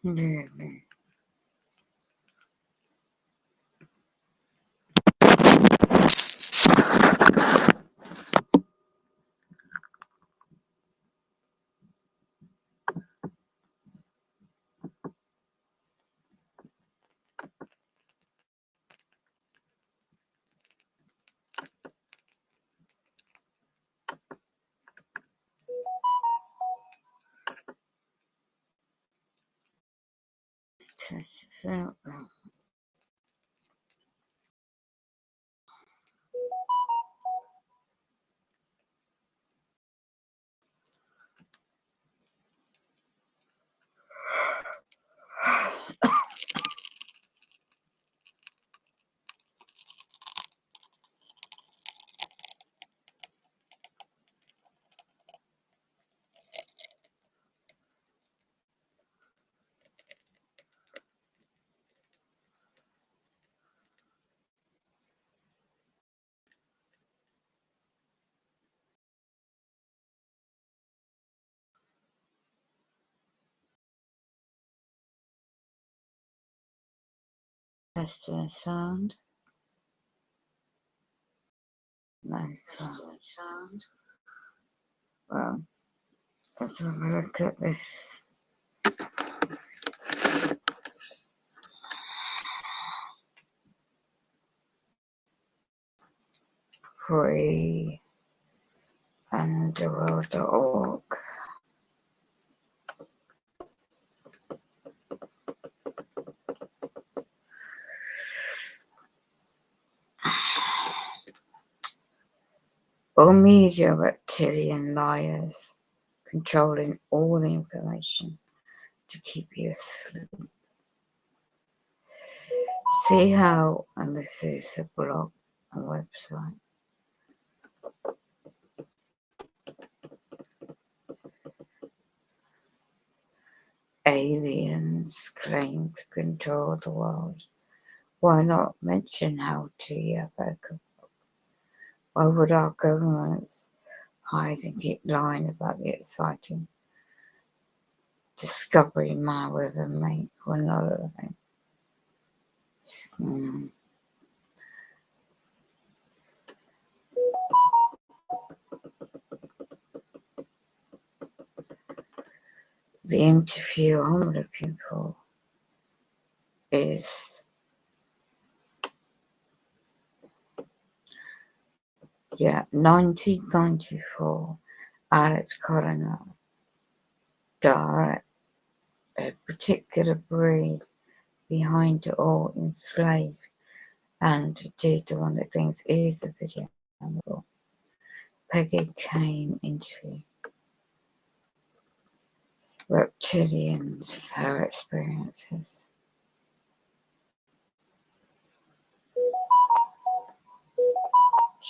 Really. Test this out now. Testing the sound. No sound. Well, let's have a look at this. freeunderworld.org. All media reptilian liars controlling all the information to keep you asleep. See how, and this is a blog and website. Aliens claim to control the world. Why not mention how to Yabaka? Why would our governments hide and keep lying about the exciting discovery man will ever make? We're not alone. The interview I'm looking for is 1994. Alex Coroner, direct a particular breed behind it all, enslaved and did one of the things is a video. Peggy Kane interview. Reptilians, her experiences.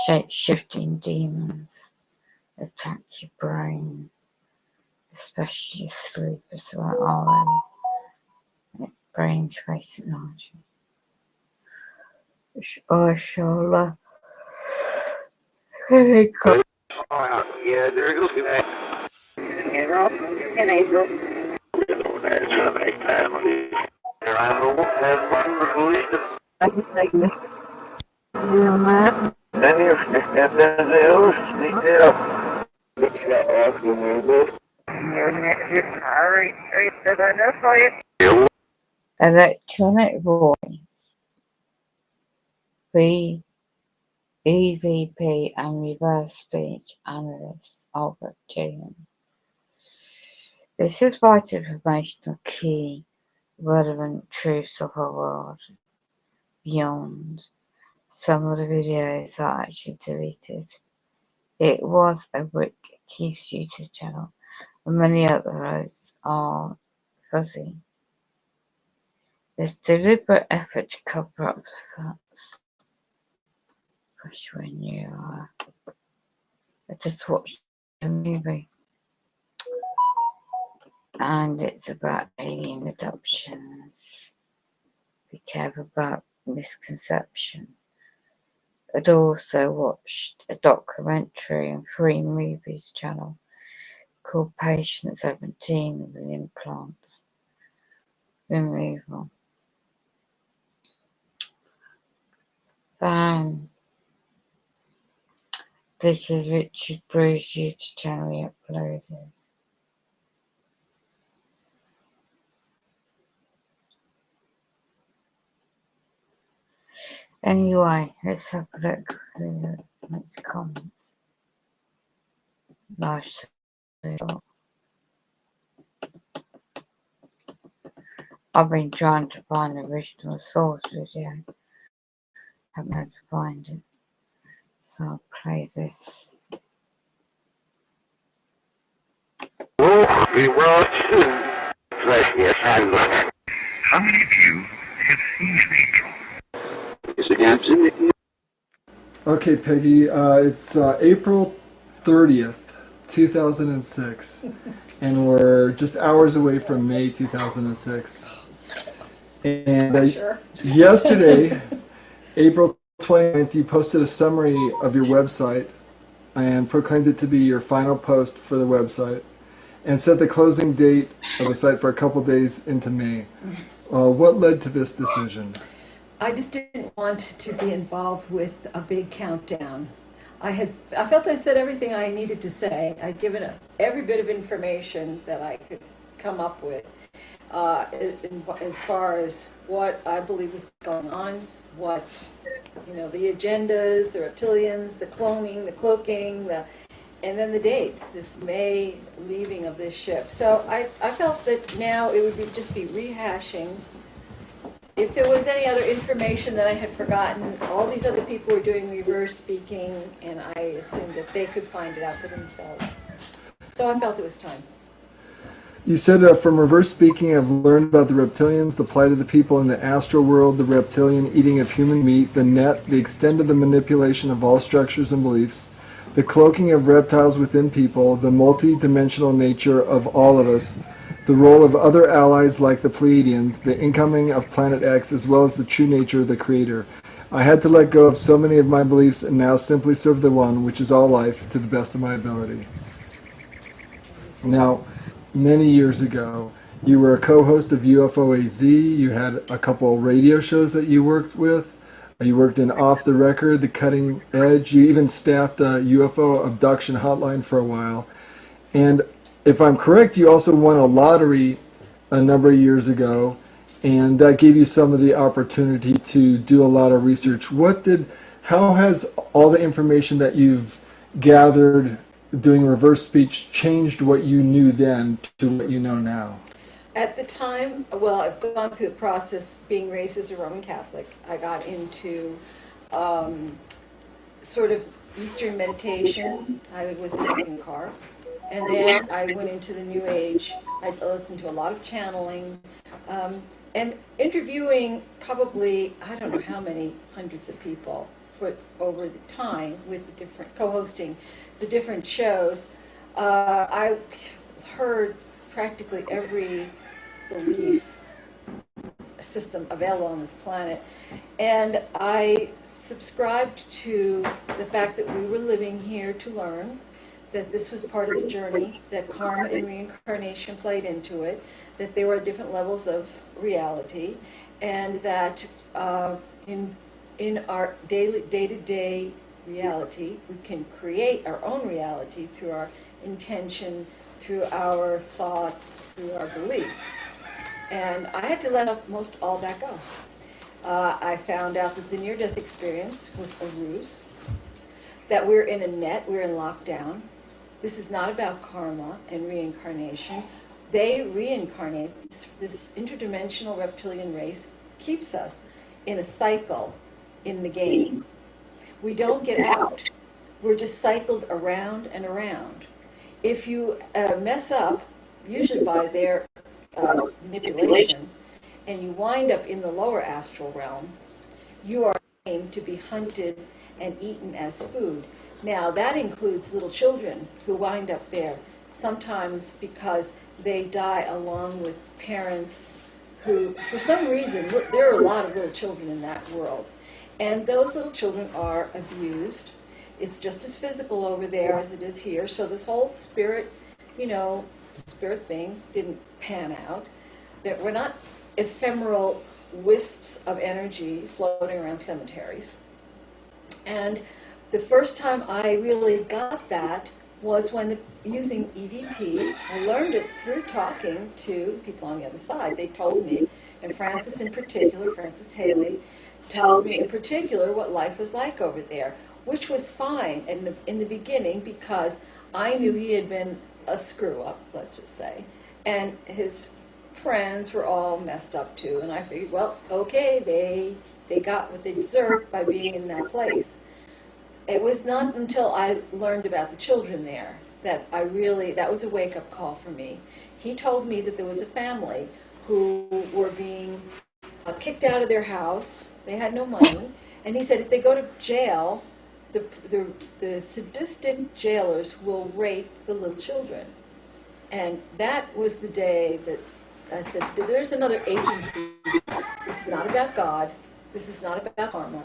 Shape-shifting demons attack your brain, especially sleep as well. Brain space technology. I shall yeah, there goes that. April. In April. That's a big family. I don't have one release. I can take me. Then you step in the hills, sneak it up. Electronic voice. EVP and reverse speech analyst Albert Jalen. This is vital information, key, relevant truths of our world. Beyond, some of the videos are actually deleted. It was a Rick Keith Shooter channel, and many others are fuzzy. There's deliberate effort to cover up facts, especially when you I just watched a movie, and it's about alien adoptions. Be careful about misconception. I'd also watched a documentary and 3 movies channel called Patient 17 with implants removal. This is Richard Bruce YouTube channel he uploaded. Anyway, let's have a look who makes comments. Nice. I've been trying to find the original source video. Haven't had to find it. So I'll play this. How many of you have seen an angel? Okay, Peggy, it's April 30th, 2006, and we're just hours away from May 2006. And yesterday, April 29th, you posted a summary of your website and proclaimed it to be your final post for the website and set the closing date of the site for a couple days into May. What led to this decision? I just didn't want to be involved with a big countdown. I felt I said everything I needed to say. I'd given every bit of information that I could come up with as far as what I believe was going on, what, the agendas, the reptilians, the cloning, the cloaking, and then the dates, this May leaving of this ship. So I felt that now it would just be rehashing. If there was any other information that I had forgotten, all these other people were doing reverse speaking, and I assumed that they could find it out for themselves. So I felt it was time. You said from reverse speaking, I've learned about the reptilians, the plight of the people in the astral world, the reptilian eating of human meat, the net, the extent of the manipulation of all structures and beliefs, the cloaking of reptiles within people, the multi-dimensional nature of all of us, the role of other allies like the Pleiadians, the incoming of Planet X, as well as the true nature of the Creator. I had to let go of so many of my beliefs and now simply serve the One, which is all life, to the best of my ability. Now, many years ago, you were a co-host of UFO AZ, you had a couple radio shows that you worked with, you worked in Off the Record, The Cutting Edge, you even staffed a UFO abduction hotline for a while. And if I'm correct, you also won a lottery a number of years ago, and that gave you some of the opportunity to do a lot of research. How has all the information that you've gathered doing reverse speech changed what you knew then to what you know now? At the time, well, I've gone through the process, being raised as a Roman Catholic. I got into sort of Eastern meditation. I was in a car. And then I went into the New Age. I listened to a lot of channeling and interviewing probably, I don't know how many hundreds of people over the time with the different, co-hosting the different shows. I heard practically every belief system available on this planet. And I subscribed to the fact that we were living here to learn, that this was part of the journey, that karma and reincarnation played into it, that there were different levels of reality, and that in our day-to-day reality, we can create our own reality through our intention, through our thoughts, through our beliefs. And I had to let most all that go. I found out that the near-death experience was a ruse, that we're in a net, we're in lockdown. This is not about karma and reincarnation. They reincarnate. This interdimensional reptilian race keeps us in a cycle in the game. We don't get out. we're just cycled around and around. If you mess up, usually by their manipulation, and you wind up in the lower astral realm, you are aimed to be hunted and eaten as food. Now, that includes little children who wind up there, sometimes because they die along with parents who, for some reason, there are a lot of little children in that world. And those little children are abused. It's just as physical over there as it is here. So this whole spirit, spirit thing didn't pan out. We're not ephemeral wisps of energy floating around cemeteries. And the first time I really got that was when using EVP. I learned it through talking to people on the other side. They told me, and Francis in particular, Francis Haley, told me in particular what life was like over there, which was fine in the beginning because I knew he had been a screw-up, let's just say, and his friends were all messed up too, and I figured, well, okay, they got what they deserved by being in that place. It was not until I learned about the children there that that was a wake-up call for me. He told me that there was a family who were being kicked out of their house. They had no money, and he said if they go to jail, the sadistic jailers will rape the little children. And that was the day that I said, there's another agency. This is not about God. This is not about karma.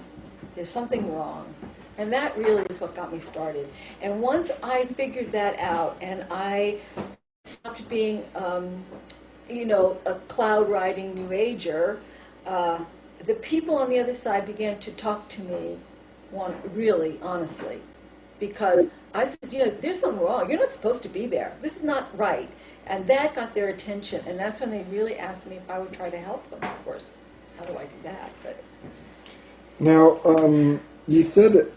There's something wrong. And that really is what got me started. And once I figured that out and I stopped being, a cloud riding New Ager, the people on the other side began to talk to me really honestly. Because I said, there's something wrong. You're not supposed to be there. This is not right. And that got their attention. And that's when they really asked me if I would try to help them. Of course, how do I do that? But now, you said,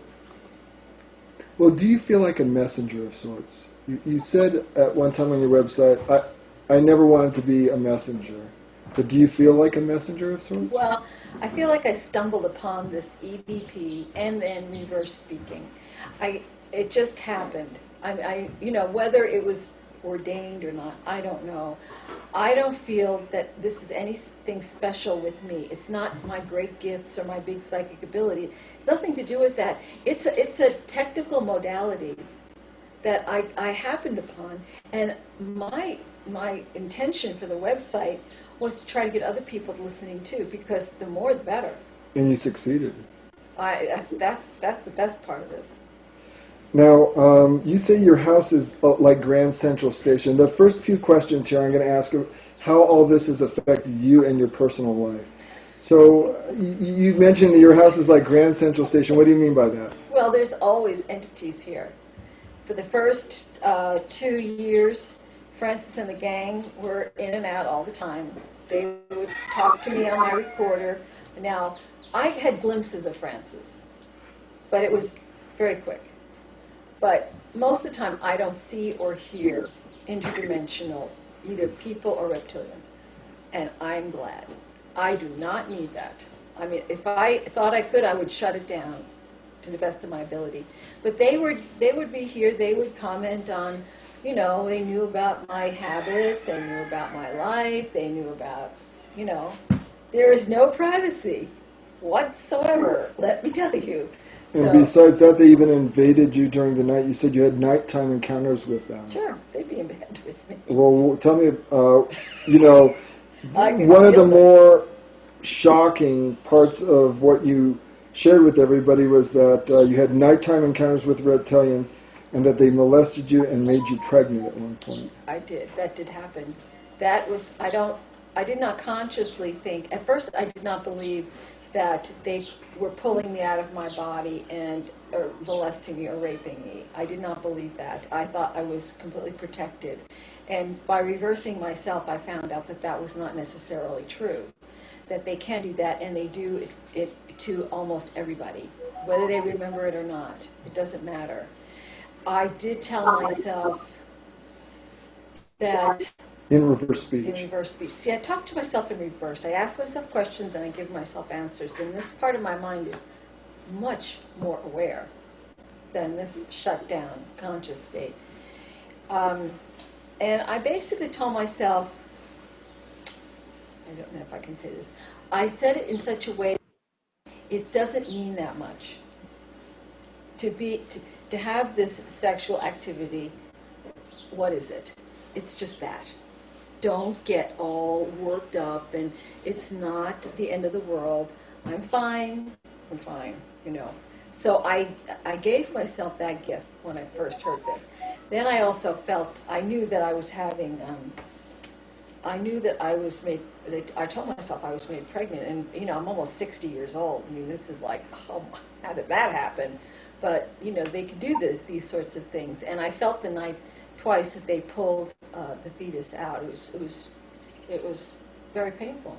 well, do you feel like a messenger of sorts? You said at one time on your website, I never wanted to be a messenger. But do you feel like a messenger of sorts? Well, I feel like I stumbled upon this EVP and then reverse speaking. It just happened. Whether it was ordained or not, I don't know. I don't feel that this is anything special with me. It's not my great gifts or my big psychic ability. It's nothing to do with that. It's a technical modality that I happened upon, and my intention for the website was to try to get other people listening too, because the more the better. And you succeeded. That's the best part of this. Now, you say your house is like Grand Central Station. The first few questions here I'm going to ask how all this has affected you and your personal life. So you mentioned that your house is like Grand Central Station. What do you mean by that? Well, there's always entities here. For the first 2 years, Francis and the gang were in and out all the time. They would talk to me on my recorder. Now, I had glimpses of Francis, but it was very quick. But most of the time, I don't see or hear interdimensional, either people or reptilians. And I'm glad. I do not need that. I mean, if I thought I could, I would shut it down to the best of my ability. But they would be here. They would comment on, they knew about my habits. They knew about my life. They knew about, there is no privacy whatsoever, let me tell you. And besides that, they even invaded you during the night. You said you had nighttime encounters with them. Sure, they'd be in bed with me. Well, tell me, one of the more shocking parts of what you shared with everybody was that you had nighttime encounters with reptilians and that they molested you and made you pregnant at one point. I did. That did happen. That was, I did not consciously think, at first I did not believe that they were pulling me out of my body or molesting me or raping me. I did not believe that. I thought I was completely protected. And by reversing myself, I found out that that was not necessarily true. That they can do that, and they do it to almost everybody. Whether they remember it or not, it doesn't matter. I did tell myself that... In reverse speech. In reverse speech. See, I talk to myself in reverse. I ask myself questions and I give myself answers. And this part of my mind is much more aware. than this shut down conscious state. And I basically told myself, I don't know if I can say this, I said it in such a way it doesn't mean that much. To have this sexual activity, what is it? It's just that. Don't get all worked up, and it's not the end of the world. I'm fine, you know. So I gave myself that gift when I first heard this. Then I also felt, I knew that I was having, I knew that I was made, I told myself I was made pregnant, and you know, I'm almost 60 years old. I mean, this is like, oh, how did that happen? But, you know, they could do these sorts of things. And I felt the night twice that they pulled the fetus out. It was very painful.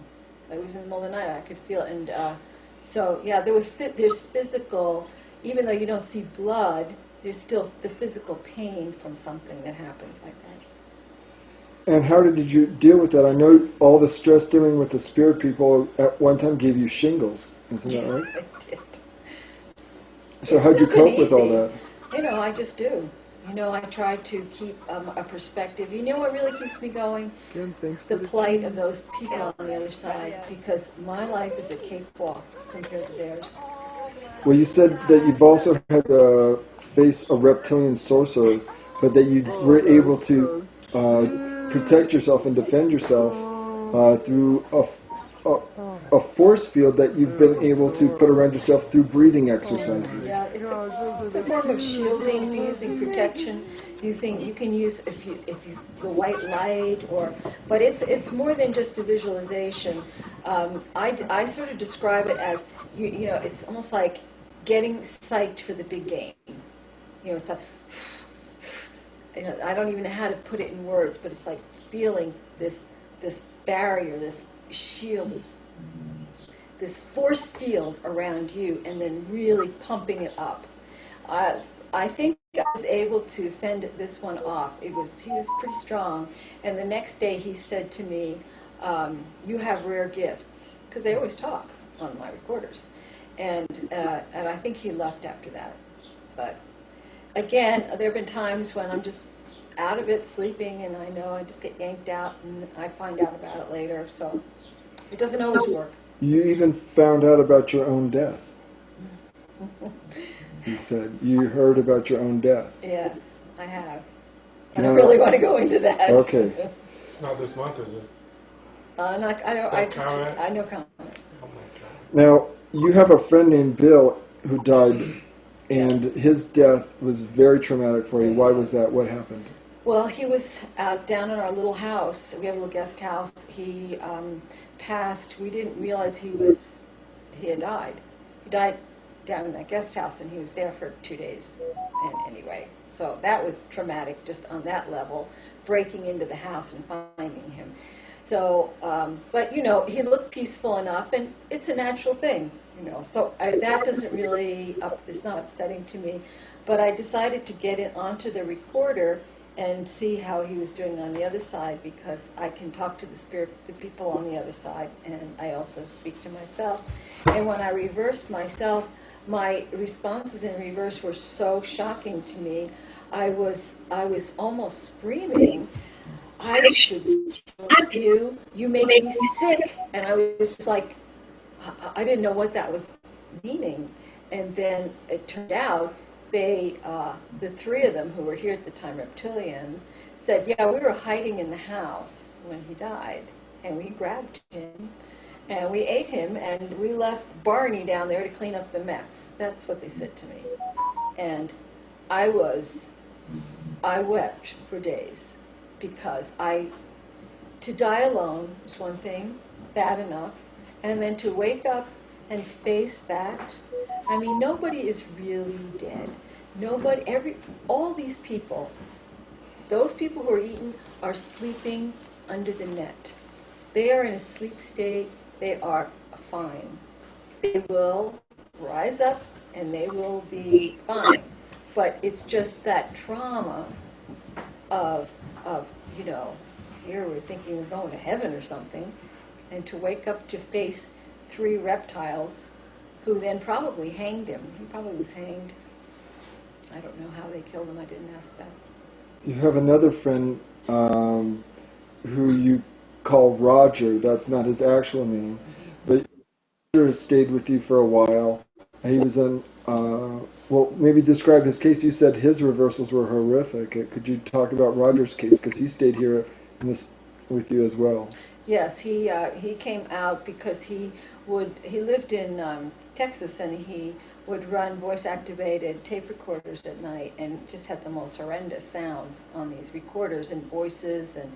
It was in the middle of the night. I could feel it. And so, yeah, there's physical, even though you don't see blood, there's still the physical pain from something that happens like that. And how did you deal with that? I know all the stress dealing with the spirit people at one time gave you shingles. Isn't that right? I did. So how'd you cope with all that? You know, I just do. You know, I try to keep a perspective. You know what really keeps me going? Again, thanks for The plight of those people on the other side, because my life is a cakewalk compared to theirs. Well, you said that you've also had to face a reptilian sorcerer, but that you were able to protect yourself and defend yourself through a force field that you've been able to put around yourself through breathing exercises. Yeah, it's a form of shielding, using protection, you can use if you the white light, but it's more than just a visualization. I sort of describe it as you know, it's almost like getting psyched for the big game. You know, it's like, you know, I don't even know how to put it in words, but it's like feeling this barrier, this shield, this force field around you, and then really pumping it up. I think I was able to fend this one off. He was pretty strong, and the next day he said to me, "You have rare gifts," because they always talk on my recorders, and I think he left after that. But again, there have been times when I'm just out of it, sleeping, and I know I just get yanked out, and I find out about it later. So it doesn't always work. You even found out about your own death. You said you heard about your own death. Yes, I have. I don't really want to go into that. Okay. It's not this month, is it? I no comment. Oh my God. Now, you have a friend named Bill who died, and his death was very traumatic for you. Yes, Why it was that? What happened? Well, he was down in our little house. We have a little guest house. He passed. We didn't realize he had died. He died down in that guest house, and he was there for 2 days. And anyway, so that was traumatic just on that level, breaking into the house and finding him. So, but you know, he looked peaceful enough, and it's a natural thing, you know. So that doesn't really, it's not upsetting to me. But I decided to get it onto the recorder and see how he was doing on the other side, because I can talk to the people on the other side, and I also speak to myself. And when I reversed myself, my responses in reverse were so shocking to me. I was almost screaming, "I should slap you, you make me sick." And I was just like, I didn't know what that was meaning. And then it turned out they, the three of them who were here at the time, reptilians, said, "Yeah, we were hiding in the house when he died, and we grabbed him, and we ate him, and we left Barney down there to clean up the mess." That's what they said to me. And I wept for days, because to die alone was one thing, bad enough, and then to wake up and face that. I mean, nobody is really dead. All these people, those people who are eaten are sleeping under the net. They are in a sleep state. They are fine. They will rise up and they will be fine. But it's just that trauma of you know, here we're thinking we're going to heaven or something, and to wake up to face 3 reptiles who then probably hanged him. He probably was hanged. I don't know how they killed him. I didn't ask that. You have another friend who you call Roger. That's not his actual name, but Roger has stayed with you for a while. He was in. Well, maybe describe his case. You said his reversals were horrific. Could you talk about Roger's case, because he stayed here in this with you as well? Yes, he came out because he lived in Texas, and he would run voice-activated tape recorders at night and just had the most horrendous sounds on these recorders and voices, and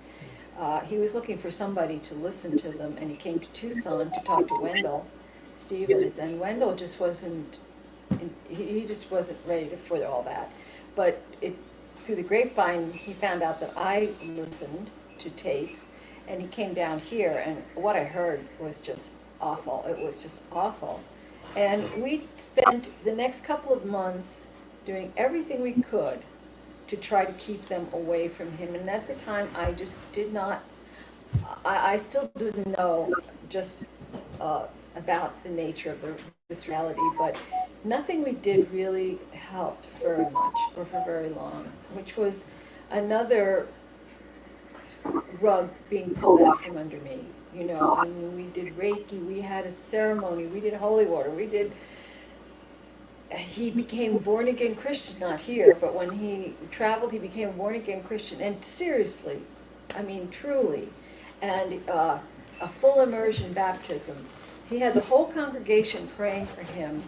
he was looking for somebody to listen to them, and he came to Tucson to talk to Wendell Stevens, and Wendell just wasn't, he just wasn't ready for all that. But through the grapevine, he found out that I listened to tapes, and he came down here, and what I heard was just awful. It was just awful. And we spent the next couple of months doing everything we could to try to keep them away from him. And at the time, I just did not, I still didn't know just about the nature of this reality, but nothing we did really helped very much or for very long, which was another rug being pulled out from under me. You know, I mean, we did Reiki, we had a ceremony, we did holy water, he became born again Christian, not here, but when he traveled, he became a born again Christian, and seriously, I mean, truly, and a full immersion baptism. He had the whole congregation praying for him,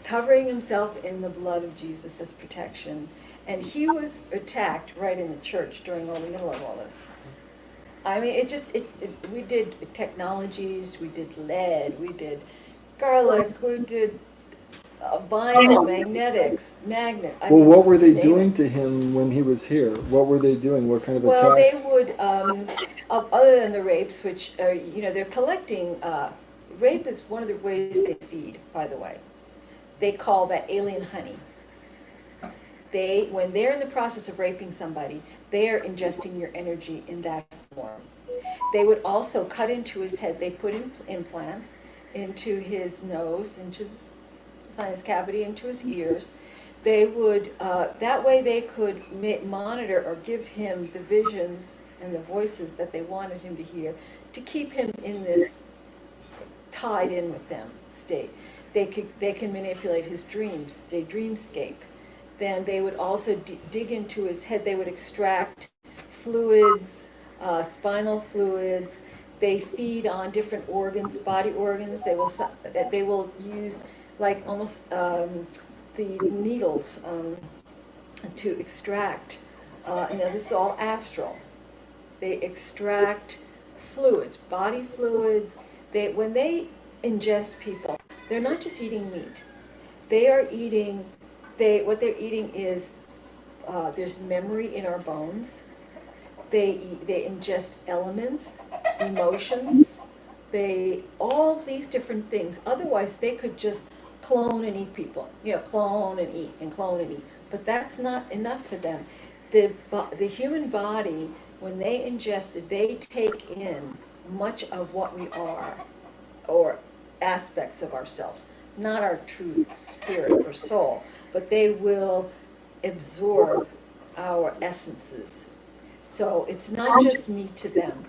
covering himself in the blood of Jesus as protection, and he was attacked right in the church during the middle of all this. I mean, we did technologies, we did lead, we did garlic, we did vinyl, magnetics, magnet. What were they doing to him when he was here? What were they doing? What kind of attacks? Well, they would, other than the rapes, which are, they're collecting, rape is one of the ways they feed, by the way. They call that alien honey. When they're in the process of raping somebody, they are ingesting your energy in that form. They would also cut into his head. They put implants into his nose, into the sinus cavity, into his ears. They would, that way they could monitor or give him the visions and the voices that they wanted him to hear to keep him in this tied in with them state. They can manipulate his dreams, their dreamscape. Then they would also dig into his head. They would extract fluids, spinal fluids. They feed on different organs, body organs. They will use like almost the needles to extract. Now this is all astral. They extract fluids, body fluids. When they ingest people, they're not just eating meat. They are eating. What they're eating is, there's memory in our bones. They ingest elements, emotions, all these different things. Otherwise, they could just clone and eat people. Clone and eat and clone and eat. But that's not enough for them. The human body, when they ingest it, they take in much of what we are, or aspects of ourselves. Not our true spirit or soul, but they will absorb our essences. So it's not just meat to them.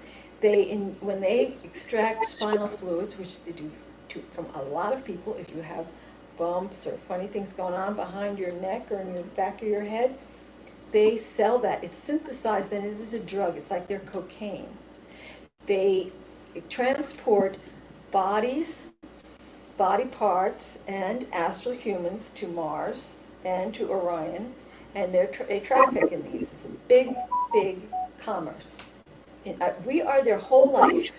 When they extract spinal fluids, which they do from a lot of people, if you have bumps or funny things going on behind your neck or in the back of your head, they sell that. It's synthesized and it is a drug. It's like their cocaine. They transport body parts and astral humans to Mars and to Orion, and they traffic in these. It's a big, big commerce. We are their whole life.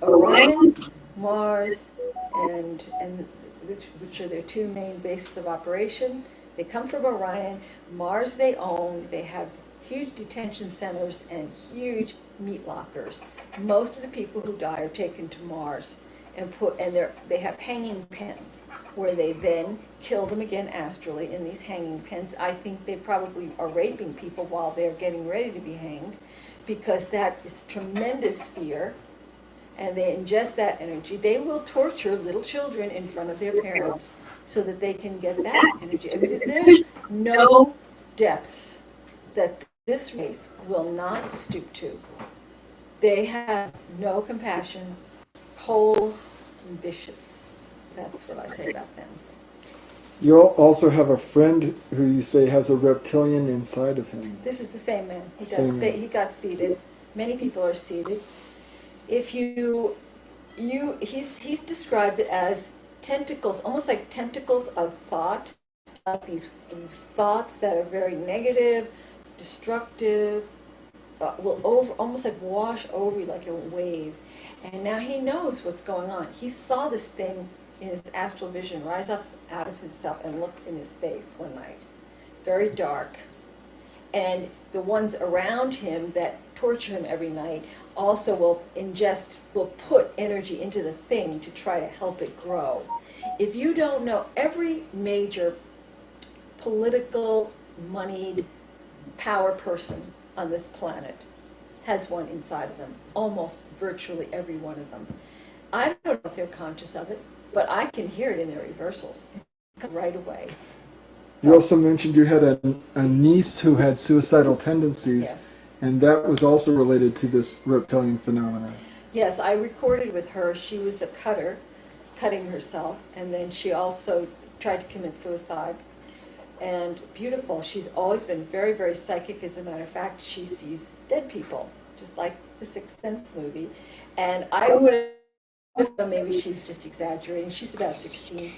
Orion, Mars, and which are their two main bases of operation. They come from Orion. Mars they own. They have huge detention centers and huge meat lockers. Most of the people who die are taken to Mars and they have hanging pens where they then kill them again astrally in these hanging pens. I think they probably are raping people while they're getting ready to be hanged, because that is tremendous fear, and they ingest that energy, they will torture little children in front of their parents so that they can get that energy. I mean, there's no depths that this race will not stoop to. They have no compassion, cold and vicious. That's what I say about them. You also have a friend who you say has a reptilian inside of him. This is the same man. He does. Same man. He got seeded. Many people are seeded. If he's described it as tentacles, almost like tentacles of thought, like these thoughts that are very negative, destructive, will almost like wash over you like a wave. And now he knows what's going on. He saw this thing in his astral vision rise up out of himself and look in his face one night. Very dark. And the ones around him that torture him every night also will put energy into the thing to try to help it grow. If you don't know, every major political, moneyed, power person on this planet has one inside of them. Almost virtually every one of them. I don't know if they're conscious of it, but I can hear it in their reversals right away. You also mentioned you had a niece who had suicidal tendencies, Yes. and that was also related to this reptilian phenomenon. Yes, I recorded with her. She was a cutter, cutting herself, and then she also tried to commit suicide. And beautiful. She's always been very, very psychic. As a matter of fact, she sees dead people, just like the Sixth Sense movie. And I would have thought maybe she's just exaggerating. She's about 16.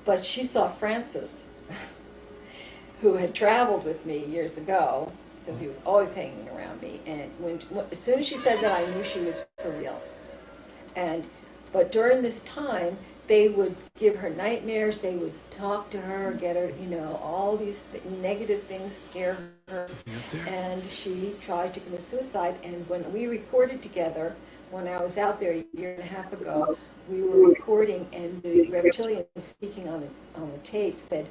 But she saw Francis, who had traveled with me years ago, because he was always hanging around me. And as soon as she said that, I knew she was for real. But during this time, they would give her nightmares, they would talk to her, get her, all these negative things scare her. And she tried to commit suicide. And when we recorded together, when I was out there a year and a half ago, we were recording, and the reptilian speaking on the tape said,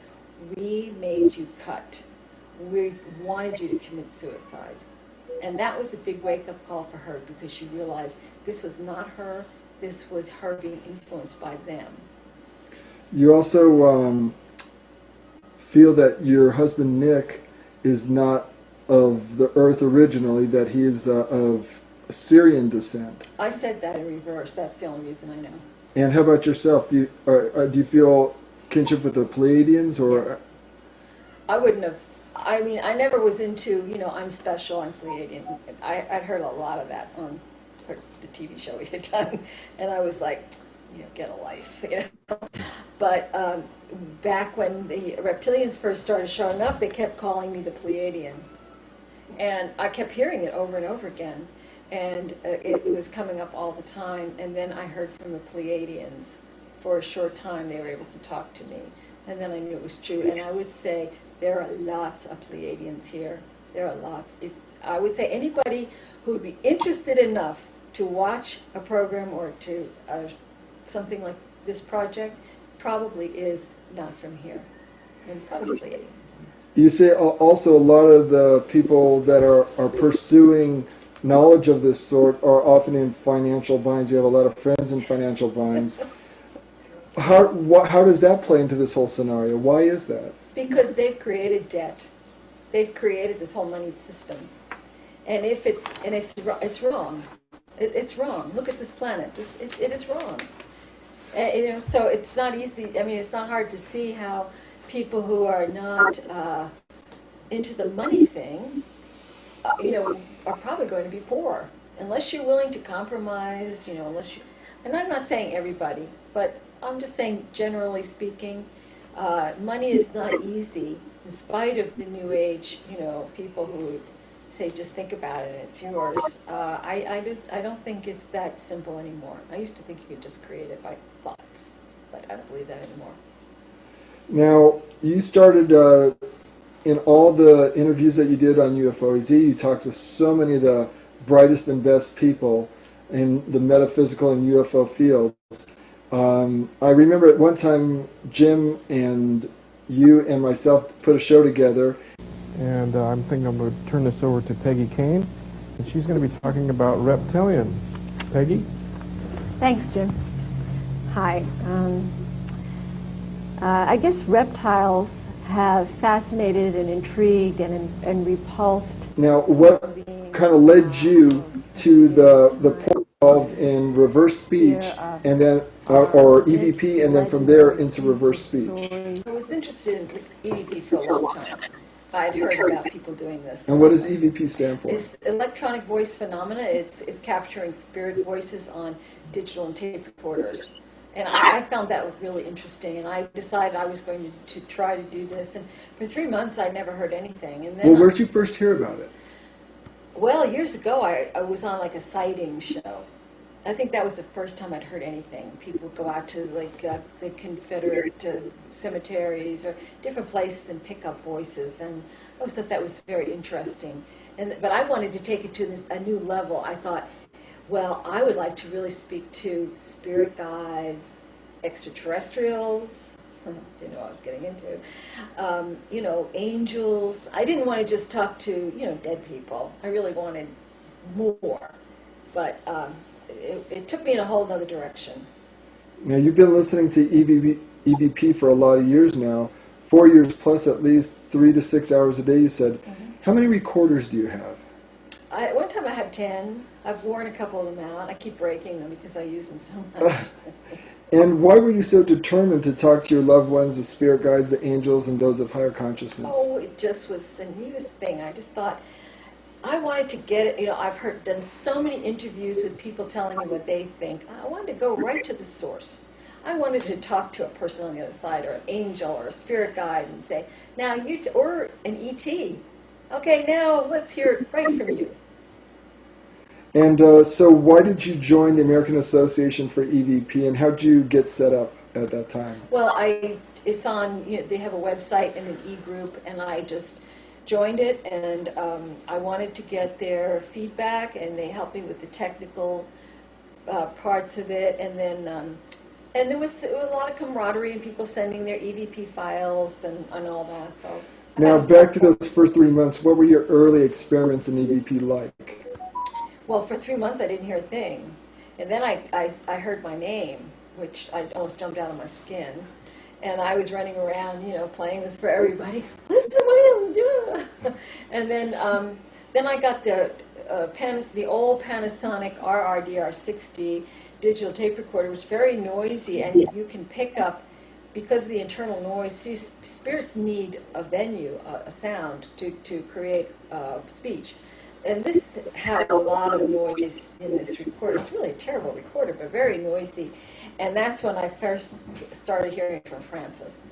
"We made you cut. We wanted you to commit suicide." And that was a big wake-up call for her, because she realized this was not her. This was her being influenced by them. You also feel that your husband Nick is not of the earth originally, that he is of Syrian descent. I said that in reverse. That's the only reason I know. And how about yourself? Do you feel kinship with the Pleiadians, or? Yes. I wouldn't have. I mean, I never was into, I'm special, I'm Pleiadian. I'd heard a lot of that on the TV show we had done, and I was like, get a life, But back when the reptilians first started showing up, they kept calling me the Pleiadian, and I kept hearing it over and over again, and it was coming up all the time. And then I heard from the Pleiadians. For a short time, they were able to talk to me, and then I knew it was true. And I would say there are lots of Pleiadians here. There are lots. If I would say anybody who would be interested enough to watch a program or to something like this project probably is not from here, and probably. You say also a lot of the people that are pursuing knowledge of this sort are often in financial binds. You have a lot of friends in financial binds. How does that play into this whole scenario? Why is that? Because they've created debt. They've created this whole money system, and it's wrong. It's wrong. Look at this planet. It is wrong. So it's not easy. I mean, it's not hard to see how people who are not into the money thing, are probably going to be poor unless you're willing to compromise. And I'm not saying everybody, but I'm just saying generally speaking, money is not easy. In spite of the New Age, people who say just think about it, it's yours. I don't think it's that simple anymore. I used to think you could just create it by thoughts, but I don't believe that anymore. Now, you started in all the interviews that you did on UFOZ, you talked to so many of the brightest and best people in the metaphysical and UFO fields. I remember at one time Jim and you and myself put a show together. And I'm thinking I'm going to turn this over to Peggy Kane, and she's going to be talking about reptilians. Peggy? Thanks, Jim. Hi. I guess reptiles have fascinated and intrigued and repulsed. Now, what kind of led you to the point involved in reverse speech, and then or EVP, and then from there into reverse speech? I was interested in EVP for a long time. I'd heard about people doing this. And what does EVP stand for? It's electronic voice phenomena. It's capturing spirit voices on digital and tape recorders. And I found that really interesting, and I decided I was going to try to do this. And for 3 months, I never heard anything. And then, well, where did you first hear about it? Well, years ago, I was on like a sighting show. I think that was the first time I'd heard anything. People would go out to like the Confederate cemeteries or different places and pick up voices, and I always thought that was very interesting. But I wanted to take it to a new level. I thought, well, I would like to really speak to spirit guides, extraterrestrials. Didn't know what I was getting into. Angels. I didn't want to just talk to dead people. I really wanted more, but it took me in a whole other direction. Now, you've been listening to EVP for a lot of years now, 4 years plus, at least 3 to 6 hours a day, you said. Mm-hmm. How many recorders do you have? One time I had 10. I've worn a couple of them out. I keep breaking them because I use them so much. And why were you so determined to talk to your loved ones, the spirit guides, the angels, and those of higher consciousness? Oh, it just was the newest thing. I just thought, I wanted to get it. I've done so many interviews with people telling me what they think. I wanted to go right to the source. I wanted to talk to a person on the other side, or an angel, or a spirit guide, and say, now or an ET. Okay, now let's hear it right from you. And so why did you join the American Association for EVP, and how did you get set up at that time? Well, it's on, they have a website and an e-group, and I just joined it, and I wanted to get their feedback, and they helped me with the technical parts of it, and then and there was a lot of camaraderie and people sending their EVP files and all that. So now back to those first 3 months, what were your early experiments in EVP like? Well, for 3 months I didn't hear a thing, and then I heard my name, which I almost jumped out of my skin. And I was running around, playing this for everybody. Listen, what are you doing? And then I got the old Panasonic RRDR60 digital tape recorder, which is very noisy, and you can pick up, because of the internal noise. See, spirits need a venue, a sound, to create speech. And this had a lot of noise in this recorder. It's really a terrible recorder, but very noisy. And that's when I first started hearing from Francis.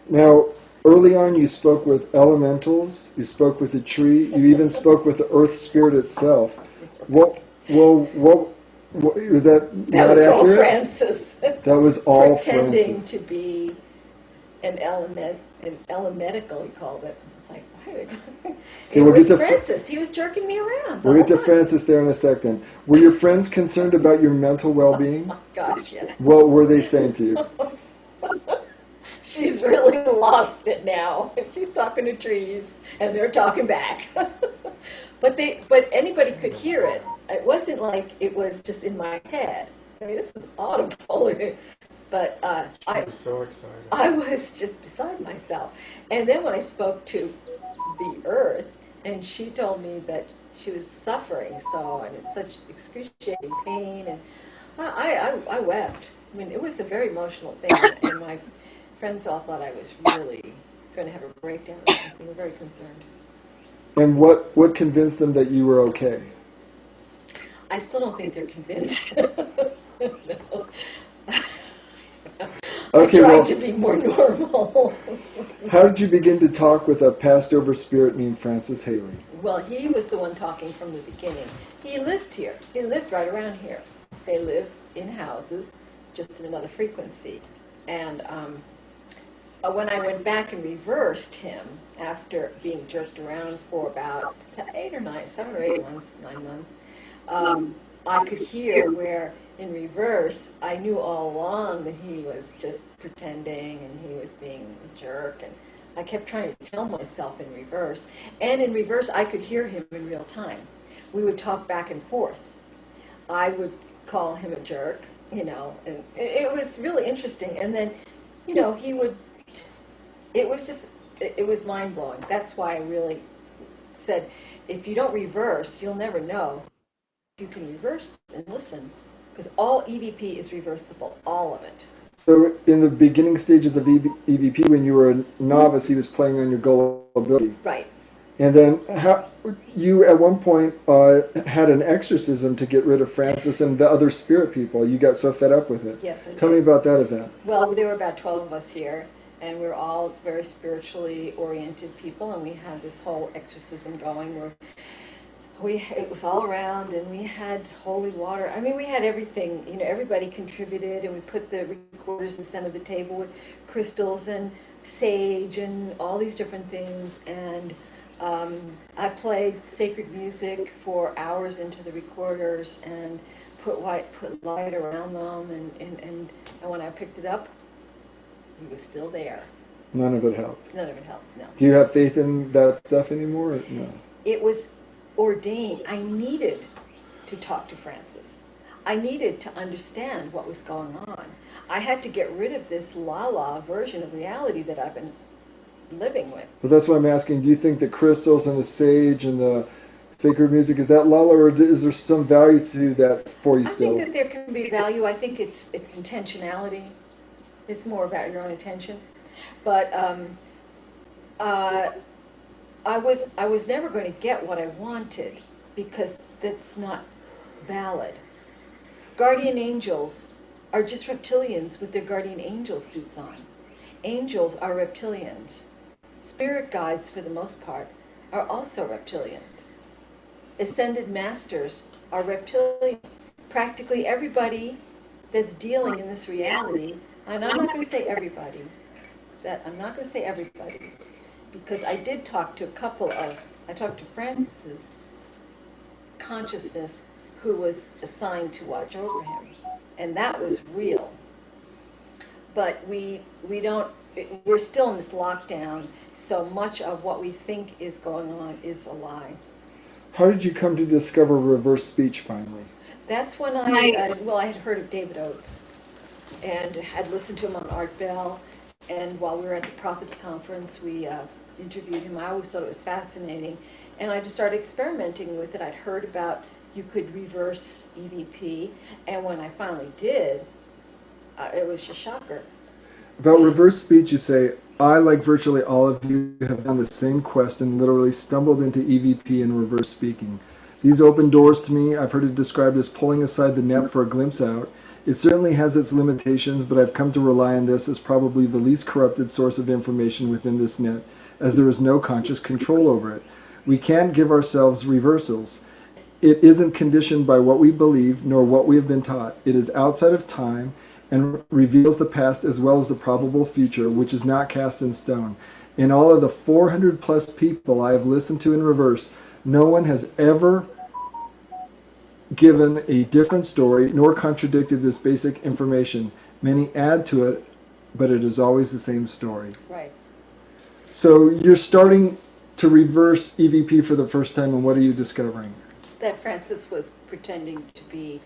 Now, early on you spoke with elementals, you spoke with the tree, you even spoke with the earth spirit itself. What was that not That was accurate? all Francis. That was all Pretending Francis. to be an elementical, he called it. It's like, why? It we'll was get to Francis. He was jerking me around. We'll get to Francis there in a second. Were your friends concerned about your mental well-being? Oh, gosh, yeah. What were they saying to you? She's really lost it now. She's talking to trees, and they're talking back. But anybody could hear it. It wasn't like it was just in my head. I mean, this is audible. But I was so excited. I was just beside myself. And then when I spoke to the earth, and she told me that she was suffering so, and it's such excruciating pain, and I wept. I mean, it was a very emotional thing, and my friends all thought I was really going to have a breakdown or something. They were very concerned. And what convinced them that you were okay? I still don't think they're convinced. No. Okay, I tried to be more normal. How did you begin to talk with a passed-over spirit named Francis Haley? Well, he was the one talking from the beginning. He lived here. He lived right around here. They live in houses, just in another frequency. And when I went back and reversed him after being jerked around for about 7 or 8 months, 9 months, I could hear where in reverse I knew all along that he was just pretending and he was being a jerk, and I kept trying to tell myself in reverse. And in reverse I could hear him in real time. We would talk back and forth. I would call him a jerk, and it was really interesting. And then, he would, it was just, it was mind-blowing. That's why I really said, if you don't reverse, you'll never know. You can reverse and listen, because all EVP is reversible, all of it. So in the beginning stages of EVP, when you were a novice, he was playing on your gullibility. Right. And then you at one point had an exorcism to get rid of Francis and the other spirit people. You got so fed up with it. Yes, I did. Tell me about that event. Well, there were about 12 of us here, and we're all very spiritually oriented people, and we had this whole exorcism going where it was all around, and we had holy water. I mean, we had everything. Everybody contributed, and we put the recorders in the center of the table with crystals and sage and all these different things. And I played sacred music for hours into the recorders and put light around them. And when I picked it up, he was still there. None of it helped. None of it helped. No. Do you have faith in that stuff anymore? Or no. It was ordained. I needed to talk to Francis. I needed to understand what was going on. I had to get rid of this la-la version of reality that I've been living with. Well, that's why I'm asking, do you think the crystals and the sage and the sacred music, is that lala, or is there some value to that for you still? I think that there can be value. I think it's intentionality. It's more about your own intention. But I was never going to get what I wanted, because that's not valid. Guardian angels are just reptilians with their guardian angel suits on. Angels are reptilians. Spirit guides, for the most part, are also reptilians. Ascended masters are reptilians. Practically everybody that's dealing in this reality, and I'm not going to say everybody, because I did talk to I talked to Francis's consciousness, who was assigned to watch over him, and that was real. But we're still in this lockdown, so much of what we think is going on is a lie. How did you come to discover reverse speech finally? That's when I had heard of David Oates, and had listened to him on Art Bell, and while we were at the Prophets Conference, we interviewed him. I always thought it was fascinating, and I just started experimenting with it. I'd heard about you could reverse EVP, and when I finally did, it was just a shocker. About reverse speech, you say, I, like virtually all of you, have done the same quest and literally stumbled into EVP and reverse speaking. These open doors to me, I've heard it described as pulling aside the net for a glimpse out. It certainly has its limitations, but I've come to rely on this as probably the least corrupted source of information within this net, as there is no conscious control over it. We can't give ourselves reversals. It isn't conditioned by what we believe, nor what we have been taught. It is outside of time and reveals the past as well as the probable future, which is not cast in stone. In all of the 400 plus people I have listened to in reverse, no one has ever given a different story nor contradicted this basic information. Many add to it, but it is always the same story. Right. So you're starting to reverse EVP for the first time, and what are you discovering? That Francis was pretending to be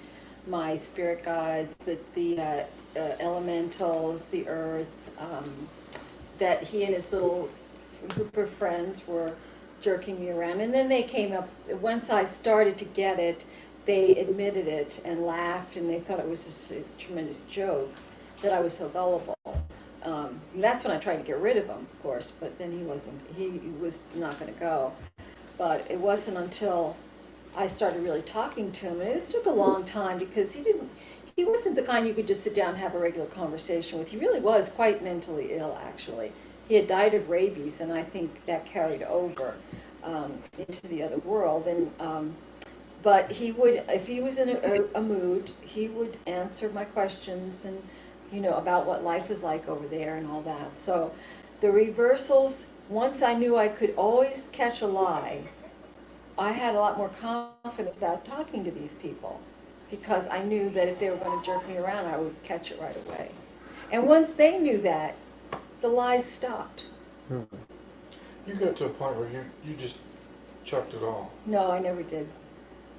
my spirit guides, the elementals, the earth, that he and his little group of friends were jerking me around. And then they came up, once I started to get it, they admitted it and laughed, and they thought it was just a tremendous joke that I was so gullible. And that's when I tried to get rid of him, of course, but then he was not going to go. But it wasn't until I started really talking to him, and it just took a long time, because he wasn't the kind you could just sit down and have a regular conversation with. He really was quite mentally ill, actually. He had died of rabies, and I think that carried over into the other world. And but he would, if he was in a mood, he would answer my questions, and about what life was like over there and all that. So the reversals, once I knew I could always catch a lie, I had a lot more confidence about talking to these people, because I knew that if they were going to jerk me around, I would catch it right away. And once they knew that, the lies stopped. You got to a point where you just chucked it all. No, I never did.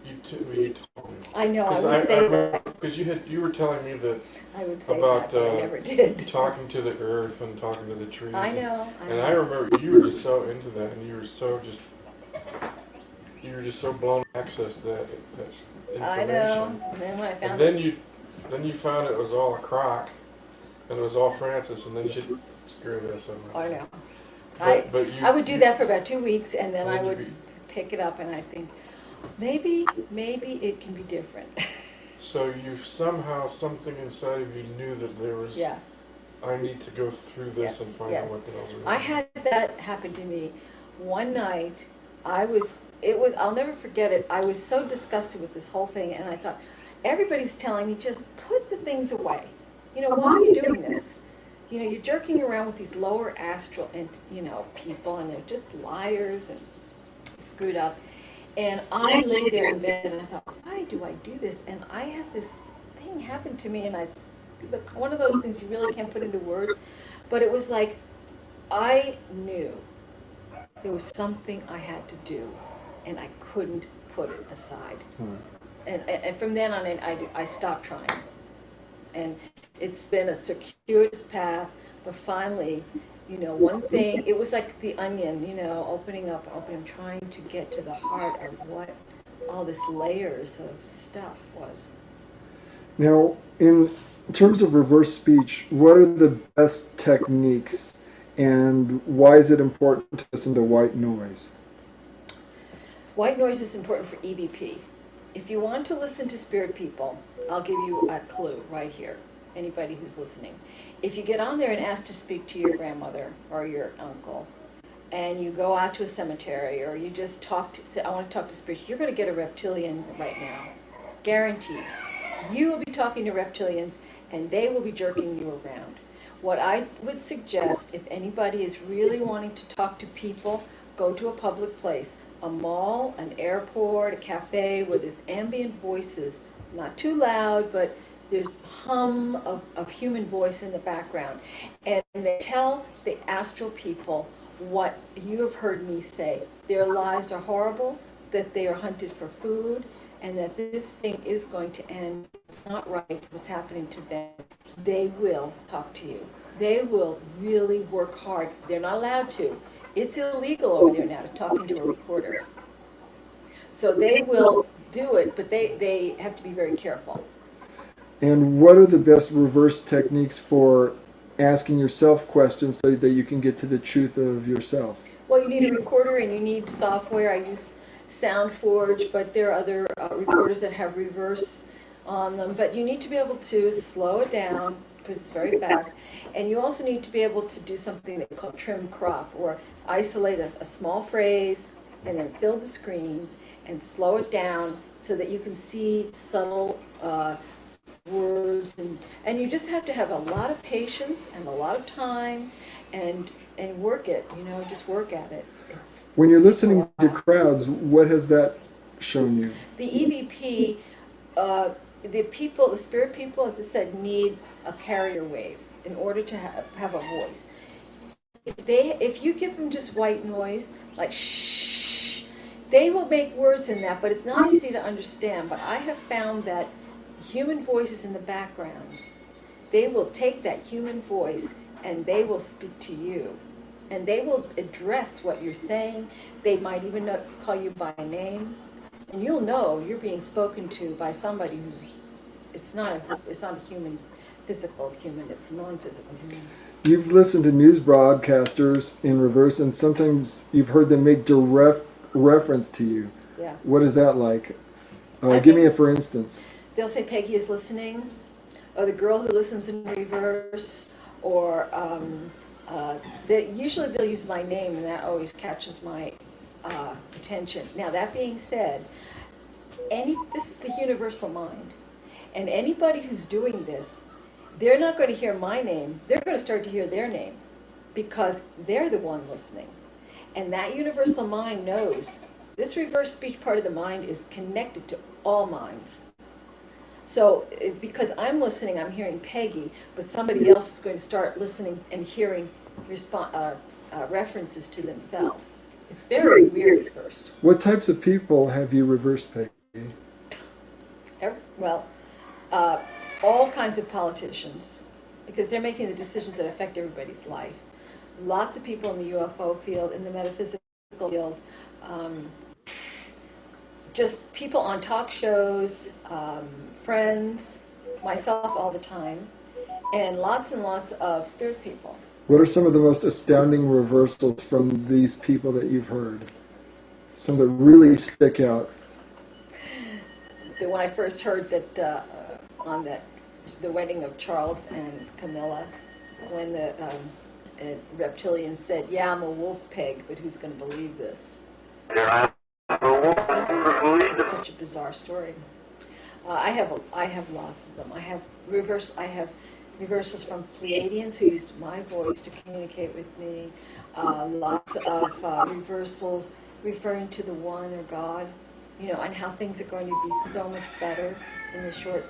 you told me. I know, I would say that. Because you were telling me that I would say about that, but I never did. talking to the earth and talking to the trees. I know. And I remember you were just so into that, and you were just so blown access to that information. I know. And then when I found And then you found it was all a crock, and it was all Francis, and then you screw this up. I know. But I would do that for about 2 weeks, and then I and would you- pick it up, and I think maybe it can be different. So you somehow, something inside of you knew that there was, Yeah. I need to go through this Yes, and find yes. out what the hell's I had that happen to me one night. I'll never forget it. I was so disgusted with this whole thing, and I thought, everybody's telling me just put the things away. You know, why are you doing this? You know, you're jerking around with these lower astral and people, and they're just liars and screwed up. And I lay there in bed, and I thought, why do I do this? And I had this thing happen to me, and one of those things you really can't put into words, but it was like I knew there was something I had to do, and I couldn't put it aside. And from then on in, I stopped trying. And it's been a circuitous path, but finally, one thing, it was like the onion, opening up, trying to get to the heart of what all this layers of stuff was. Now, in terms of reverse speech, what are the best techniques, and why is it important to listen to white noise? White noise is important for EVP. If you want to listen to spirit people, I'll give you a clue right here, anybody who's listening. If you get on there and ask to speak to your grandmother or your uncle, and you go out to a cemetery, or you just say, I want to talk to spirits, you're going to get a reptilian right now. Guaranteed. You will be talking to reptilians, and they will be jerking you around. What I would suggest, if anybody is really wanting to talk to people, go to a public place, a mall, an airport, a cafe, where there's ambient voices, not too loud, but there's hum of human voice in the background. And they tell the astral people what you have heard me say. Their lives are horrible, that they are hunted for food, and that this thing is going to end. It's not right what's happening to them. They will talk to you. They will really work hard. They're not allowed to. It's illegal over there now to talk into a recorder. So they will do it, but they have to be very careful. And what are the best reverse techniques for asking yourself questions so that you can get to the truth of yourself? Well, you need a recorder and you need software. I use SoundForge, but there are other recorders that have reverse on them. But you need to be able to slow it down because it's very fast. And you also need to be able to do something they call trim crop, or isolate a small phrase and then fill the screen and slow it down so that you can see subtle words, and you just have to have a lot of patience and a lot of time and work it, just work at it. When you're listening to crowds, what has that shown you? The EVP, the spirit people, as I said, need a carrier wave in order to have a voice. If you give them just white noise, like shh, they will make words in that, but it's not easy to understand. But I have found that human voices in the background, they will take that human voice and they will speak to you. And they will address what you're saying. They might even call you by name. And you'll know you're being spoken to by somebody who's, it's not a human, physical human, it's non-physical human. You've listened to news broadcasters in reverse, and sometimes you've heard them make direct reference to you. Yeah. What is that like? I Give me think- a for instance. They'll say Peggy is listening, or the girl who listens in reverse, or usually they'll use my name, and that always catches my attention. Now, that being said, this is the universal mind, and anybody who's doing this, they're not going to hear my name. They're going to start to hear their name because they're the one listening. And that universal mind knows this reverse speech part of the mind is connected to all minds. So because I'm listening, I'm hearing Peggy, but somebody else is going to start listening and hearing references to themselves. It's very weird at first. What types of people have you reversed, Peggy? Well, all kinds of politicians, because they're making the decisions that affect everybody's life. Lots of people in the UFO field, in the metaphysical field, just people on talk shows, friends, myself all the time, and lots of spirit people. What are some of the most astounding reversals from these people that you've heard? Some that really stick out. When I first heard that on the wedding of Charles and Camilla, when the reptilian said, "Yeah, I'm a wolf pig, but who's going to believe this?" It's such a bizarre story. I have lots of them. I have reversals from Pleiadians who used my voice to communicate with me. Lots of reversals referring to the One or God, and how things are going to be so much better in the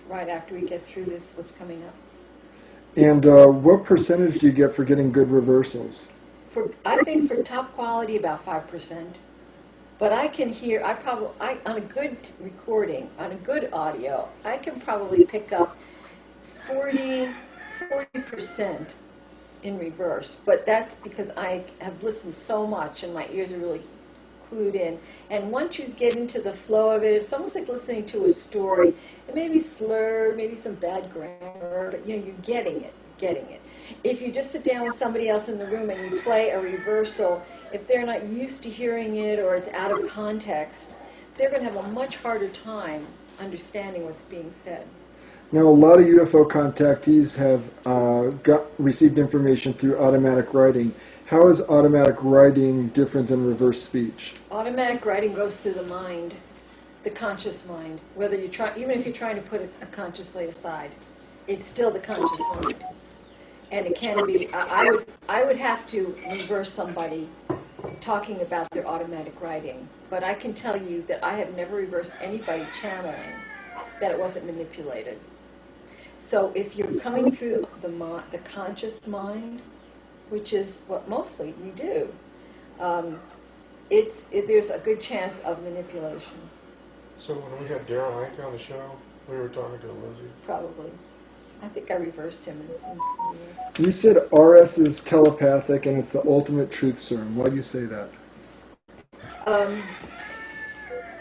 right after we get through this, what's coming up. And what percentage do you get for getting good reversals? I think for top quality, about 5%. But I can hear, on a good recording, on a good audio, I can probably pick up 40% in reverse. But that's because I have listened so much and my ears are really clued in. And once you get into the flow of it, it's almost like listening to a story. It may be slurred, maybe some bad grammar, but you're getting it. If you just sit down with somebody else in the room and you play a reversal, if they're not used to hearing it or it's out of context, they're going to have a much harder time understanding what's being said. Now, a lot of UFO contactees have received information through automatic writing. How is automatic writing different than reverse speech? Automatic writing goes through the mind, the conscious mind. Whether you try, even if you're trying to put it consciously aside, it's still the conscious mind. And it can be. I would have to reverse somebody talking about their automatic writing, but I can tell you that I have never reversed anybody channeling that it wasn't manipulated. So if you're coming through the conscious mind, which is what mostly we do, there's a good chance of manipulation. So when we had Daryl Anka on the show, we were talking to Lizzie. Probably. I think I reversed him. You said RS is telepathic and it's the ultimate truth serum. Why do you say that?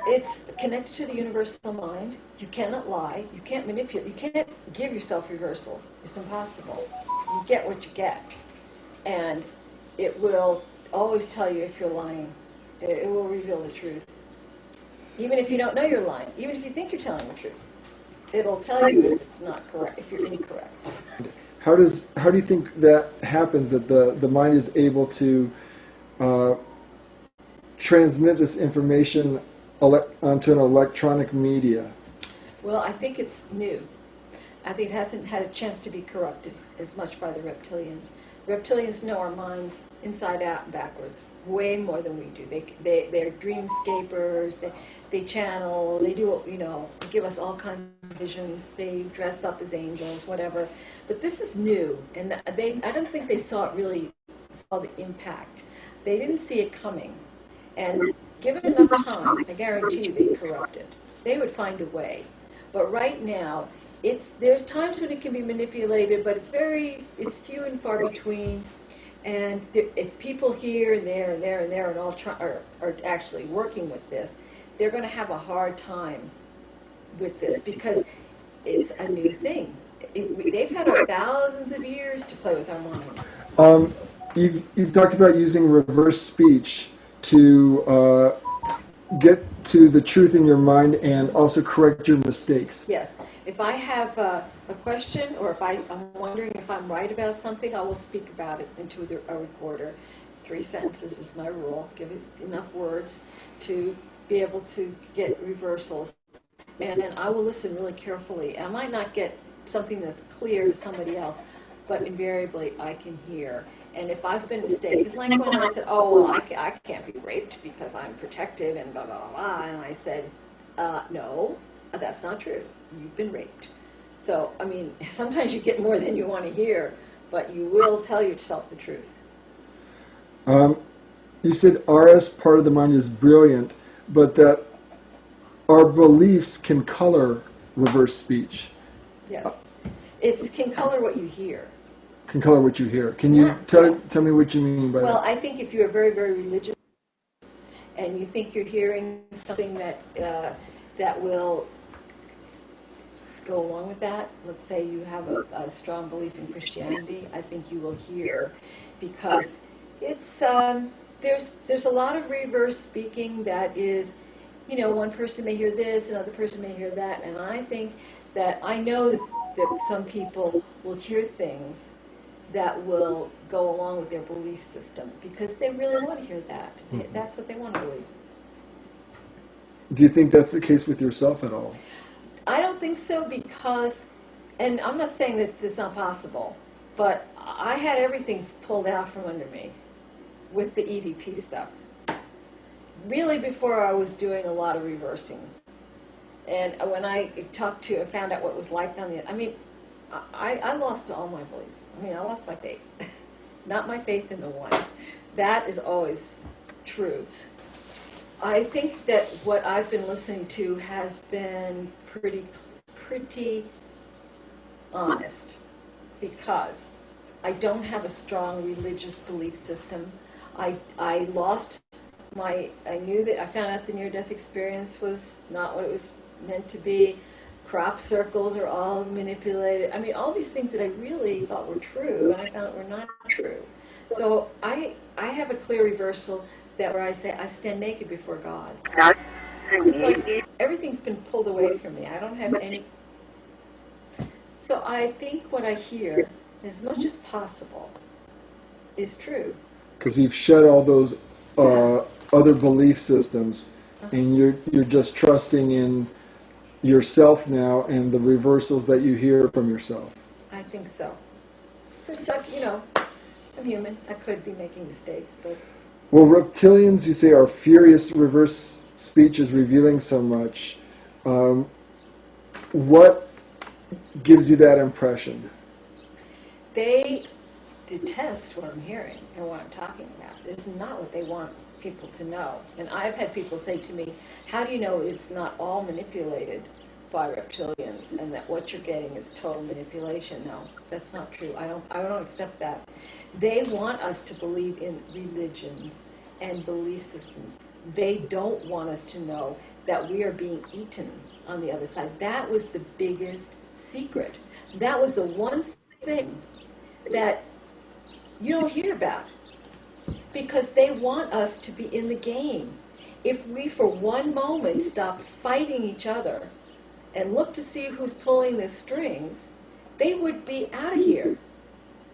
It's connected to the universal mind. You cannot lie. You can't manipulate. You can't give yourself reversals. It's impossible. You get what you get. And it will always tell you if you're lying. It will reveal the truth. Even if you don't know you're lying. Even if you think you're telling the truth. It'll tell you if it's not correct, if you're incorrect. How do you think that happens, that the mind is able to transmit this information onto an electronic media? Well, I think it's new. I think it hasn't had a chance to be corrupted as much by the reptilians. Reptilians know our minds inside out and backwards, way more than we do. They're dreamscapers, they channel, they do, they give us all kinds of visions, they dress up as angels, whatever. But this is new, and I don't think they saw the impact. They didn't see it coming. And given enough time, I guarantee you they'd corrupt it. They would find a way. But right now, there's times when it can be manipulated, but it's few and far between. And if people here and there and there and there and all are actually working with this, they're going to have a hard time with this because it's a new thing. They've had thousands of years to play with our minds. You've talked about using reverse speech to get to the truth in your mind and also correct your mistakes. Yes. If I have a question or if I'm wondering if I'm right about something, I will speak about it into a recorder. 3 sentences is my rule. Give it enough words to be able to get reversals. And then I will listen really carefully. I might not get something that's clear to somebody else, but invariably I can hear. And if I've been mistaken, like when I said, oh, well, I can't be raped because I'm protected and blah, blah, blah, blah, and I said, no, that's not true. You've been raped. So, I mean, sometimes you get more than you want to hear, but you will tell yourself the truth. You said RS part of the mind is brilliant, but that our beliefs can color reverse speech, Yes. It can color what you hear. can color what you hear. Can you tell me what you mean by Well, that? I think if you're very, very religious and you think you're hearing something that will go along with that, let's say you have a strong belief in Christianity, I think you will hear, because it's there's a lot of reverse speaking that is, one person may hear this, another person may hear that, and I think that I know that some people will hear things that will go along with their belief system because they really want to hear that. That's what they want to believe. Do you think that's the case with yourself at all? I don't think so because, and I'm not saying that it's not possible, but I had everything pulled out from under me with the EVP stuff. Really before I was doing a lot of reversing. And when I found out what it was like on the, I lost all my beliefs. I lost my faith. Not my faith in the one. That is always true. I think that what I've been listening to has been pretty honest because I don't have a strong religious belief system. I knew that I found out the near-death experience was not what it was meant to be. Crop circles are all manipulated. All these things that I really thought were true, and I found out were not true. So I have a clear reversal that where I say I stand naked before God. It's like everything's been pulled away from me. I don't have any. So I think what I hear, as much as possible, is true. Because you've shed all those other belief systems, and you're just trusting in yourself now and the reversals that you hear from yourself. I think so. First, I'm human. I could be making mistakes, but. Well, reptilians, you say, are furious. Reverse speech is revealing so much. What gives you that impression? They detest what I'm hearing and what I'm talking about. It's not what they want people to know. And I've had people say to me, how do you know it's not all manipulated by reptilians and that what you're getting is total manipulation? No, that's not true. I don't accept that. They want us to believe in religions and belief systems. They don't want us to know that we are being eaten on the other side. That was the biggest secret. That was the one thing that you don't hear about because they want us to be in the game. If we for one moment stop fighting each other and look to see who's pulling the strings, they would be out of here.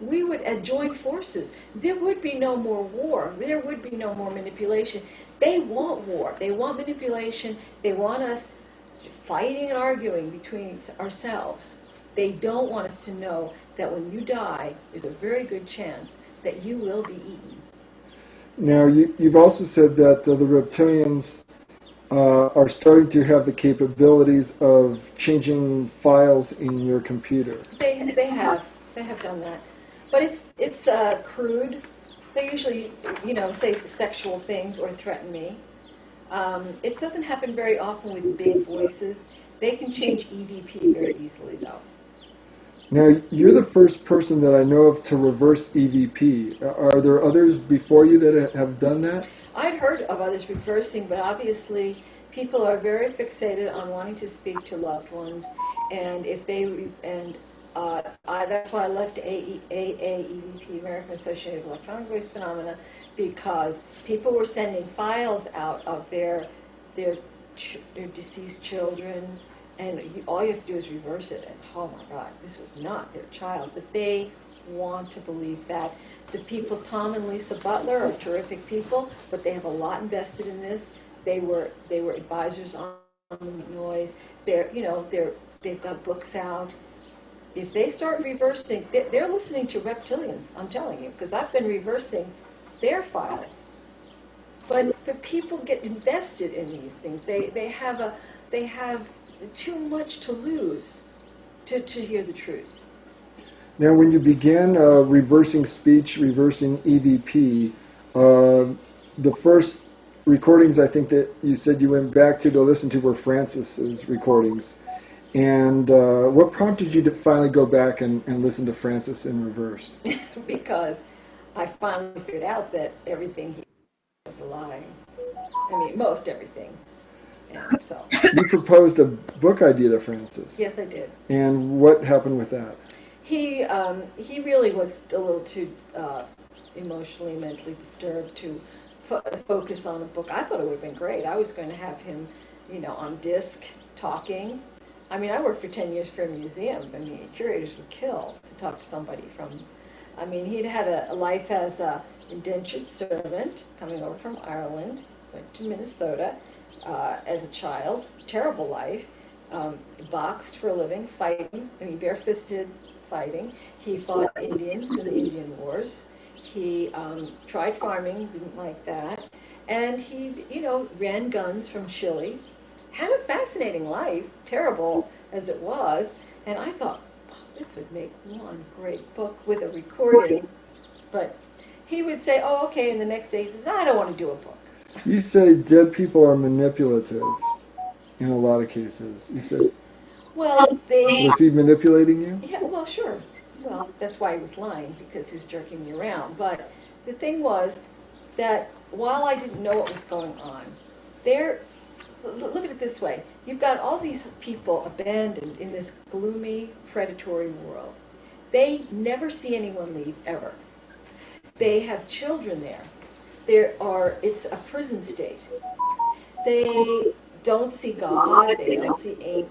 We would join forces. There would be no more war. There would be no more manipulation. They want war. They want manipulation. They want us fighting and arguing between ourselves. They don't want us to know that when you die, there's a very good chance that you will be eaten. Now, you've also said that the reptilians are starting to have the capabilities of changing files in your computer. They have done that, but it's crude. They usually say sexual things or threaten me. It doesn't happen very often with big voices. They can change EVP very easily, though. Now, you're the first person that I know of to reverse EVP. Are there others before you that have done that? I'd heard of others reversing, but obviously people are very fixated on wanting to speak to loved ones, and if they that's why I left AAEVP, American Association of Electronic Voice Phenomena, because people were sending files out of their deceased children, and all you have to do is reverse it, and oh my God, this was not their child, but they want to believe that. The people, Tom and Lisa Butler, are terrific people, but they have a lot invested in this. They were advisors on noise. They've got books out. If they start reversing, they're listening to reptilians, I'm telling you, because I've been reversing their files. But people get invested in these things. They have too much to lose to hear the truth. Now, when you began reversing speech, reversing EVP, the first recordings I think that you said you went back to listen to were Francis's recordings. And what prompted you to finally go back and listen to Francis in reverse? Because I finally figured out that everything he was a lie. I mean, most everything. And so, You proposed a book idea to Francis. yes, I did. And what happened with that? He really was a little too emotionally, mentally disturbed to focus on a book. I thought it would have been great. I was going to have him, on disc, talking. I mean, I worked for 10 years for a museum. I mean, curators would kill to talk to somebody from. I mean, he'd had a life as a indentured servant coming over from Ireland, went to Minnesota as a child. Terrible life. Boxed for a living, fighting. I mean, bare-fisted fighting. He fought Indians in the Indian Wars. He tried farming, didn't like that. And he, ran guns from Chile. Had a fascinating life, terrible as it was. And I thought, this would make one great book with a recording. But he would say, oh, okay, and the next day he says, I don't want to do a book. You say dead people are manipulative in a lot of cases. You said, Well, was he manipulating you? Yeah, well, sure. Well, that's why he was lying, because he was jerking me around. But the thing was that while I didn't know what was going on, look at it this way. You've got all these people abandoned in this gloomy, predatory world. They never see anyone leave, ever. They have children there. It's a prison state. They don't see God, they don't see,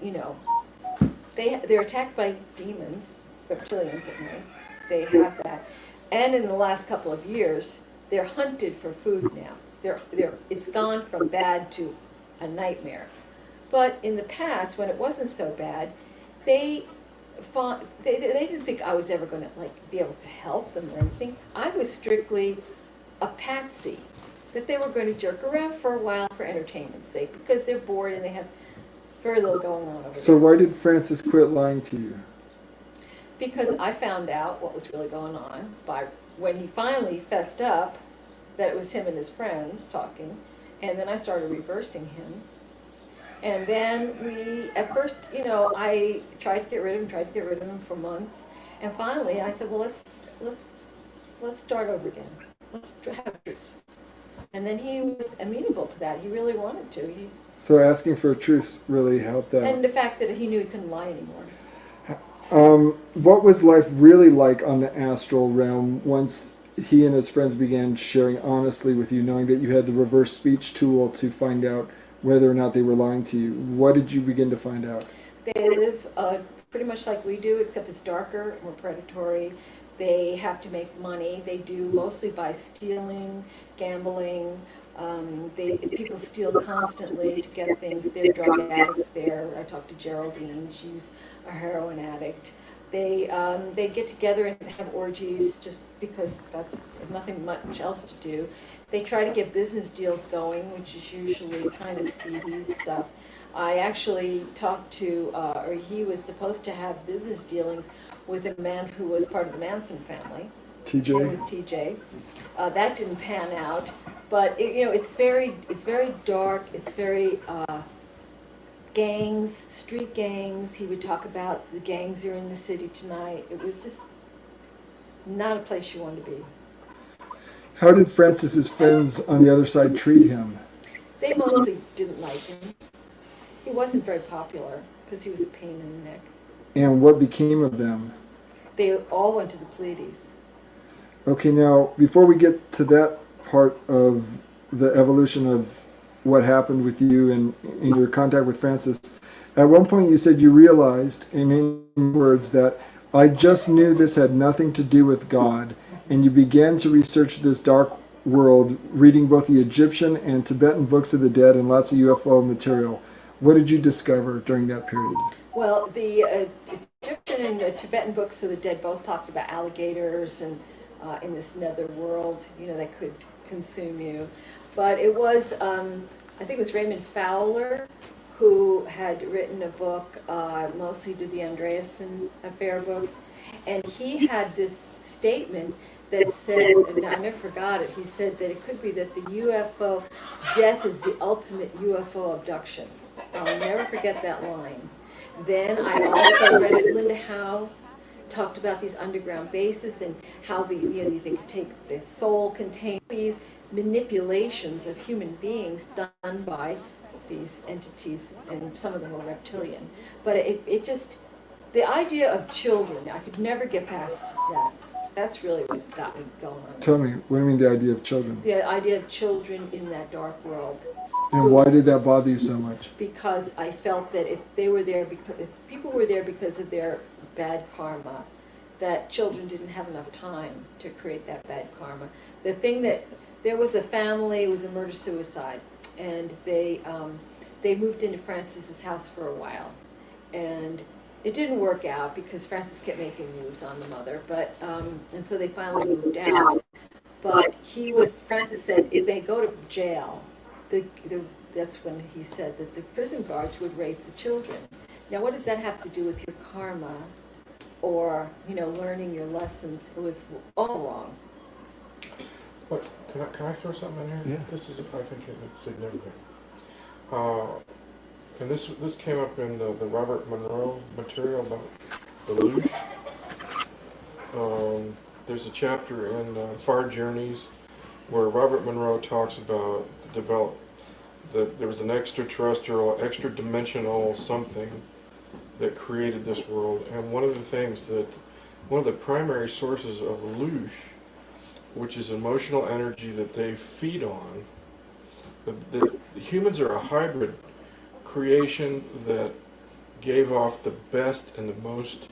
they're attacked by demons, reptilians at night. They have that. And in the last couple of years, they're hunted for food now. It's gone from bad to a nightmare. But in the past, when it wasn't so bad, they didn't think I was ever going to be able to help them or anything. I was strictly a patsy, that they were going to jerk around for a while for entertainment's sake, because they're bored and they have very little going on over there. So why did Francis quit lying to you? Because I found out what was really going on when he finally fessed up that it was him and his friends talking, and then I started reversing him. And then at first, I tried to get rid of him for months, and finally I said, well, let's start over again. Let's have truce. And then he was amenable to that. He really wanted to. So asking for a truce really helped out. And the fact that he knew he couldn't lie anymore. What was life really like on the astral realm once he and his friends began sharing honestly with you, knowing that you had the reverse speech tool to find out whether or not they were lying to you? What did you begin to find out? They live pretty much like we do, except it's darker, more predatory. They have to make money. They do mostly by stealing, gambling. People steal constantly to get things. They're drug addicts there. I talked to Geraldine. She's a heroin addict. They get together and have orgies just because that's nothing much else to do. They try to get business deals going, which is usually kind of seedy stuff. I actually talked to, or he was supposed to have business dealings with a man who was part of the Manson family. TJ? It was TJ. That didn't pan out, but it's very dark. It's very gangs, street gangs. He would talk about the gangs are in the city tonight. It was just not a place you want to be. How did Francis's friends on the other side treat him? They mostly didn't like him. He wasn't very popular because he was a pain in the neck. And what became of them? They all went to the Pleiades. Okay, now, before we get to that part of the evolution of what happened with you and in your contact with Francis, at one point you said you realized, in words, that I just knew this had nothing to do with God, and you began to research this dark world, reading both the Egyptian and Tibetan books of the dead and lots of UFO material. What did you discover during that period? Well, the Egyptian and the Tibetan books of the dead both talked about alligators and in this nether world, that could consume you. But it was, I think it was Raymond Fowler who had written a book, mostly did the Andreasen Affair books, and he had this statement that said, and I never forgot it, he said that it could be that the UFO, death is the ultimate UFO abduction. I'll never forget that line. Then I also read it, Linda Howe talked about these underground bases and how they could take the soul, contain these manipulations of human beings done by these entities, and some of them were reptilian. But it just, the idea of children, I could never get past that. That's really what got me going on. Tell me, what do you mean the idea of children? The idea of children in that dark world. And why did that bother you so much? Because I felt that if people were there because of their bad karma, that children didn't have enough time to create that bad karma. The thing that, there was a family, it was a murder-suicide, and they moved into Francis's house for a while. And it didn't work out because Francis kept making moves on the mother, but and so they finally moved out. But Francis said if they go to jail, that's when he said that the prison guards would rape the children. Now, what does that have to do with your karma or, learning your lessons? It was all wrong. Look, can I throw something in here? Yeah. This is, I think it's significant. And this came up in the Robert Monroe material about the Loosh. There's a chapter in Far Journeys where Robert Monroe talks about that there was an extraterrestrial, extra-dimensional something that created this world. And one of the primary sources of Loosh, which is emotional energy that they feed on, the humans are a hybrid creation that gave off the best and the most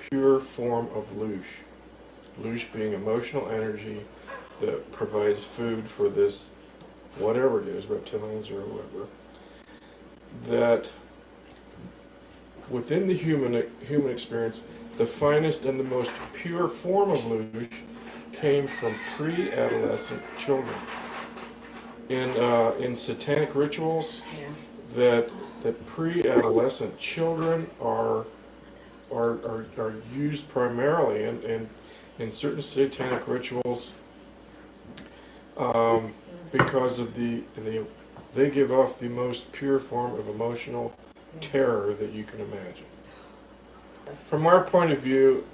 pure form of Loosh. Loosh being emotional energy that provides food for this, whatever it is, reptilians or whatever. That within the human experience, the finest and the most pure form of Loosh came from pre-adolescent children. In satanic rituals, that pre-adolescent children are used primarily in certain satanic rituals because of they give off the most pure form of emotional terror that you can imagine. From our point of view,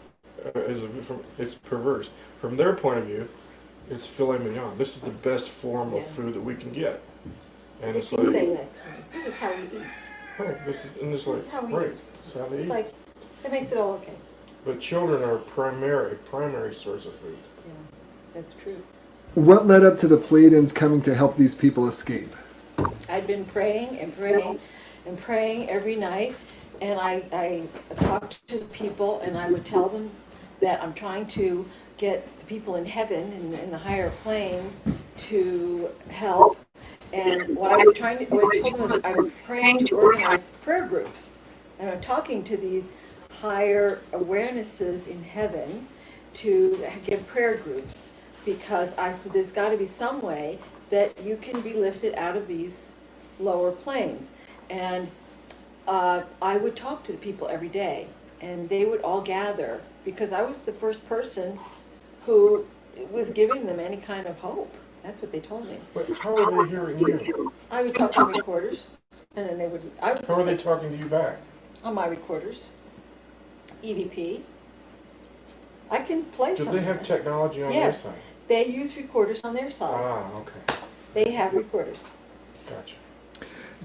it's perverse. From their point of view, it's filet mignon. This is the best form of food that we can get. And it's like, saying that to me. This is how we eat. Right, this is how we eat. This is how they It's eat. like, that makes it all okay. But children are primary source of food. Yeah, that's true. What led up to the Pleiadians coming to help these people escape? I'd been praying and praying and praying every night, and I talked to the people, and I would tell them that I'm trying to get the people in heaven, in the higher planes, to help. And what I told them was I'm praying to organize prayer groups, and I'm talking to these higher awarenesses in heaven to give prayer groups, because I said there's got to be some way that you can be lifted out of these lower planes. And I would talk to the people every day, and they would all gather, because I was the first person who was giving them any kind of hope. That's what they told me. But how are they hearing you? I would talk on recorders, and then they would. How are they talking to you back? On my recorders, EVP. I can play Do something. they have technology on their Yes, side? they use recorders on their side. Ah, okay. They have recorders. Gotcha.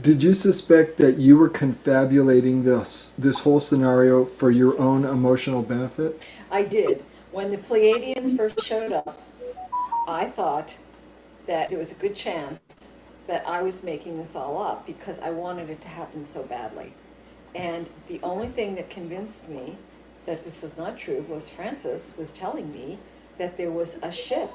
Did you suspect that you were confabulating this whole scenario for your own emotional benefit? I did. When the Pleiadians first showed up, I thought that there was a good chance that I was making this all up because I wanted it to happen so badly. And the only thing that convinced me that this was not true was Francis was telling me that there was a ship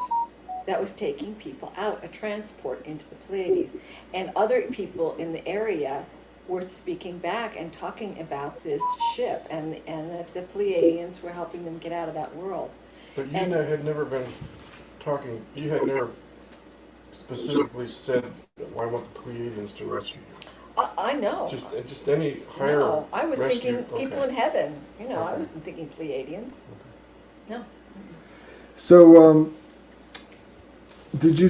that was taking people out, a transport into the Pleiades. And other people in the area were speaking back and talking about this ship, and that the Pleiadians were helping them get out of that world. But you had never been talking, you had never specifically said, well, I want the Pleiadians to rescue you. I know. Just any higher No, I was rescue, thinking people okay. in heaven. I Okay. wasn't thinking Pleiadians. No. So, did you?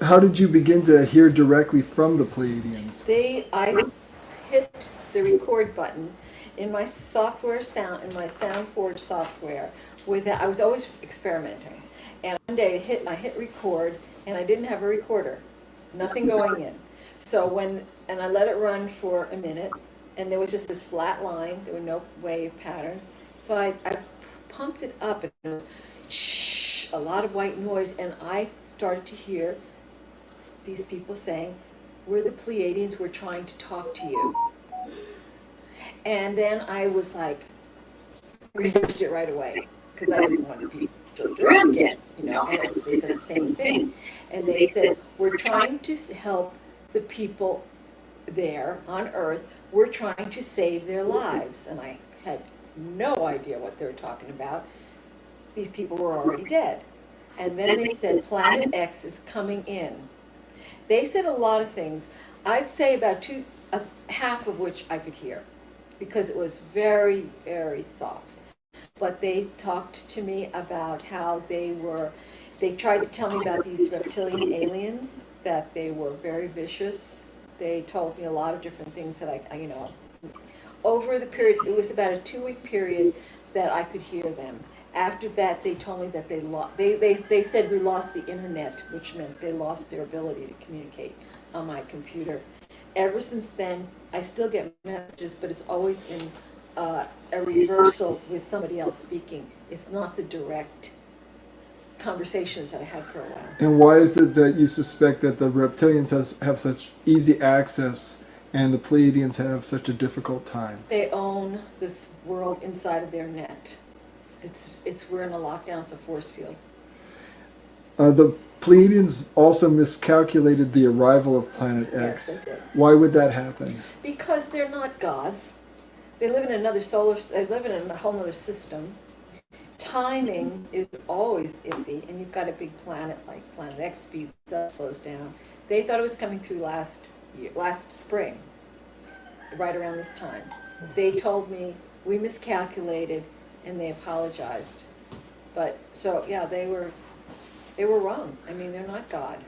How did you begin to hear directly from the Pleiadians? I hit the record button in my in my SoundForge software. I was always experimenting, and one day I hit record, and I didn't have a recorder, nothing going in. So and I let it run for a minute, and there was just this flat line. There were no wave patterns. So I pumped it up, and it was shh, a lot of white noise, and I started to hear these people saying, "We're the Pleiadians, we're trying to talk to you." And then I was like, reversed it right away, because I didn't want to be jerked around again, and they said the same thing. And they said, "We're trying to help the people there on Earth, we're trying to save their lives." And I had no idea what they were talking about. These people were already dead. And then they said, Planet X is coming in. They said a lot of things. I'd say about half of which I could hear, because it was very, very soft. But they talked to me about how they tried to tell me about these reptilian aliens, that they were very vicious. They told me a lot of different things that I over the period, it was about a 2-week period that I could hear them. After that, they told me that they said we lost the internet, which meant they lost their ability to communicate on my computer. Ever since then, I still get messages, but it's always in a reversal with somebody else speaking. It's not the direct conversations that I had for a while. And why is it that you suspect that the reptilians have such easy access and the Pleiadians have such a difficult time? They own this world inside of their net. We're in a lockdown. It's a force field. The Pleiadians also miscalculated the arrival of Planet X. Yes, they did. Why would that happen? Because they're not gods. They live in they live in a whole other system. Timing is always iffy, and you've got a big planet like Planet X speeds up, slows down. They thought it was coming through last spring, right around this time. They told me we miscalculated, and they apologized. But so yeah, they were wrong. I mean, they're not God.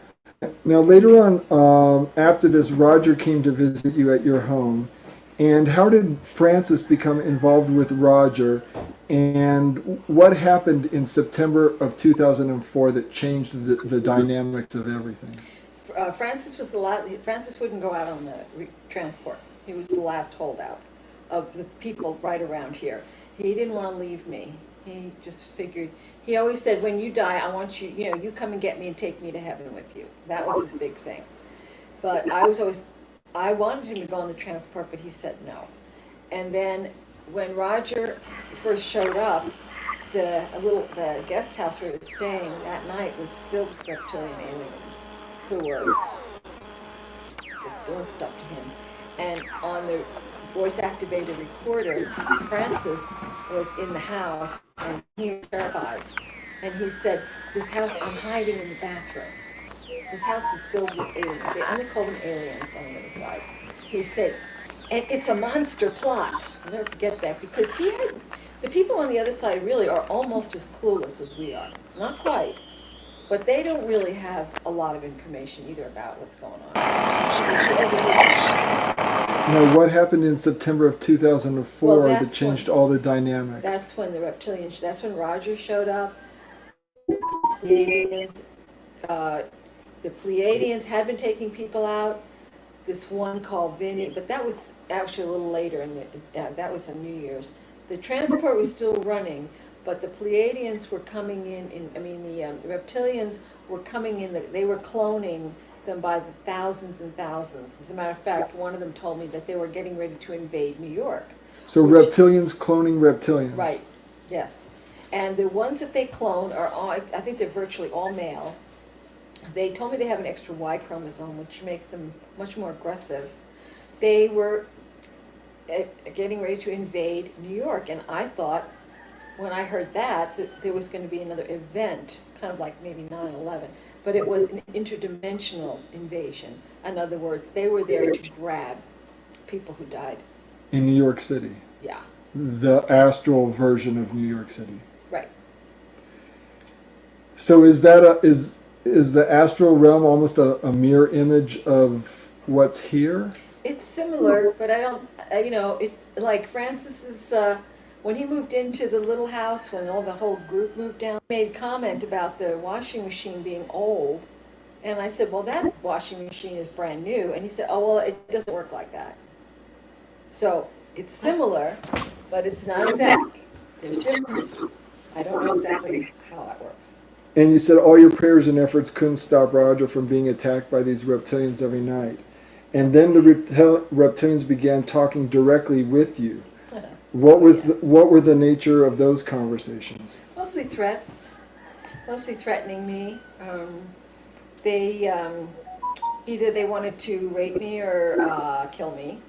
Now later on, after this, Roger came to visit you at your home. And how did Francis become involved with Roger? And what happened in September of 2004 that changed the dynamics of everything? Francis was the last. Francis wouldn't go out on the transport. He was the last holdout of the people right around here. He didn't want to leave me. He just figured. He always said, "When you die, I want you. You come and get me and take me to heaven with you." That was his big thing. But I wanted him to go on the transport, but he said no. And then when Roger first showed up, the guest house where we were staying that night was filled with reptilian aliens who were just doing stuff to him. And on the voice-activated recorder, Francis was in the house, and he was terrified. And he said, "This house, I'm hiding in the bathroom. This house is filled with aliens." They only call them aliens on the other side. He said, "And it's a monster plot." I'll never forget that, because the people on the other side really are almost as clueless as we are. Not quite, but they don't really have a lot of information either about what's going on. Now, what happened in September of 2004 that changed all the dynamics? That's when that's when Roger showed up. The Pleiadians had been taking people out. This one called Vinny, but that was actually a little later, that was on New Year's. The transport was still running, but the Pleiadians were coming in. The reptilians were coming in. They were cloning them by the thousands and thousands. As a matter of fact, one of them told me that they were getting ready to invade New York. So reptilians cloning reptilians. Right. Yes. And the ones that they clone are all, I think they're virtually all male. They told me they have an extra Y chromosome, which makes them much more aggressive. They were getting ready to invade New York, and I thought, when I heard that there was going to be another event, kind of like maybe 9/11, but it was an interdimensional invasion. In other words, they were there to grab people who died. In New York City. Yeah. The astral version of New York City. Right. So is that is the astral realm almost a mirror image of what's here? It's similar, but I don't, it, like Francis's, when he moved into the little house, when all the whole group moved down, made comment about the washing machine being old. And I said, well, that washing machine is brand new. And he said, oh, well, it doesn't work like that. So it's similar, but it's not exact. There's differences. I don't know exactly how that works. And you said all your prayers and efforts couldn't stop Roger from being attacked by these reptilians every night. And then the reptilians began talking directly with you. What were the nature of those conversations? Mostly threats, mostly threatening me. They either they wanted to rape me or kill me.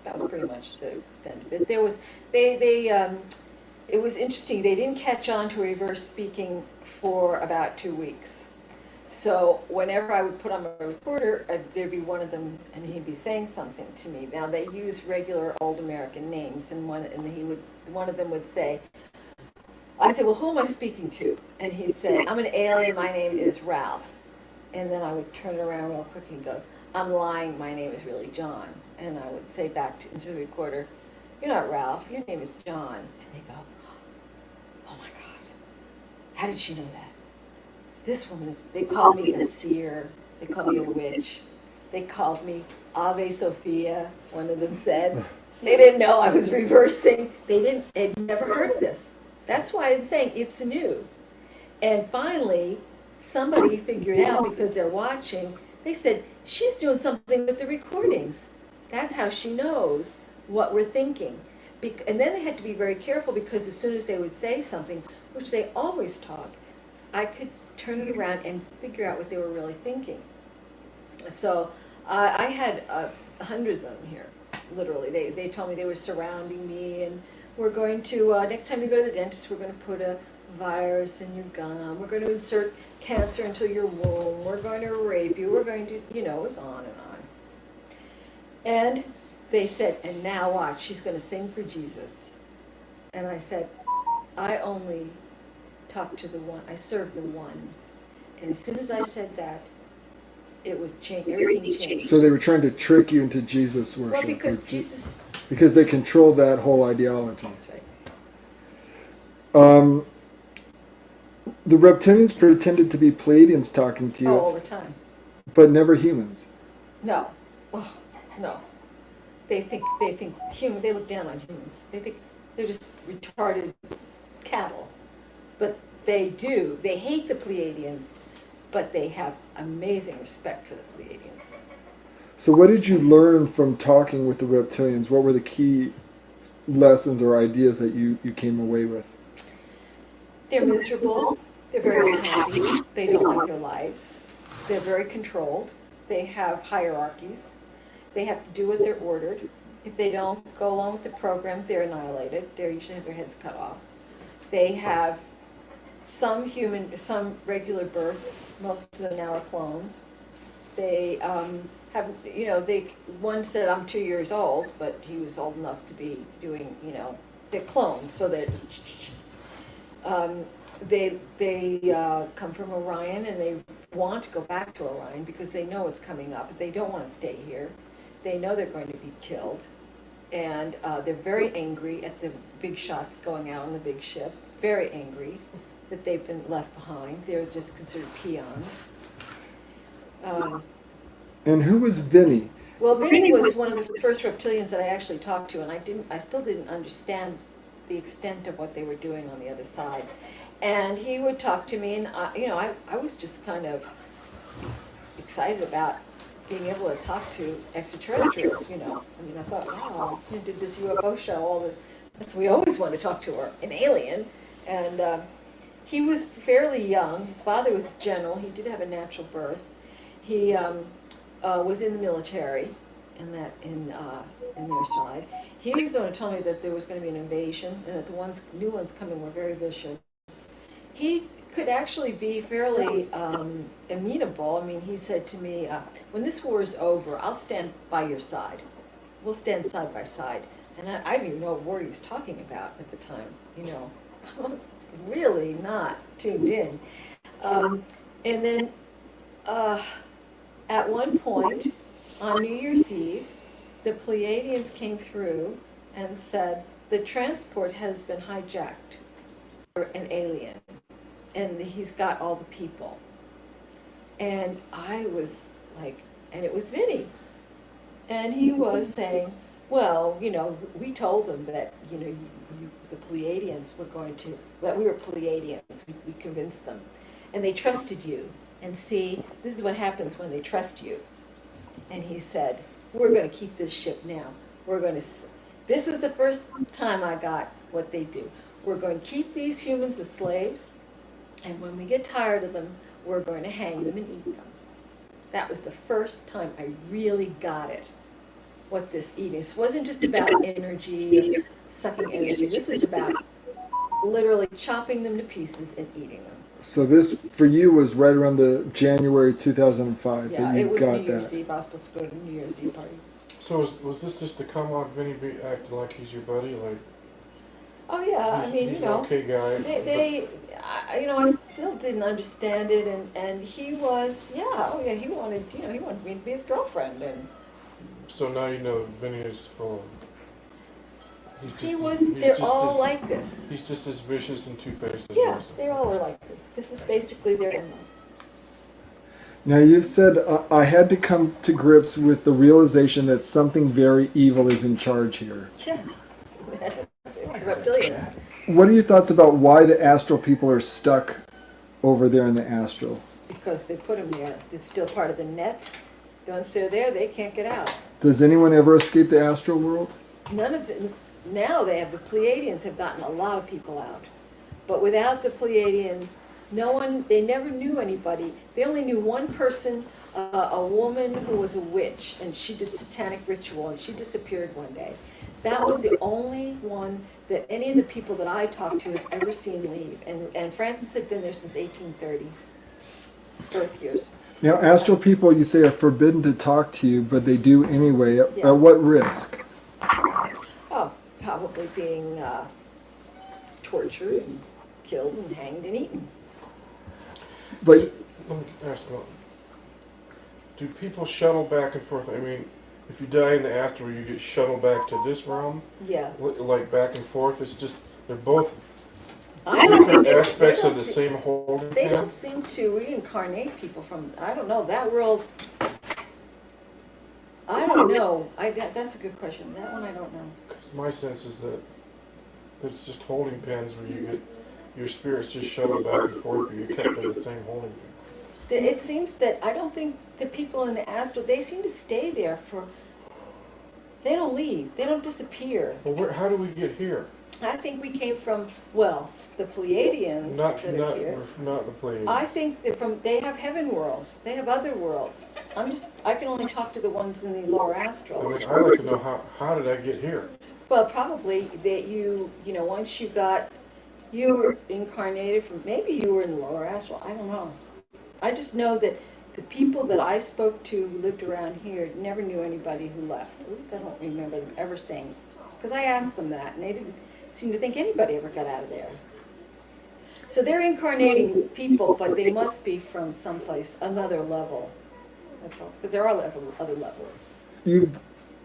That was pretty much the extent of it. There was it was interesting. They didn't catch on to reverse speaking for about 2 weeks. So whenever I would put on my recorder, there'd be one of them, and he'd be saying something to me. Now they use regular old American names, and one of them would say, I'd say, well, who am I speaking to? And he'd say, I'm an alien. My name is Ralph. And then I would turn it around real quick, and he goes, I'm lying. My name is really John. And I would say back into the recorder, you're not Ralph. Your name is John. And they go, oh my God, how did she know that? This woman is, they called me a seer. They called me a witch. They called me Ave Sophia, one of them said. They didn't know I was reversing. They'd never heard of this. That's why I'm saying it's new. And finally, somebody figured out, because they're watching, they said, she's doing something with the recordings. That's how she knows what we're thinking. And then they had to be very careful, because as soon as they would say something, which they always talk, I could turn it around and figure out what they were really thinking. So I had hundreds of them here, literally. They told me they were surrounding me, and we're going to, next time you go to the dentist, we're going to put a virus in your gum, we're going to insert cancer into your womb, we're going to rape you, we're going to, it was on and on. And they said, and now watch, she's going to sing for Jesus. And I said, I only talk to the one, I serve the one. And as soon as I said that, it was changed, everything changed. So they were trying to trick you into Jesus worship. Well, because Jesus... Because they controlled that whole ideology. That's right. The reptilians pretended to be Pleiadians talking to you. All the time. But never humans. No. Oh, no. They think human, they look down on humans. They think they're just retarded cattle. But they hate the Pleiadians, but they have amazing respect for the Pleiadians. So what did you learn from talking with the reptilians? What were the key lessons or ideas that you came away with? They're miserable. They're very unhappy. They don't like their lives. They're very controlled. They have hierarchies. They have to do what they're ordered. If they don't go along with the program, they're annihilated. They usually have their heads cut off. They have some regular births. Most of them now are clones. They one said, I'm 2 years old, but he was old enough to be doing, they're clones, so that they come from Orion, and they want to go back to Orion because they know it's coming up, but they don't want to stay here. They know they're going to be killed, and they're very angry at the big shots going out on the big ship, very angry that they've been left behind. They're just considered peons. And who was Vinny? Well, Vinny was one of the first reptilians that I actually talked to, and I still didn't understand the extent of what they were doing on the other side. And he would talk to me, and I was just kind of excited about being able to talk to extraterrestrials. I thought, wow, you did this UFO show. We always want to talk to an alien. And he was fairly young. His father was a general. He did have a natural birth. He was in the military, in their side. He was the one who told me that there was going to be an invasion, and that the new ones coming were very vicious. He could actually be fairly amenable. I mean, he said to me, when this war is over, I'll stand by your side. We'll stand side by side. And I didn't even know what war he was talking about at the time. I was really not tuned in. And then at one point on New Year's Eve, the Pleiadians came through and said the transport has been hijacked for an alien, and he's got all the people. And I was like, and it was Vinny. And he was saying, well, you know, we told them that, you know, the Pleiadians were going to, that we were Pleiadians. We convinced them. And they trusted you. And see, this is what happens when they trust you. And he said, we're going to keep this ship now. We're going to, this was the first time I got what they do. We're going to keep these humans as slaves. And when we get tired of them, we're going to hang them and eat them. That was the first time I really got it, what this eating. This wasn't just about energy, sucking energy. This was about literally chopping them to pieces and eating them. So this, for you, was right around the January 2005 Yeah, that you it was got New Year's that. Eve. I was supposed to go to the New Year's Eve party. So was this just to come on Vinny be acting like he's your buddy? Like, Oh yeah, he's, I mean, he's you an know, okay guy. you know, I still didn't understand it, and he was, yeah, oh yeah, he wanted me to be his girlfriend, and So now you know Vinny is full of. they're all like this. He's just as vicious and two-faced as Yeah, most of they them. all are like this. This is basically their MO. Now you've said, I had to come to grips with the realization that something very evil is in charge here. Yeah, it's reptilians. What are your thoughts about why the astral people are stuck over there in the astral? Because they put them there. It's still part of the net. Once they're there, they can't get out. Does anyone ever escape the astral world? None of them. Now the Pleiadians have gotten a lot of people out. But without the Pleiadians, no one, they never knew anybody. They only knew one person, a woman who was a witch, and she did satanic ritual, and she disappeared one day. That was the only one that any of the people that I talked to had ever seen leave. And Francis had been there since 1830, birth years. Now, astral people, you say, are forbidden to talk to you, but they do anyway. Yeah. At what risk? Oh, probably being tortured and killed and hanged and eaten. But Let me ask about. Do people shuttle back and forth? I mean, if you die in the astral, you get shuttled back to this realm, Yeah. like back and forth. It's just they're both I don't think different aspects of the see- same holding They pen. don't seem to reincarnate people from, I don't know, that world. I don't know. That's a good question. That one I don't know. 'Cause my sense is that it's just holding pens where you get your spirits just shuttled back and forth, but you kept in the same holding pen. It seems that I don't think the people in the astral, they seem to stay there for, they don't leave. They don't disappear. Well, how do we get here? I think we came from, well, the Pleiadians Not that are here. not the Pleiadians. I think that they have heaven worlds. They have other worlds. I can only talk to the ones in the lower I astral. mean, I'd like to know how did I get here? Well, probably that you know, once you were incarnated from, maybe you were in the lower astral. I don't know. I just know that the people that I spoke to who lived around here never knew anybody who left. At least I don't remember them ever saying, because I asked them that, and they didn't seem to think anybody ever got out of there. So they're incarnating people, but they must be from someplace, another level. That's all, because there are other levels. you've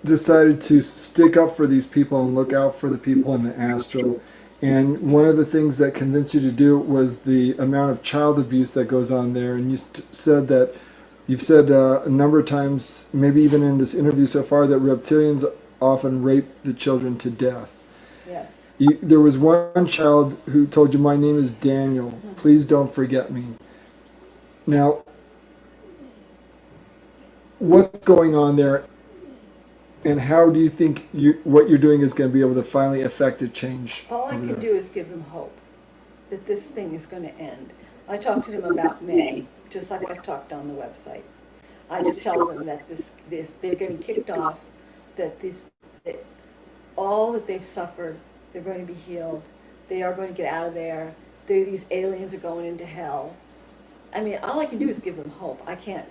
decided to stick up for these people and look out for the people in the astral. And one of the things that convinced you to do it was the amount of child abuse that goes on there. And you said that, you've said a number of times, maybe even in this interview so far, that reptilians often rape the children to death. Yes. There was one child who told you, "My name is Daniel. Please don't forget me." Now, what's going on there, and how do you think what you're doing is going to be able to finally affect a change? All I over can there? do is give them hope that this thing is going to end. I talk to them about May, just like I talked on the website. I just tell them that they're getting kicked off, that all that they've suffered, they're going to be healed. They are going to get out of there. These aliens are going into hell. I mean, all I can do is give them hope. I can't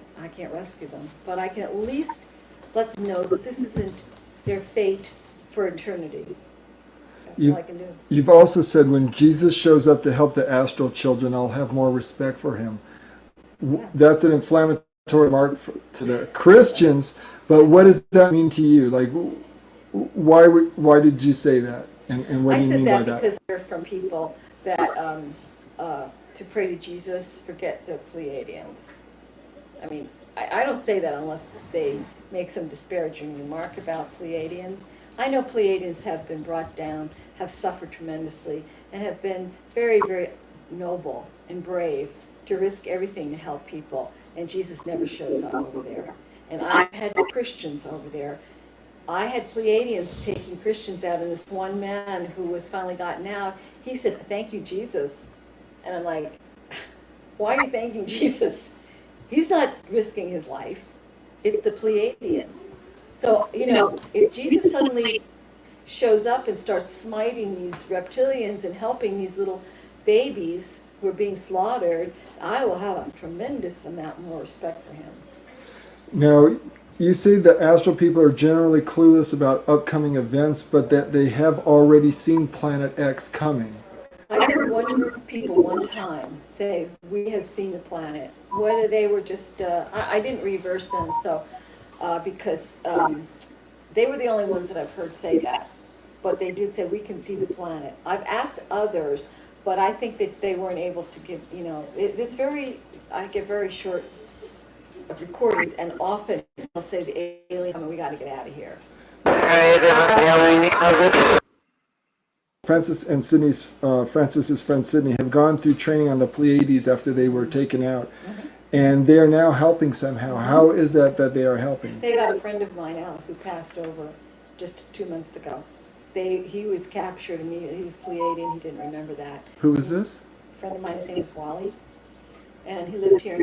rescue them, but I can at least let them know that this isn't their fate for eternity. all I can do. You've also said when Jesus shows up to help the astral children, I'll have more respect for him. Yeah. That's an inflammatory mark to the Christians, but what does that mean to you? Like, why did you say that? And what I do you said mean that by that? because I heard from people that to pray to Jesus, forget the Pleiadians. I mean, I don't say that unless they make some disparaging remark about Pleiadians. I know Pleiadians have been brought down, have suffered tremendously, and have been very, very noble and brave to risk everything to help people. And Jesus never shows up over there. And I've had Christians over there. I had Pleiadians taking Christians out, and this one man who was finally gotten out, he said, "Thank you, Jesus." And I'm like, why are you thanking Jesus? He's not risking his life. It's the Pleiadians. So, if Jesus suddenly shows up and starts smiting these reptilians and helping these little babies who are being slaughtered, I will have a tremendous amount more respect for him. Now, you say that astral people are generally clueless about upcoming events, but that they have already seen Planet X coming. I heard one group of people one time say, "We have seen the planet." Whether they were just, I didn't reverse them, because they were the only ones that I've heard say that. But they did say, "We can see the planet." I've asked others, but I think that they weren't able to give, I get very short recordings, and often they'll say the alien, we got to get out of here. Francis's friend Sydney have gone through training on the Pleiades after they were taken out, and they are now helping somehow. How is that they are helping? They got a friend of mine out who passed over just 2 months ago. He was captured immediately. He was Pleiadian. He didn't remember that. Who is this? A friend of mine, his name is Wally, and he lived here.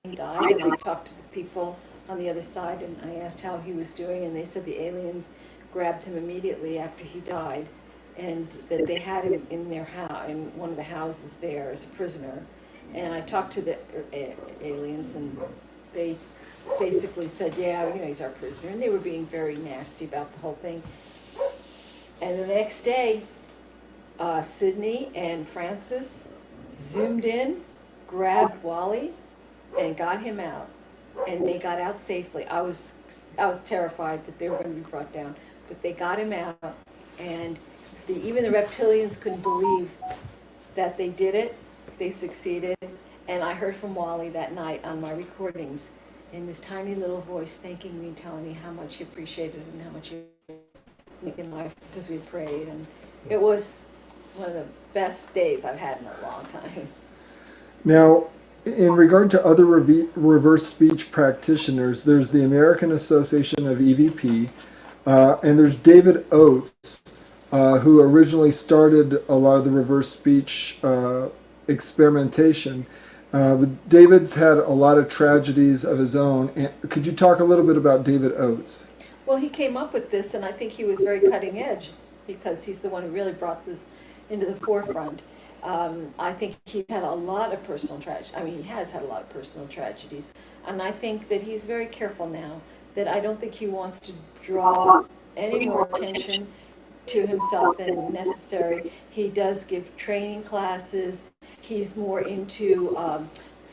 He died, and I talked to the people on the other side, and I asked how he was doing, and they said the aliens grabbed him immediately after he died, and that they had him in their house, in one of the houses there as a prisoner. And I talked to the aliens, and they basically said, "Yeah, he's our prisoner," and they were being very nasty about the whole thing. And the next day, Sydney and Francis zoomed in, grabbed Wally, and got him out. And they got out safely. I was terrified that they were going to be brought down, but they got him out, and even the reptilians couldn't believe that they did it. They succeeded, and I heard from Wally that night on my recordings in this tiny little voice thanking me and telling me how much he appreciated it and how much he making life because we prayed, and it was one of the best days I've had in a long time. Now, in regard to other reverse speech practitioners, there's the American Association of EVP, and there's David Oates, who originally started a lot of the reverse speech experimentation. But David's had a lot of tragedies of his own. Could you talk a little bit about David Oates? Well, he came up with this, and I think he was very cutting edge because he's the one who really brought this into the forefront. I think he's had a lot of personal tragedy. I mean, he has had a lot of personal tragedies, and I think that he's very careful now. That I don't think he wants to draw any more attention to himself than necessary. He does give training classes. He's more into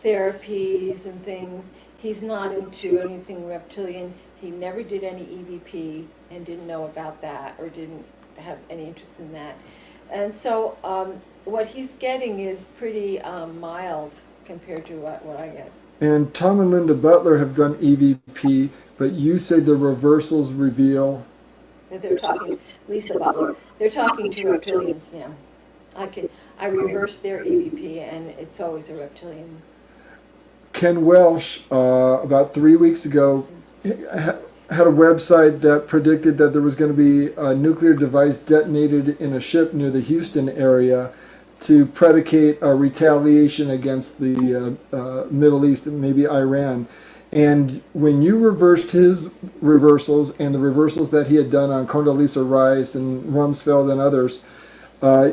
therapies and things. He's not into anything reptilian. He never did any EVP and didn't know about that or didn't have any interest in that. And so what he's getting is pretty mild compared to what I get. And Tom and Linda Butler have done EVP, but you say the reversals reveal... They're talking, Lisa Butler, they're talking to reptilians now. I reverse their EVP, and it's always a reptilian. Ken Welsh, about 3 weeks ago, had a website that predicted that there was going to be a nuclear device detonated in a ship near the Houston area to predicate a retaliation against the Middle East and maybe Iran. And when you reversed his reversals and the reversals that he had done on Condoleezza Rice and Rumsfeld and others,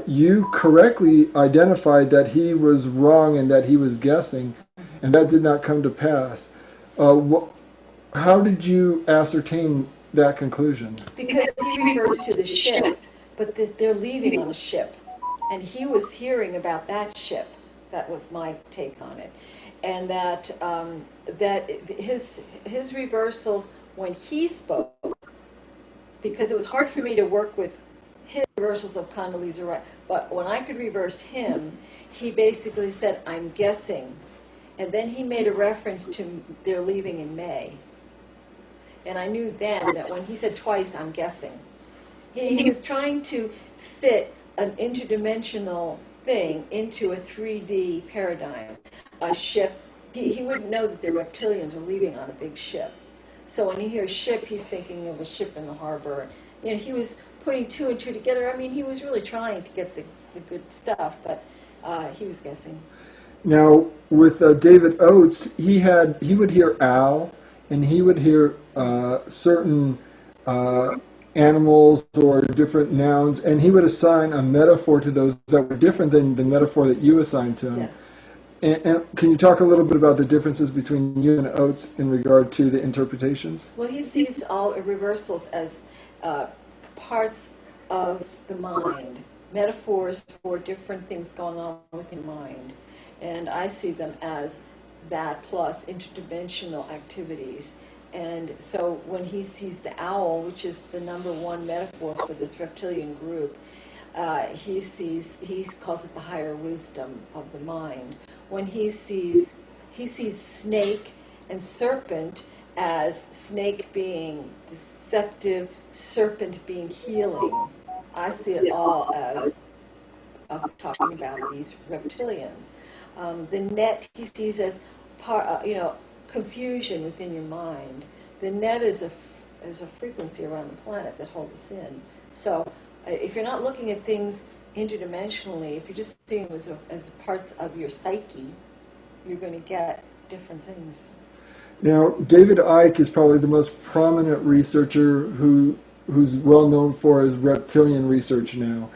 you correctly identified that he was wrong and that he was guessing, and that did not come to pass. How did you ascertain that conclusion? Because he refers to the ship but they're leaving on a ship. And he was hearing about that ship. That was my take on it. And that his reversals when he spoke, because it was hard for me to work with his reversals of Condoleezza Rice, but when I could reverse him, he basically said, "I'm guessing," and then he made a reference to they're leaving in May, and I knew then that when he said twice, "I'm guessing," he was trying to fit an interdimensional thing into a 3D paradigm, a ship. He wouldn't know that the reptilians were leaving on a big ship. So when he hears ship, he's thinking of a ship in the harbor. You know, he was putting two and two together. I mean, he was really trying to get the good stuff, but he was guessing. Now, with David Oates, he would hear owl, and he would hear certain animals or different nouns, and he would assign a metaphor to those that were different than the metaphor that you assigned to him. Yes. And can you talk a little bit about the differences between you and Oates in regard to the interpretations? Well, he sees all reversals as parts of the mind, metaphors for different things going on within mind. And I see them as that plus interdimensional activities. And so when he sees the owl, which is the number one metaphor for this reptilian group, he calls it the higher wisdom of the mind. When he sees snake and serpent as snake being deceptive, serpent being healing. I see it all as talking about these reptilians. The net he sees as confusion within your mind. The net is a frequency around the planet that holds us in. So if you're not looking at things interdimensionally, if you're just seeing them as parts of your psyche, you're going to get different things. Now, David Icke is probably the most prominent researcher who's well known for his reptilian research now.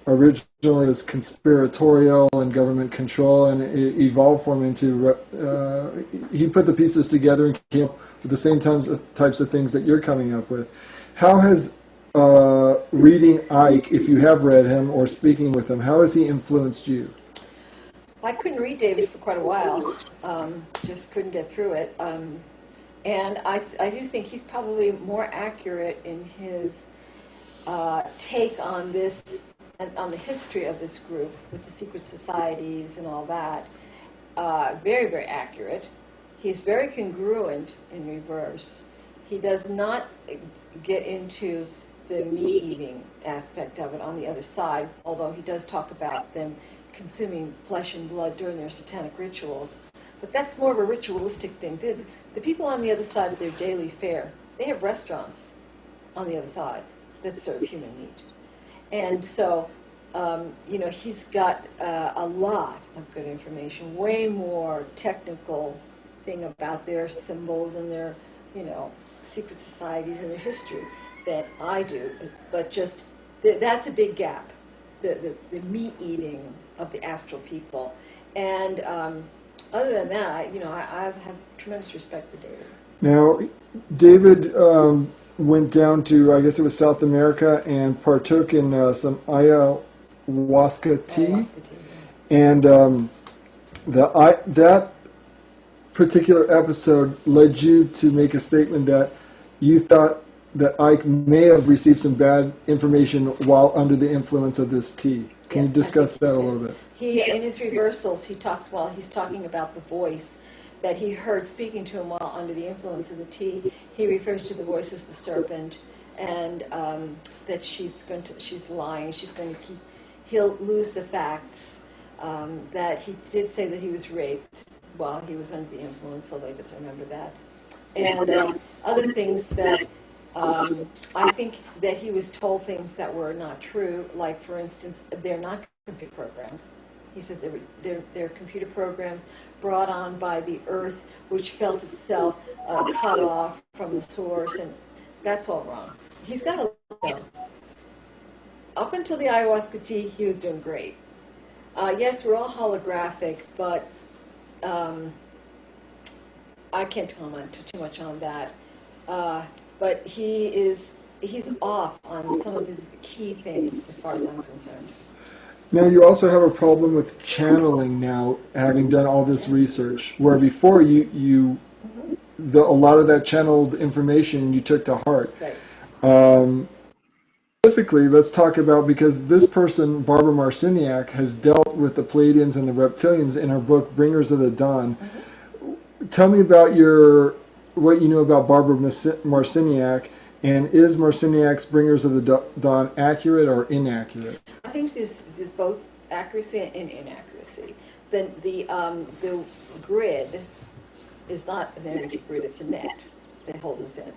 Originally it was conspiratorial and government control, and it evolved for him into, he put the pieces together and came up with the same types of things that you're coming up with. How has reading Icke, if you have read him or speaking with him, how has he influenced you? I couldn't read David for quite a while, just couldn't get through it. And I do think he's probably more accurate in his take on this, and on the history of this group with the secret societies and all that. Very, very accurate. He's very congruent in reverse. He does not get into the meat-eating aspect of it on the other side, although he does talk about them consuming flesh and blood during their satanic rituals. But that's more of a ritualistic thing. The people on the other side of their daily fare, they have restaurants on the other side that serve human meat. And so, he's got a lot of good information, way more technical thing about their symbols and their, secret societies and their history than I do. But just, that's a big gap, the meat eating of the astral people. And other than that, I have tremendous respect for David. Now, David went down to, I guess it was South America, and partook in some ayahuasca tea. Ayahuasca tea, yeah. And that particular episode led you to make a statement that you thought that Icke may have received some bad information while under the influence of this tea. Can you discuss that a little bit? In his reversals, he talks while he's talking about the voice that he heard speaking to him while under the influence of the tea. He refers to the voice as the serpent, and that she's lying. He'll lose the facts. That he did say that he was raped while he was under the influence, although I just remember that. And other things that I think that he was told things that were not true, like, for instance, they're not computer programs. He says they're computer programs brought on by the earth, which felt itself cut off from the source, and that's all wrong. He's got a up until the ayahuasca tea, he was doing great. Yes, we're all holographic, but I can't comment too much on that. But he is he's off on some of his key things as far as I'm concerned. Now, you also have a problem with channeling now, having done all this research, where before a lot of that channeled information you took to heart. Right. Specifically, let's talk about, because this person, Barbara Marciniak, has dealt with the Pleiadians and the reptilians in her book, Bringers of the Dawn. Tell me about what you know about Barbara Marciniak, and is Marciniak's Bringers of the Dawn accurate or inaccurate? I think there's both accuracy and inaccuracy. The grid is not an energy grid, it's a net that holds us in.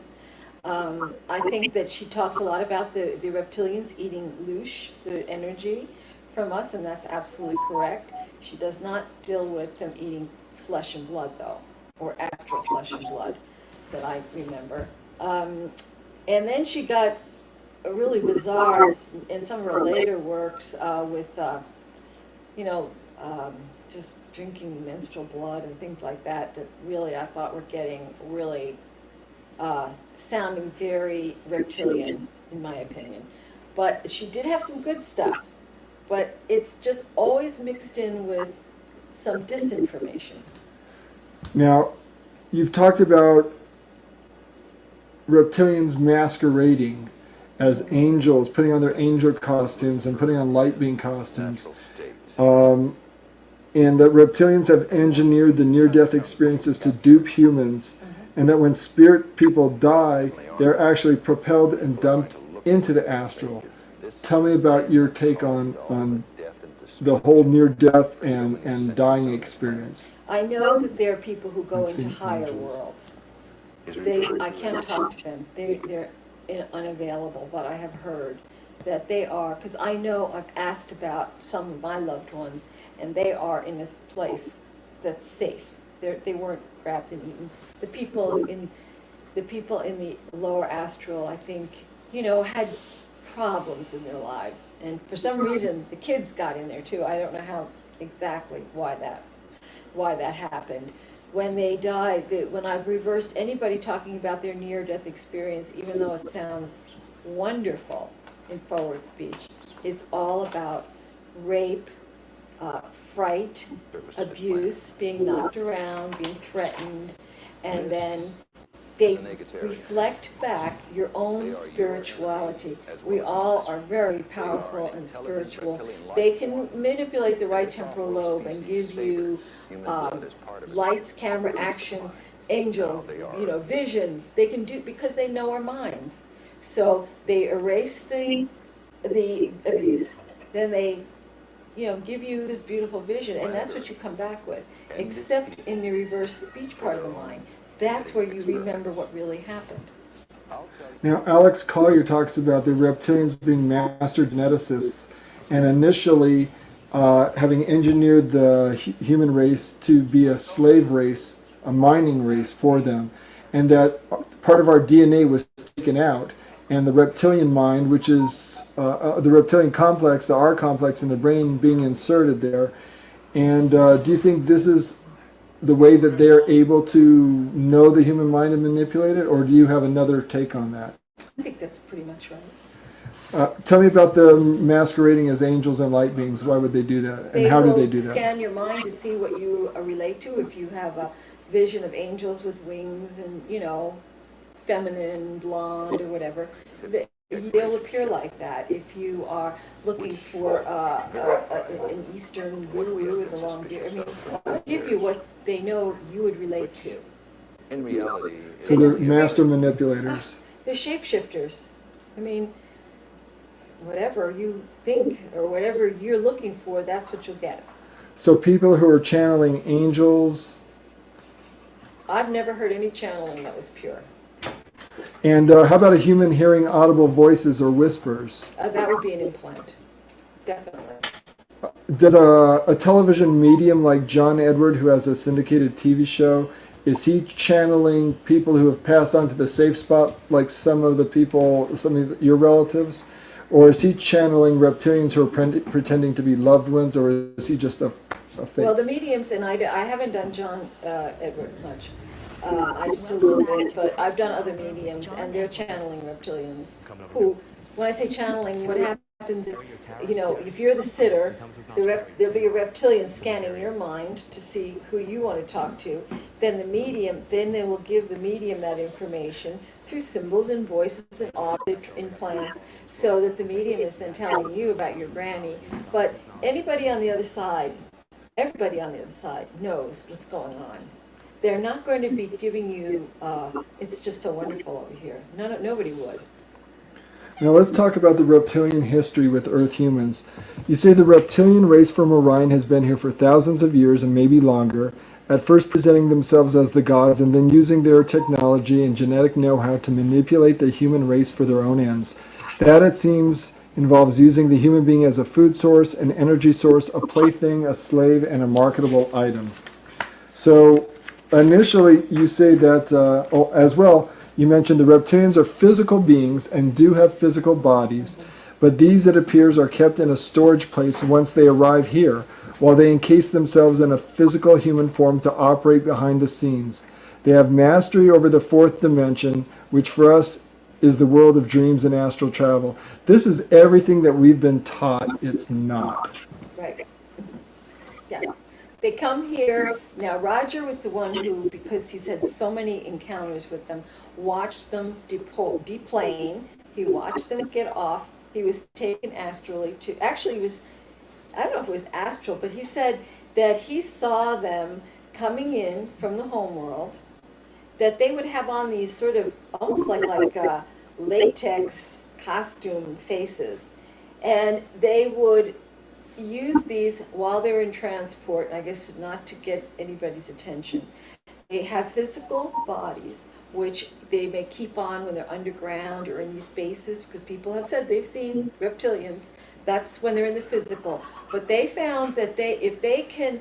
I think that she talks a lot about the reptilians eating loosh, the energy from us, and that's absolutely correct. She does not deal with them eating flesh and blood, though, or astral flesh and blood, that I remember. And then she got really bizarre in some of her later works with, just drinking menstrual blood and things like that really I thought were getting really sounding very reptilian, in my opinion. But she did have some good stuff, but it's just always mixed in with some disinformation. Now, you've talked about reptilians masquerading as angels, putting on their angel costumes and putting on light being costumes. And that reptilians have engineered the near-death experiences to dupe humans, and that when spirit people die, they're actually propelled and dumped into the astral. Tell me about your take on the whole near-death and dying experience. I know that there are people who go into higher worlds. I can't talk to them. They're unavailable, but I have heard that they are, because I know I've asked about some of my loved ones, and they are in a place that's safe. They weren't grabbed and eaten. The people in the lower astral, I think, had problems in their lives, and for some reason the kids got in there too. I don't know how exactly why that happened. When they die, when I've reversed anybody talking about their near-death experience, even though it sounds wonderful in forward speech, it's all about rape, fright, abuse, being knocked around, being threatened, and then they reflect back your own spirituality. We all are very powerful and spiritual. They can manipulate the right temporal lobe and give you lights, camera, action, angels, visions. They can do, because they know our minds. So they erase the abuse, then they give you this beautiful vision, and that's what you come back with, except in the reverse speech part of the mind. That's where you remember what really happened. Now, Alex Collier talks about the reptilians being master geneticists, and initially having engineered the human race to be a slave race, a mining race for them, and that part of our DNA was taken out, and the reptilian mind, which is the reptilian complex, the R complex in the brain, being inserted there. And do you think this is the way that they're able to know the human mind and manipulate it, or do you have another take on that? I think that's pretty much right. Tell me about the masquerading as angels and light beings. Why would they do that, and how do they do that? They will scan your mind to see what you relate to. If you have a vision of angels with wings and, feminine, blonde, or whatever, they'll appear like that. If you are looking for an Eastern guru with a long beard, they'll give you what they know you would relate to. In reality, So they're master manipulators. They're shapeshifters. Whatever you think or whatever you're looking for, that's what you'll get. So people who are channeling angels. I've never heard any channeling that was pure. And how about a human hearing audible voices or whispers? That would be an implant, definitely. Does a television medium like John Edward, who has a syndicated TV show, is he channeling people who have passed on to the safe spot, like some of your relatives? Or is he channeling reptilians who are pretending to be loved ones, or is he just a fake? Well, the mediums, and I haven't done John Edward much, I just a little bit, but I've done other mediums, and they're channeling reptilians. Who, when I say channeling, what happens is, if you're the sitter, there'll be a reptilian scanning your mind to see who you want to talk to. Then they will give the medium that information through symbols and voices and object implants, so that the medium is then telling you about your granny. But anybody on the other side, everybody on the other side knows what's going on. They're not going to be giving you, it's just so wonderful over here. Nobody would. Now let's talk about the reptilian history with Earth humans. You say the reptilian race from Orion has been here for thousands of years and maybe longer, at first presenting themselves as the gods and then using their technology and genetic know-how to manipulate the human race for their own ends. That, it seems, involves using the human being as a food source, an energy source, a plaything, a slave, and a marketable item. So initially you say that, as well, you mentioned the reptilians are physical beings and do have physical bodies, but these, it appears, are kept in a storage place once they arrive here, while they encase themselves in a physical human form to operate behind the scenes. They have mastery over the fourth dimension, which for us is the world of dreams and astral travel. This is everything that we've been taught it's not. Right. Yeah. They come here. Now, Roger was the one who, because he's had so many encounters with them, watched them deplane. He watched them get off. He was taken astrally to, actually he was, I don't know if it was astral, but he said that he saw them coming in from the homeworld, that they would have on these sort of almost like latex costume faces, and they would use these while they're in transport, and I guess not to get anybody's attention. They have physical bodies, which they may keep on when they're underground or in these bases, because people have said they've seen reptilians. That's when they're in the physical. But they found that if they can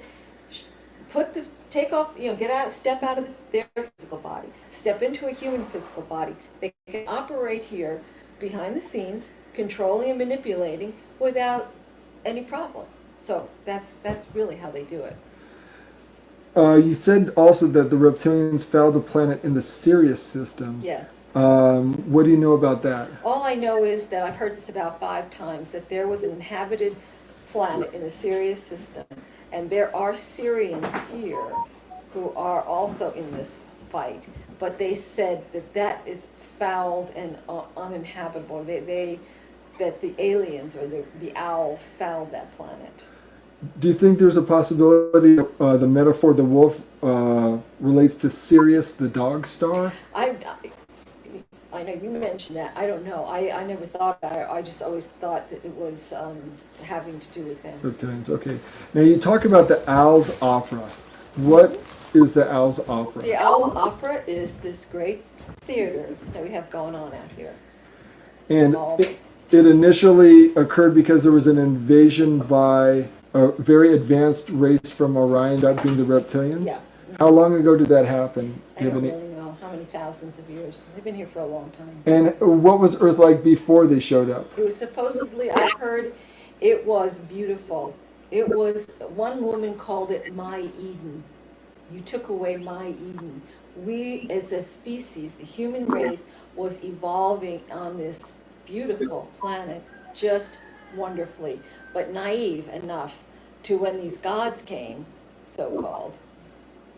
take off, get out, step out of their physical body, step into a human physical body, they can operate here behind the scenes, controlling and manipulating without any problem. So that's really how they do it. You said also that the reptilians found the planet in the Sirius system. Yes. What do you know about that? All I know is that I've heard this about 5 times, that there was an inhabited planet in the Sirius system, and there are Sirians here who are also in this fight, but they said that is fouled and uninhabitable. That the aliens or the owl fouled that planet. Do you think there's a possibility the metaphor, the wolf, relates to Sirius, the dog star? I know you mentioned that. I don't know. I never thought about it. I just always thought that it was having to do with them. Reptilians, okay. Now you talk about the Owl's Opera. What is the Owl's Opera? The Owl's Opera is this great theater that we have going on out here. And it initially occurred because there was an invasion by a very advanced race from Orion, that being the reptilians? Yeah. How long ago did that happen? I don't really know how many thousands of years. They've been here for a long time. And what was Earth like before they showed up? It was supposedly, I've heard, it was beautiful. It was, one woman called it my Eden. You took away my Eden. We, as a species, the human race, was evolving on this beautiful planet just wonderfully, but naive enough to when these gods came, so-called,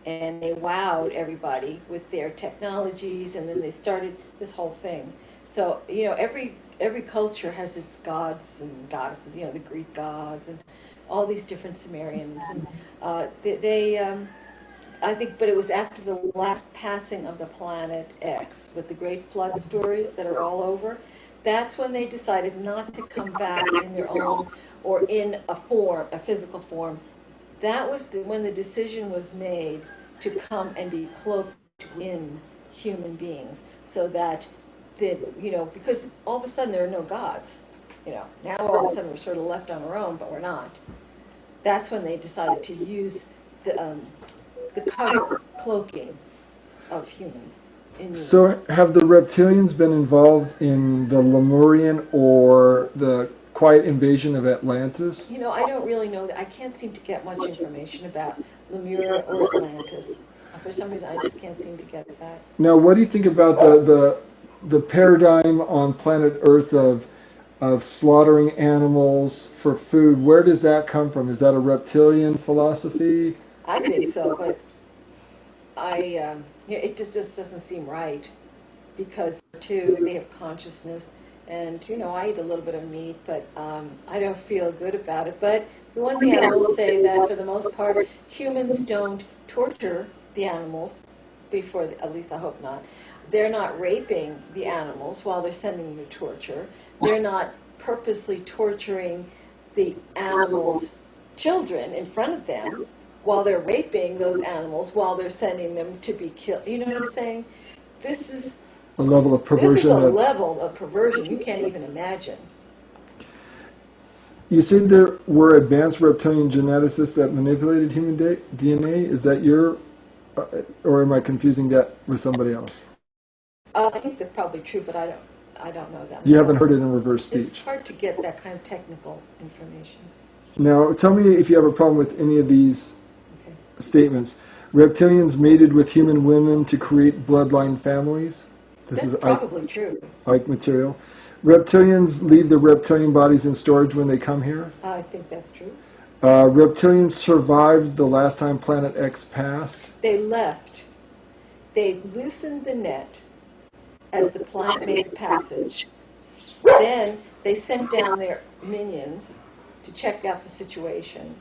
and they wowed everybody with their technologies, and then they started this whole thing. So, every culture has its gods and goddesses, the Greek gods and all these different Sumerians, and I think, but it was after the last passing of the planet X with the great flood stories that are all over, that's when they decided not to come back in their own or in a physical form. That was when the decision was made to come and be cloaked in human beings, so that because all of a sudden there are no gods. Now all of a sudden we're sort of left on our own, but we're not. That's when they decided to use the cloaking of humans. So have the reptilians been involved in the Lemurian or the quiet invasion of Atlantis? I don't really know that. I can't seem to get much information about Lemuria or Atlantis. For some reason, I just can't seem to get it back. Now, what do you think about the paradigm on planet Earth of slaughtering animals for food? Where does that come from? Is that a reptilian philosophy? I think so, but it just doesn't seem right, because too, they have consciousness, and I eat a little bit of meat, but I don't feel good about it. But the one thing I will say, that for the most part, humans don't torture the animals before, at least I hope not. They're not raping the animals while they're sending them to torture. They're not purposely torturing the animals' children in front of them while they're raping those animals while they're sending them to be killed. You know what I'm saying? This is A level of perversion. This is a that's- level of perversion you can't even imagine. You said there were advanced reptilian geneticists that manipulated human DNA. Is that your, or am I confusing that with somebody else? I think that's probably true, but I don't know that. You haven't heard it in reverse speech. It's hard to get that kind of technical information. Now, tell me if you have a problem with any of these Okay. statements. Reptilians mated with human women to create bloodline families. This That's is probably true. Ike material. Reptilians leave their reptilian bodies in storage when they come here. I think that's true. Reptilians survived the last time Planet X passed. They left. They loosened the net as the planet made the passage. Then they sent down their minions to check out the situation.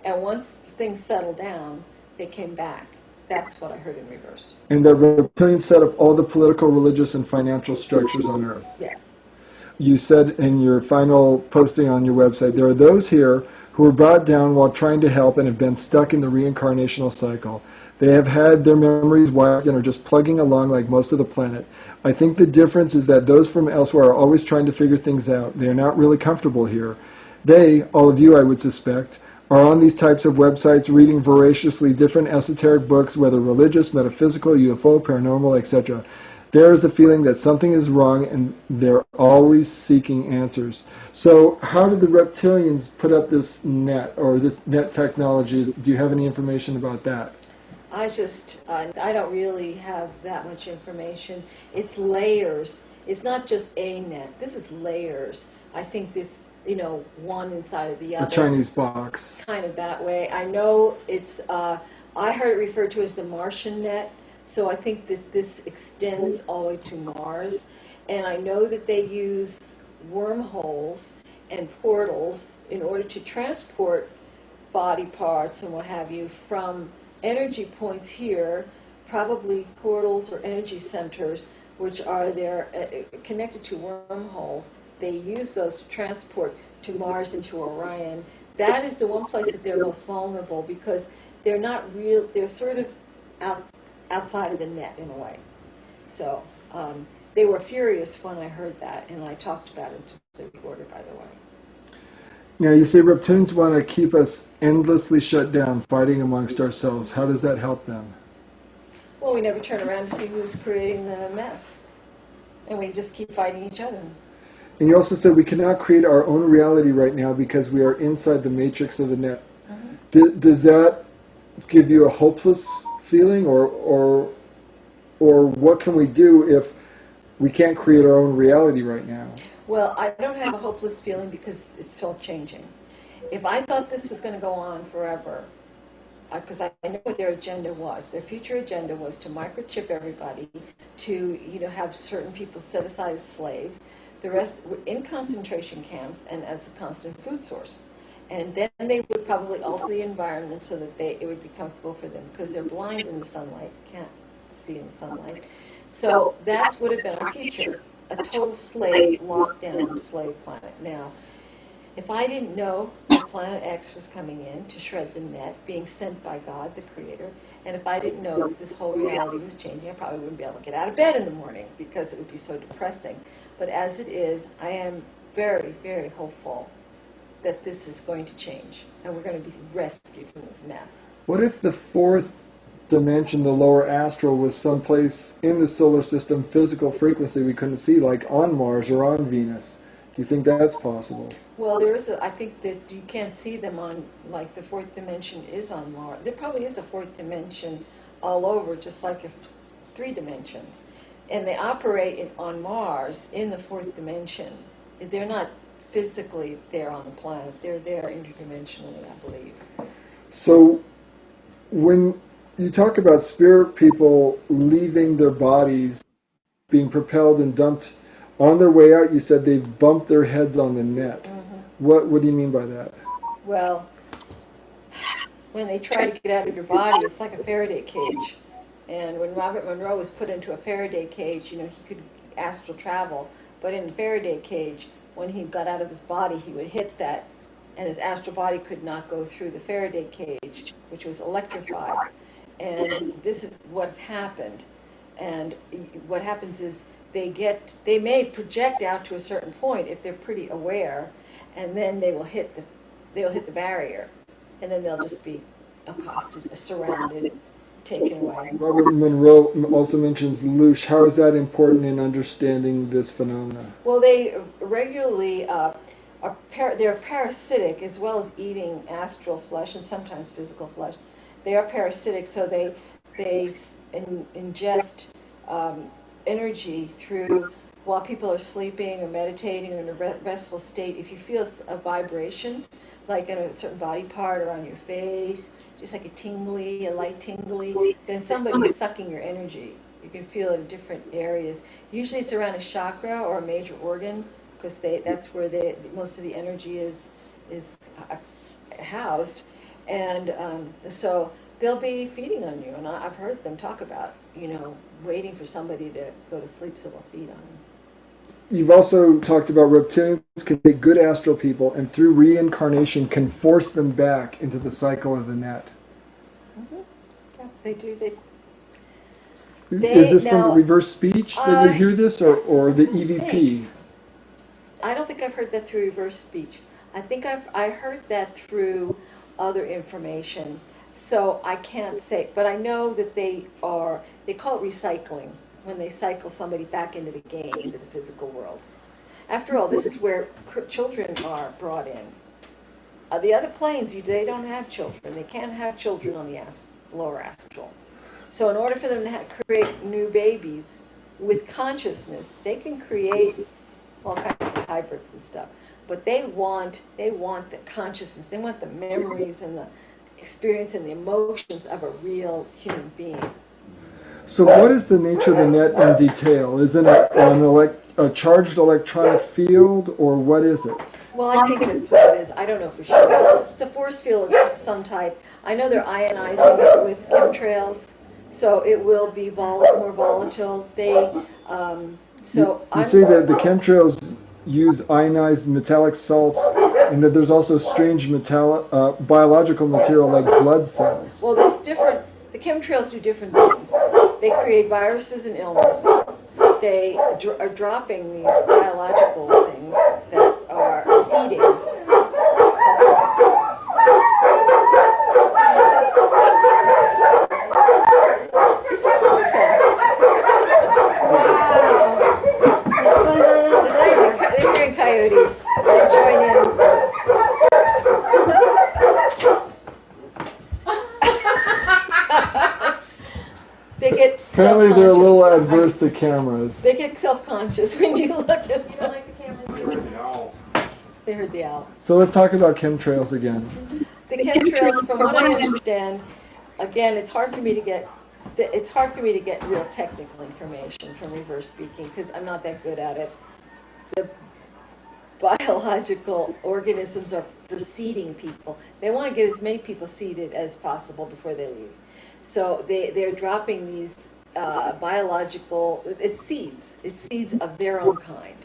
And once things settled down, they came back. That's what I heard in reverse. And the reptilians set up all the political, religious, and financial structures on Earth. Yes. You said in your final posting on your website, there are those here who were brought down while trying to help and have been stuck in the reincarnational cycle. They have had their memories wiped and are just plugging along like most of the planet. I think the difference is that those from elsewhere are always trying to figure things out. They are not really comfortable here. They, all of you I would suspect, are on these types of websites reading voraciously different esoteric books, whether religious, metaphysical, UFO, paranormal, etc. There is a feeling that something is wrong and they're always seeking answers. So how did the reptilians put up this net, or this net technology? Do you have any information about that? I don't really have that much information. It's layers. It's not just a net. This is layers. I think this, one inside of the other. A Chinese box. Kind of that way. I know it's, I heard it referred to as the Martian net, so I think that this extends all the way to Mars. And I know that they use wormholes and portals in order to transport body parts and what have you from energy points here, probably portals or energy centers, which are there connected to wormholes. They use those to transport to Mars and to Orion. That is the one place that they're most vulnerable, because they're not real. They're sort of outside of the net in a way. So they were furious when I heard that, and I talked about it to the recorder, by the way. Now, you say reptilians want to keep us endlessly shut down, fighting amongst ourselves. How does that help them? Well, we never turn around to see who's creating the mess, and we just keep fighting each other. And you also said we cannot create our own reality right now because we are inside the matrix of the net. Mm-hmm. Does that give you a hopeless feeling, or what can we do if we can't create our own reality right now? Well, I don't have a hopeless feeling because it's still changing. If I thought this was going to go on forever, because I know what their agenda was. Their future agenda was to microchip everybody, to have certain people set aside as slaves, the rest were in concentration camps and as a constant food source. And then they would probably alter the environment so that it would be comfortable for them, because they're blind in the sunlight, can't see in the sunlight. So that would have been our future, a total slave, lockdown slave planet. Now, if I didn't know that Planet X was coming in to shred the net, being sent by God, the Creator, and if I didn't know that this whole reality was changing, I probably wouldn't be able to get out of bed in the morning because it would be so depressing. But as it is, I am very, very hopeful that this is going to change, and we're going to be rescued from this mess. What if the fourth dimension, the lower astral, was someplace in the solar system, physical frequency we couldn't see, like on Mars or on Venus? Do you think that's possible? Well, I think that you can't see them on, like the fourth dimension is on Mars. There probably is a fourth dimension all over, just like if 3 dimensions. And they operate on Mars in the 4th dimension. They're not physically there on the planet. They're there interdimensionally, I believe. So when you talk about spirit people leaving their bodies, being propelled and dumped on their way out, you said they've bumped their heads on the net. What do you mean by that? Well, when they try to get out of your body, it's like a Faraday cage. And when Robert Monroe was put into a Faraday cage, he could astral travel. But in the Faraday cage, when he got out of his body, he would hit that, and his astral body could not go through the Faraday cage, which was electrified. And this is what's happened. And what happens is they may project out to a certain point if they're pretty aware, and then they'll hit the barrier, and then they'll just be accosted, surrounded, taken away. Robert Monroe also mentions loosh. How is that important in understanding this phenomena? Well, they regularly they're parasitic as well as eating astral flesh and sometimes physical flesh. They are parasitic, so they ingest energy through while people are sleeping or meditating or in a restful state. If you feel a vibration, like in a certain body part or on your face, just like a light tingly, then somebody's sucking your energy. You can feel it in different areas. Usually it's around a chakra or a major organ, because that's where most of the energy is housed. And so they'll be feeding on you. And I've heard them talk about, waiting for somebody to go to sleep so they'll feed on them. You've also talked about reptilians can take good astral people and through reincarnation can force them back into the cycle of the net. Yeah, they do. Is this from the reverse speech that you hear this, or the EVP? I don't think I've heard that through reverse speech. I think I heard that through other information. So I can't say, but I know that they call it recycling, when they cycle somebody back into the game, into the physical world. After all, this is where children are brought in. The other planes, they don't have children. They can't have children on the lower astral. So in order for them to create new babies with consciousness, they can create all kinds of hybrids and stuff. But they want the consciousness. They want the memories and the experience and the emotions of a real human being. So what is the nature of the net in detail? Is it a charged electronic field, or what is it? Well, I think that's what it is. I don't know for sure. It's a force field of some type. I know they're ionizing it with chemtrails, so it will be more volatile. You say that the chemtrails use ionized metallic salts, and that there's also strange biological material like blood cells. Well, there's different. The chemtrails do different things. They create viruses and illness. They are dropping these biological things that are seeding. It's a sound fest. They're hearing coyotes. They'll join in. Apparently they're a little adverse to cameras. They get self-conscious when you look at them. They heard the owl. So let's talk about chemtrails again. The chemtrails, from what I understand, again, it's hard for me to get real technical information from reverse speaking because I'm not that good at it. The biological organisms are for seeding people. They want to get as many people seeded as possible before they leave. So they're dropping these biological, it's seeds of their own kind.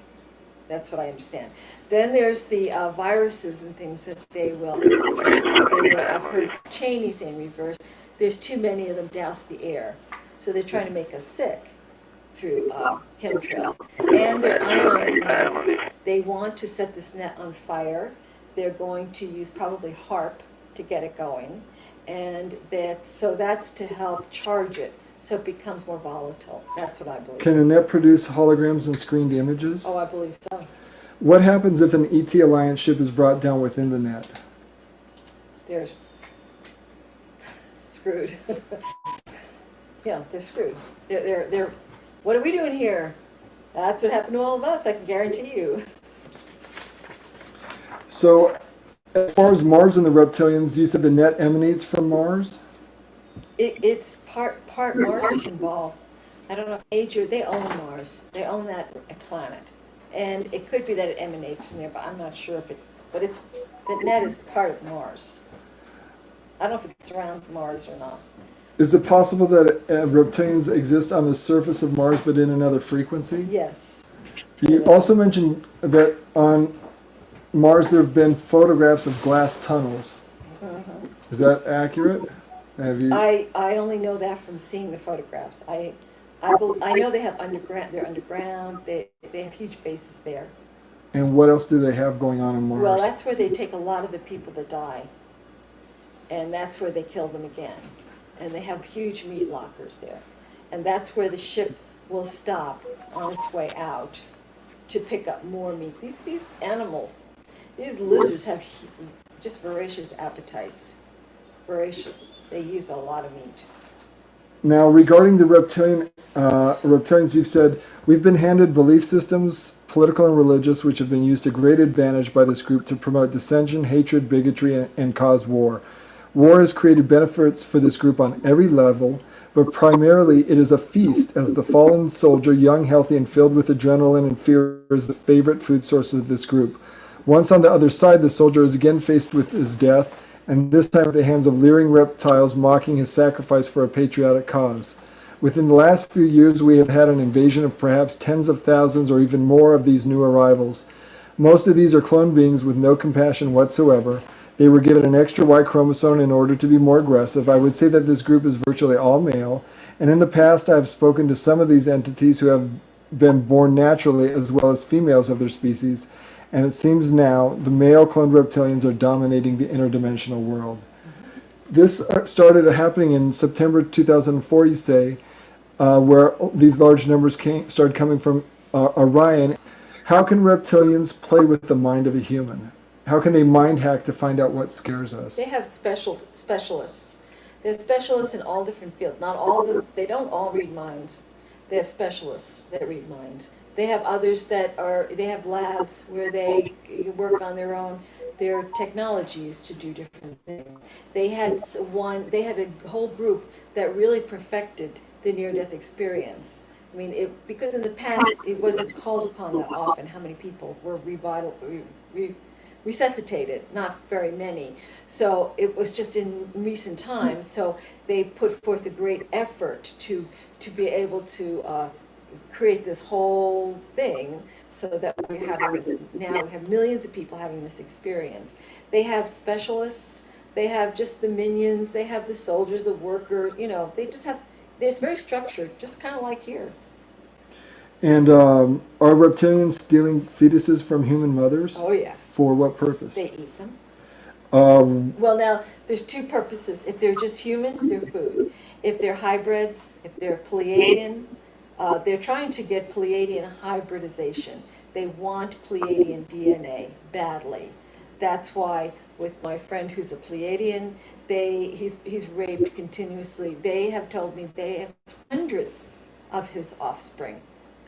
That's what I understand. Then there's the viruses and things that they will, I've heard Cheney say in reverse, there's too many of them douse the air. So they're trying to make us sick through chemtrails. And they're ionizing it. They want to set this net on fire. They're going to use probably HARP to get it going. And that's to help charge it so it becomes more volatile. That's what I believe. Can a net produce holograms and screened images? Oh, I believe so. What happens if an ET Alliance ship is brought down within the net? They're screwed. Yeah, they're screwed. They're, what are we doing here? That's what happened to all of us, I can guarantee you. So, as far as Mars and the reptilians, you said the net emanates from Mars? It's part Mars is involved. I don't know if major, they own Mars. They own that planet. And it could be that it emanates from there, but I'm not sure if it, but it's, the net is part of Mars. I don't know if it surrounds Mars or not. Is it possible that reptilians exist on the surface of Mars but in another frequency? Yes. You also mentioned that on Mars there have been photographs of glass tunnels. Is that accurate? Have you? I only know that from seeing the photographs. I know they have underground, they're underground, they have huge bases there. And what else do they have going on Mars? Well, that's where they take a lot of the people that die. And that's where they kill them again. And they have huge meat lockers there. And that's where the ship will stop on its way out to pick up more meat. These animals, these lizards have just voracious appetites. Voracious. They use a lot of meat. Now, regarding the reptilians, you've said, we've been handed belief systems, political and religious, which have been used to great advantage by this group to promote dissension, hatred, bigotry, and cause war. War has created benefits for this group on every level, but primarily it is a feast, as the fallen soldier, young, healthy, and filled with adrenaline and fear, is the favorite food source of this group. Once on the other side, the soldier is again faced with his death, and this time at the hands of leering reptiles mocking his sacrifice for a patriotic cause. Within the last few years, we have had an invasion of perhaps tens of thousands or even more of these new arrivals. Most of these are clone beings with no compassion whatsoever. They were given an extra Y chromosome in order to be more aggressive. I would say that this group is virtually all male, and in the past I have spoken to some of these entities who have been born naturally as well as females of their species, and it seems now the male cloned reptilians are dominating the interdimensional world. This started happening in September 2004, you say, where these large numbers started coming from Orion. How can reptilians play with the mind of a human? How can they mind hack to find out what scares us? They have specialists. They have specialists in all different fields. Not all of them, they don't all read minds. They have specialists that read minds. They have others they have labs where they work on their technologies to do different things. They had a whole group that really perfected the near-death experience. I mean, because in the past it wasn't called upon that often how many people were resuscitated, not very many. So it was just in recent times. So they put forth a great effort to be able to create this whole thing so that we're having this, now we have millions of people having this experience. They have specialists, they have just the minions, they have the soldiers, the worker, they just have, it's very structured, just kind of like here. And are reptilians stealing fetuses from human mothers? Oh yeah. For what purpose? They eat them. Well, now, there's two purposes. If they're just human, they're food. If they're hybrids, if they're Pleiadian, they're trying to get Pleiadian hybridization. They want Pleiadian DNA badly. That's why with my friend who's a Pleiadian, he's raped continuously. They have told me they have hundreds of his offspring,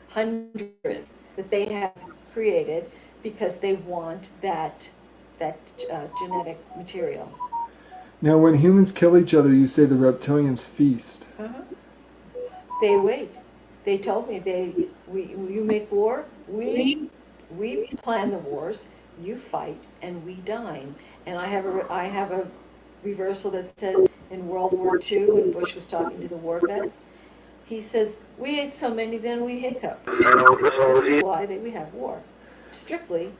hundreds that they have created because they want that genetic material. Now, when humans kill each other, you say the reptilians feast. They wait. They told me you make war, we plan the wars, you fight, and we dine. And I have a reversal that says in World War II, when Bush was talking to the war vets, he says, we ate so many then we hiccuped. This is why we have war. Strictly,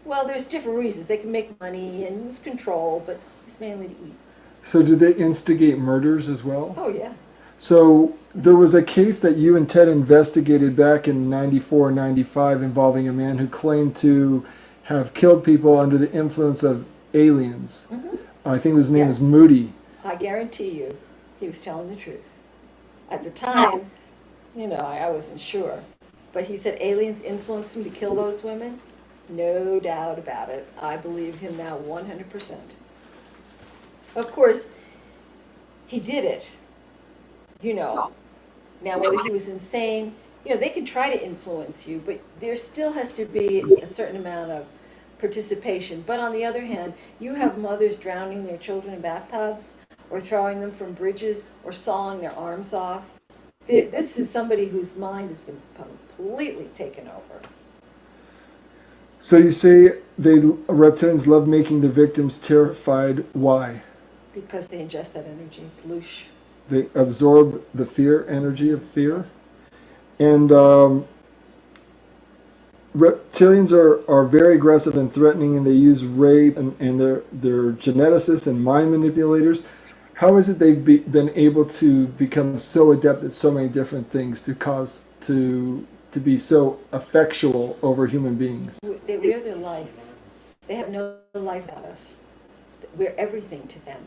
well, there's different reasons. They can make money and it's control, but it's mainly to eat. So did they instigate murders as well? Oh, yeah. So there was a case that you and Ted investigated back in 94, 95 involving a man who claimed to have killed people under the influence of aliens. I think his name is Moody. I guarantee you he was telling the truth. At the time, I wasn't sure. But he said aliens influenced him to kill those women. No doubt about it. I believe him now 100%. Of course, he did it you know. Now, whether he was insane, you know, they can try to influence you, but there still has to be a certain amount of participation. But on the other hand, you have mothers drowning their children in bathtubs, or throwing them from bridges, or sawing their arms off. This is somebody whose mind has been completely taken over. So you say reptilians love making the victims terrified. Why? Because they ingest that energy. It's loosh. They absorb the fear, energy of fear. Yes. And reptilians are very aggressive and threatening, and they use rape, and they're geneticists and mind manipulators. How is it they've been able to become so adept at so many different things to be so effectual over human beings? We're their life. They have no life without us. We're everything to them.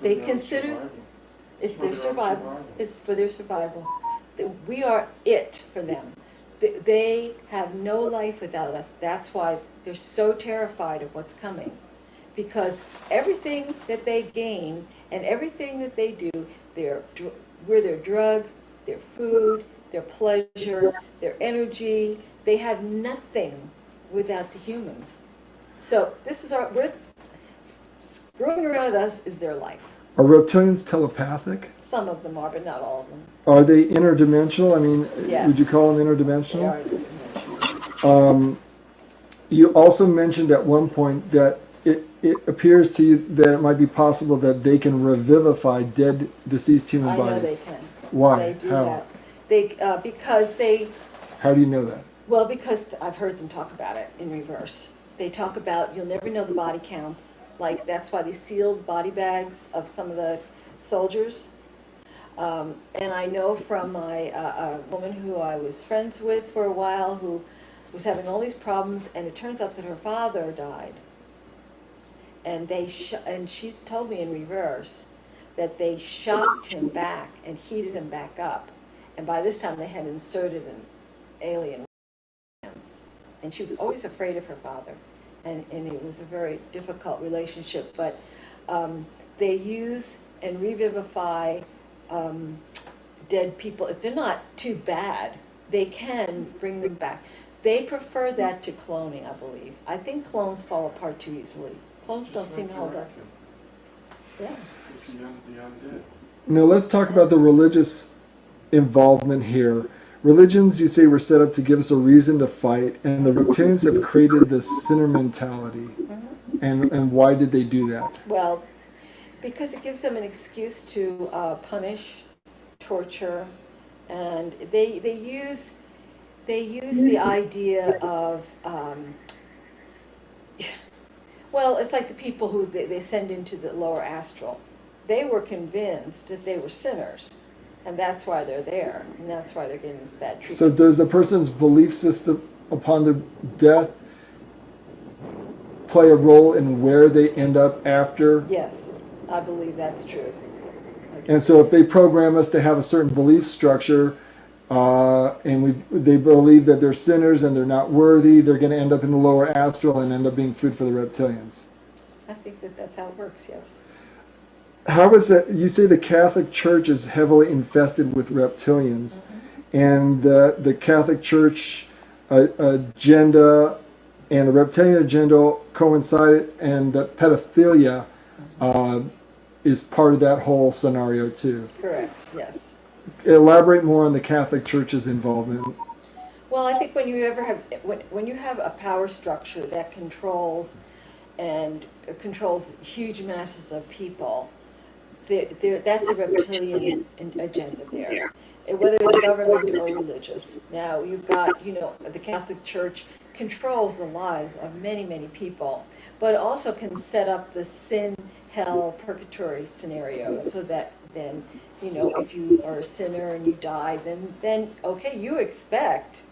They consider it's their survival. It's for their survival. We are it for them. They have no life without us. That's why they're so terrified of what's coming. Because everything that they gain and everything that they do, we're their drug, their food, their pleasure, their energy. They have nothing without the humans. So this is we're screwing around with us is their life. Are reptilians telepathic? Some of them are, but not all of them. Are they interdimensional? I mean, Yes. would you call them They interdimensional? are interdimensional. You also mentioned at one point that it appears to you that it might be possible that they can revivify dead, deceased human I know bodies. they can. Why? They do How? that. Because they, How do you know that? well, because I've heard them talk about it in reverse. They talk about, you'll never know the body counts. Like, that's why they sealed body bags of some of the soldiers. And I know from a woman who I was friends with for a while who was having all these problems, and it turns out that her father died. And and she told me in reverse that they shocked him back and heated him back up. And by this time they had inserted an alien in him. And she was always afraid of her father. And it was a very difficult relationship. But they use and revivify dead people. If they're not too bad, they can bring them back. They prefer that to cloning, I believe. I think clones fall apart too easily. Clones don't seem to hold up. Yeah. Now let's talk about the religious involvement here. Religions, you say, were set up to give us a reason to fight, and the reptilians have created this sinner mentality. And why did they do that? Well, because it gives them an excuse to punish, torture, and they use the idea of well, it's like the people who they send into the lower astral. They were convinced that they were sinners, and that's why they're there, and that's why they're getting this bad treatment. So does a person's belief system upon their death play a role in where they end up after? Yes, I believe that's true. And so if they program us to have a certain belief structure, and they believe that they're sinners and they're not worthy, they're going to end up in the lower astral and end up being food for the reptilians. I think that's how it works, yes. How is that? You say the Catholic Church is heavily infested with reptilians, and the Catholic Church agenda and the reptilian agenda coincide, and that pedophilia is part of that whole scenario too. Correct, yes. Elaborate more on the Catholic Church's involvement. Well, I think when you have a power structure that controls huge masses of people, that's a reptilian agenda there. Whether it's government or religious. Now you've got, the Catholic Church controls the lives of many, many people, but also can set up the sin, hell, purgatory scenarios so that then, if you are a sinner and you die, then okay, you expect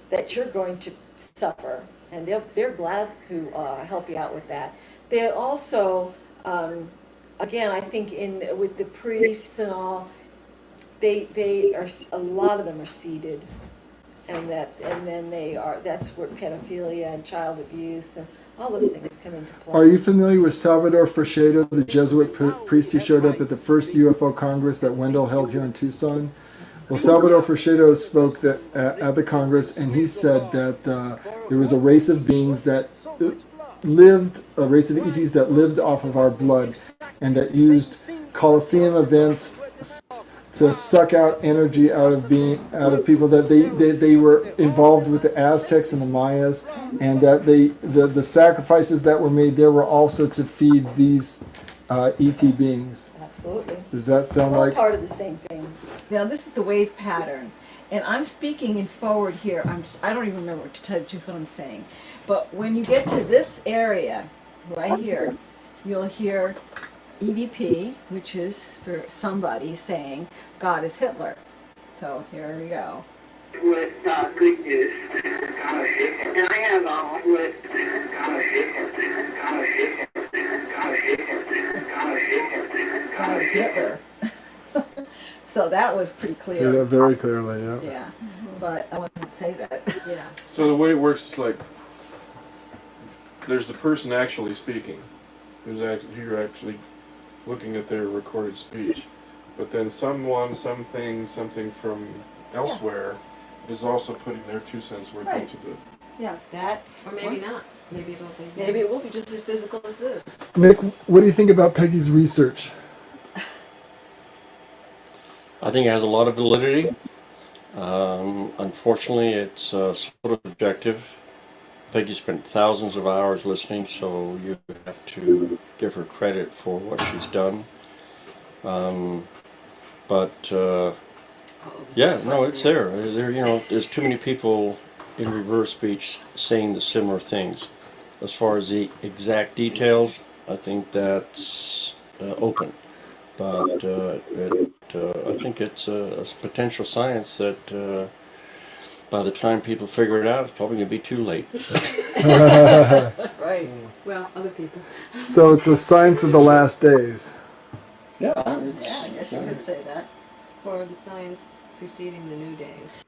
that you're going to suffer, and they're glad to help you out with that. They also, again, I think with the priests and all, they are, a lot of them are seated, and then that's where pedophilia and child abuse and all those things come into play. Are you familiar with Salvador Fresedo, the Jesuit priest who showed up at the first UFO Congress that Wendell held here in Tucson? Well, Salvador Fresedo spoke at the Congress, and he said that there was a race of beings that a race of ETs that lived off of our blood, and that used Colosseum events to suck out energy out of people, that they were involved with the Aztecs and the Mayas, and that the sacrifices that were made there were also to feed these ET beings. Absolutely. Does that sound It's all like part of the same thing. Now this is the wave pattern, and I'm speaking in forward here. I don't even remember, to tell you the truth, what I'm saying. But when you get to this area right here, you'll hear EVP, which is somebody saying God is Hitler. So here we go. With good news, and I have all with God is Hitler. So that was pretty yeah, clear. very clearly? Yeah. Yeah, but I wanted to say that. Yeah. So the way it works is like there's the person actually speaking, you're actually looking at their recorded speech, but then someone, something from elsewhere is also putting their 2 cents worth Right. into the. Yeah, that. Or maybe not. Maybe it'll be. Maybe it will be just as physical as this. Nick, what do you think about Peggy's research? I think it has a lot of validity. Unfortunately, it's sort of subjective. Peggy spent thousands of hours listening, so you have to give her credit for what she's done. Yeah, no, it's there. There's too many people in reverse speech saying the similar things. As far as the exact details, I think that's open. But I think it's a potential science that by the time people figure it out, it's probably going to be too late. Right. Well, other people. So it's a science of the last days. Yeah, Yeah, I guess you could say that. Or the science preceding the new days.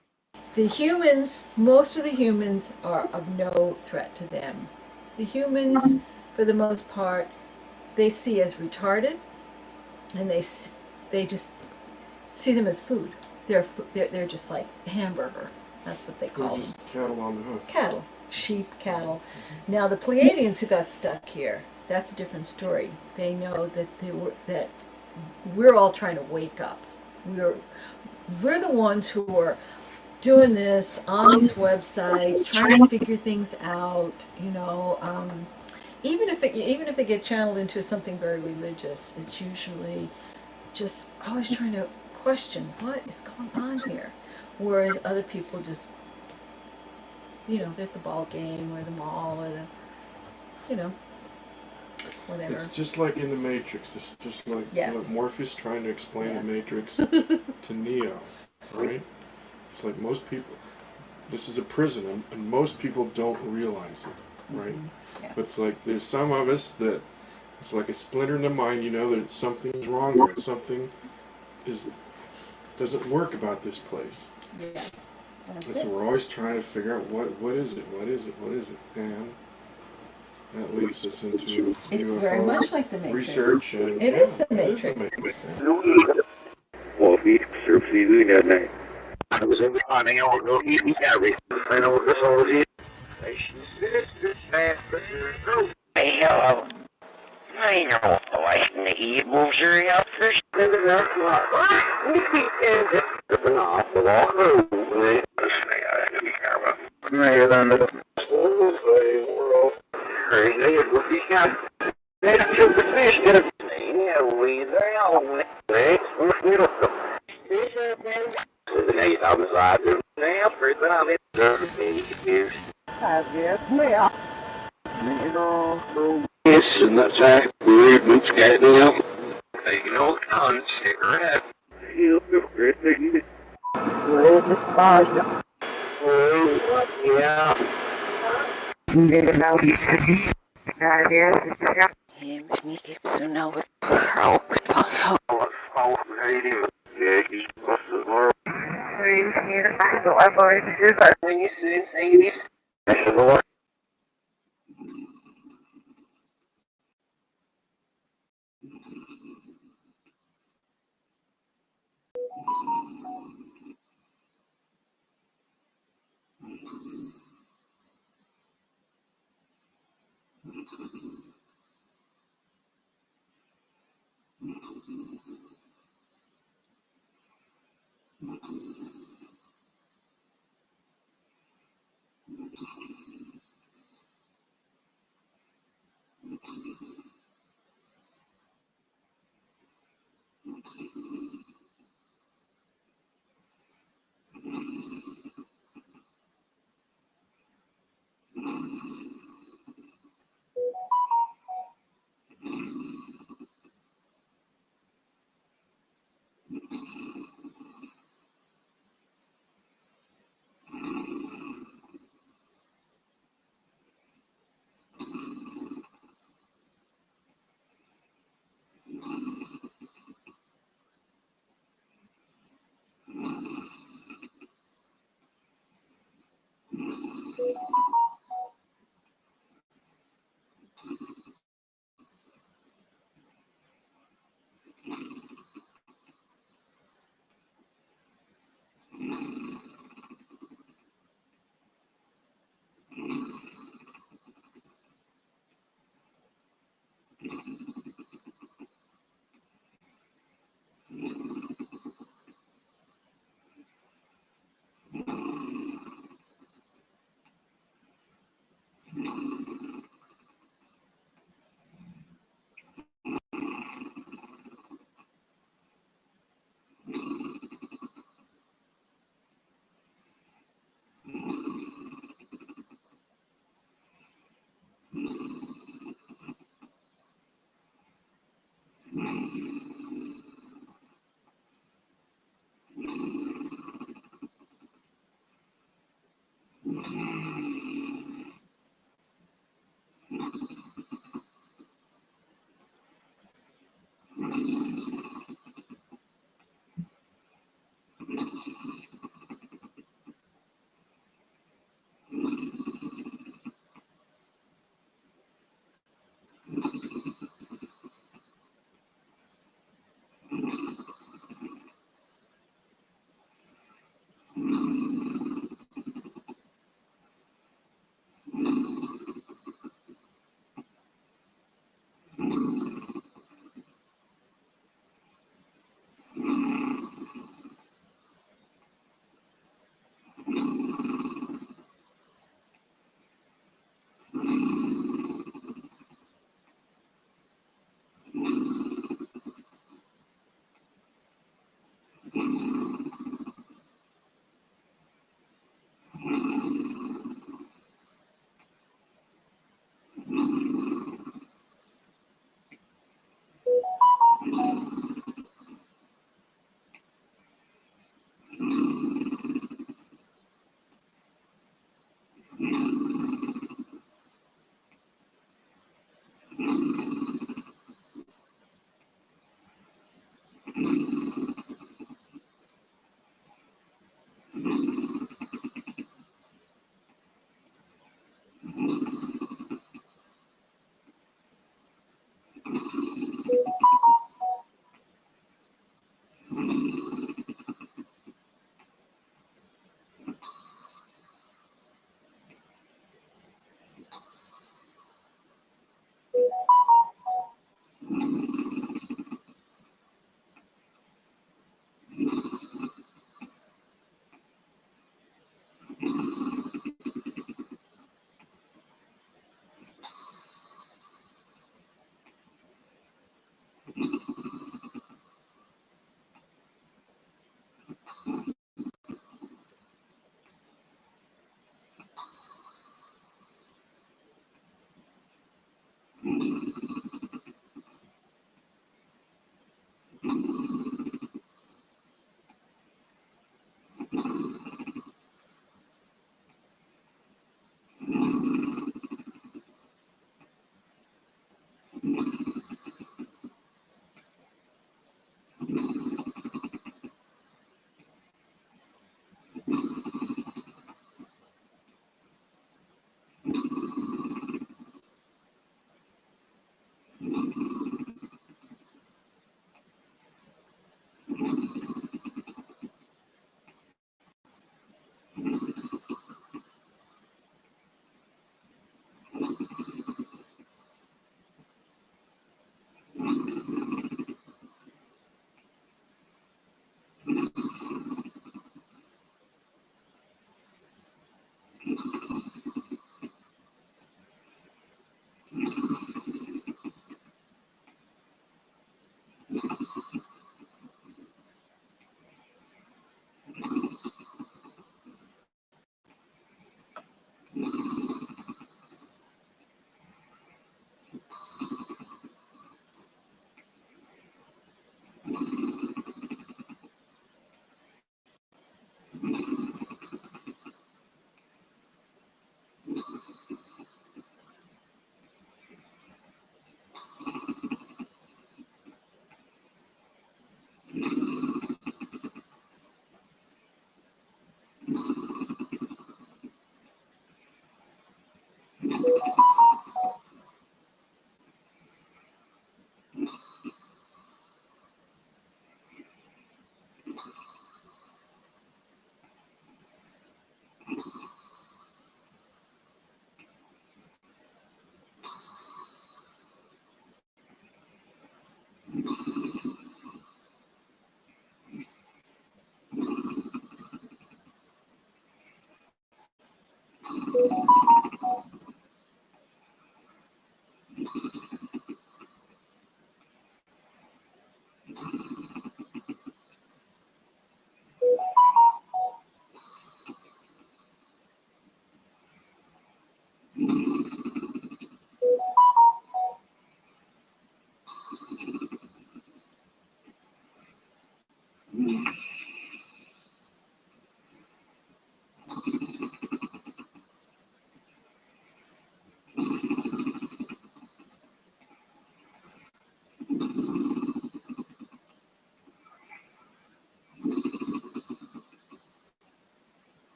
The humans, most of the humans are of no threat to them. The humans, for the most part, they see as retarded, and they just see them as food. They're just like hamburger. That's what they They're call them. just cattle on the hook. Cattle, sheep, cattle. Now the Pleiadians who got stuck here, that's a different story. They know that we're all trying to wake up. We're the ones who are doing this on these websites, trying to figure things out. Even if they get channeled into something very religious, it's usually just always trying to question what is going on here. Whereas other people just, they're at the ball game or the mall or whatever. It's just like in the Matrix. It's just like Yes. Morpheus trying to explain Yes. the Matrix to Neo, right? It's like most people. This is a prison, and most people don't realize it, right? Yeah. But it's like there's some of us that it's like a splinter in the mind. That something's wrong with it. Something doesn't work about this place. Yeah. That's And so it. we're always trying to figure out what is it, and that leads us into It's very much like the Matrix. research. And, It is the Matrix. Wolfie, Surfsy, doing that night. I was in the morning, I will go eat everything. I know this all is it. Hey, hello. I know I can eat bullshit out fish. Yes, and that's how weird moves getting out. Taking all kinds of cigarette. Yeah.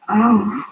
Oh.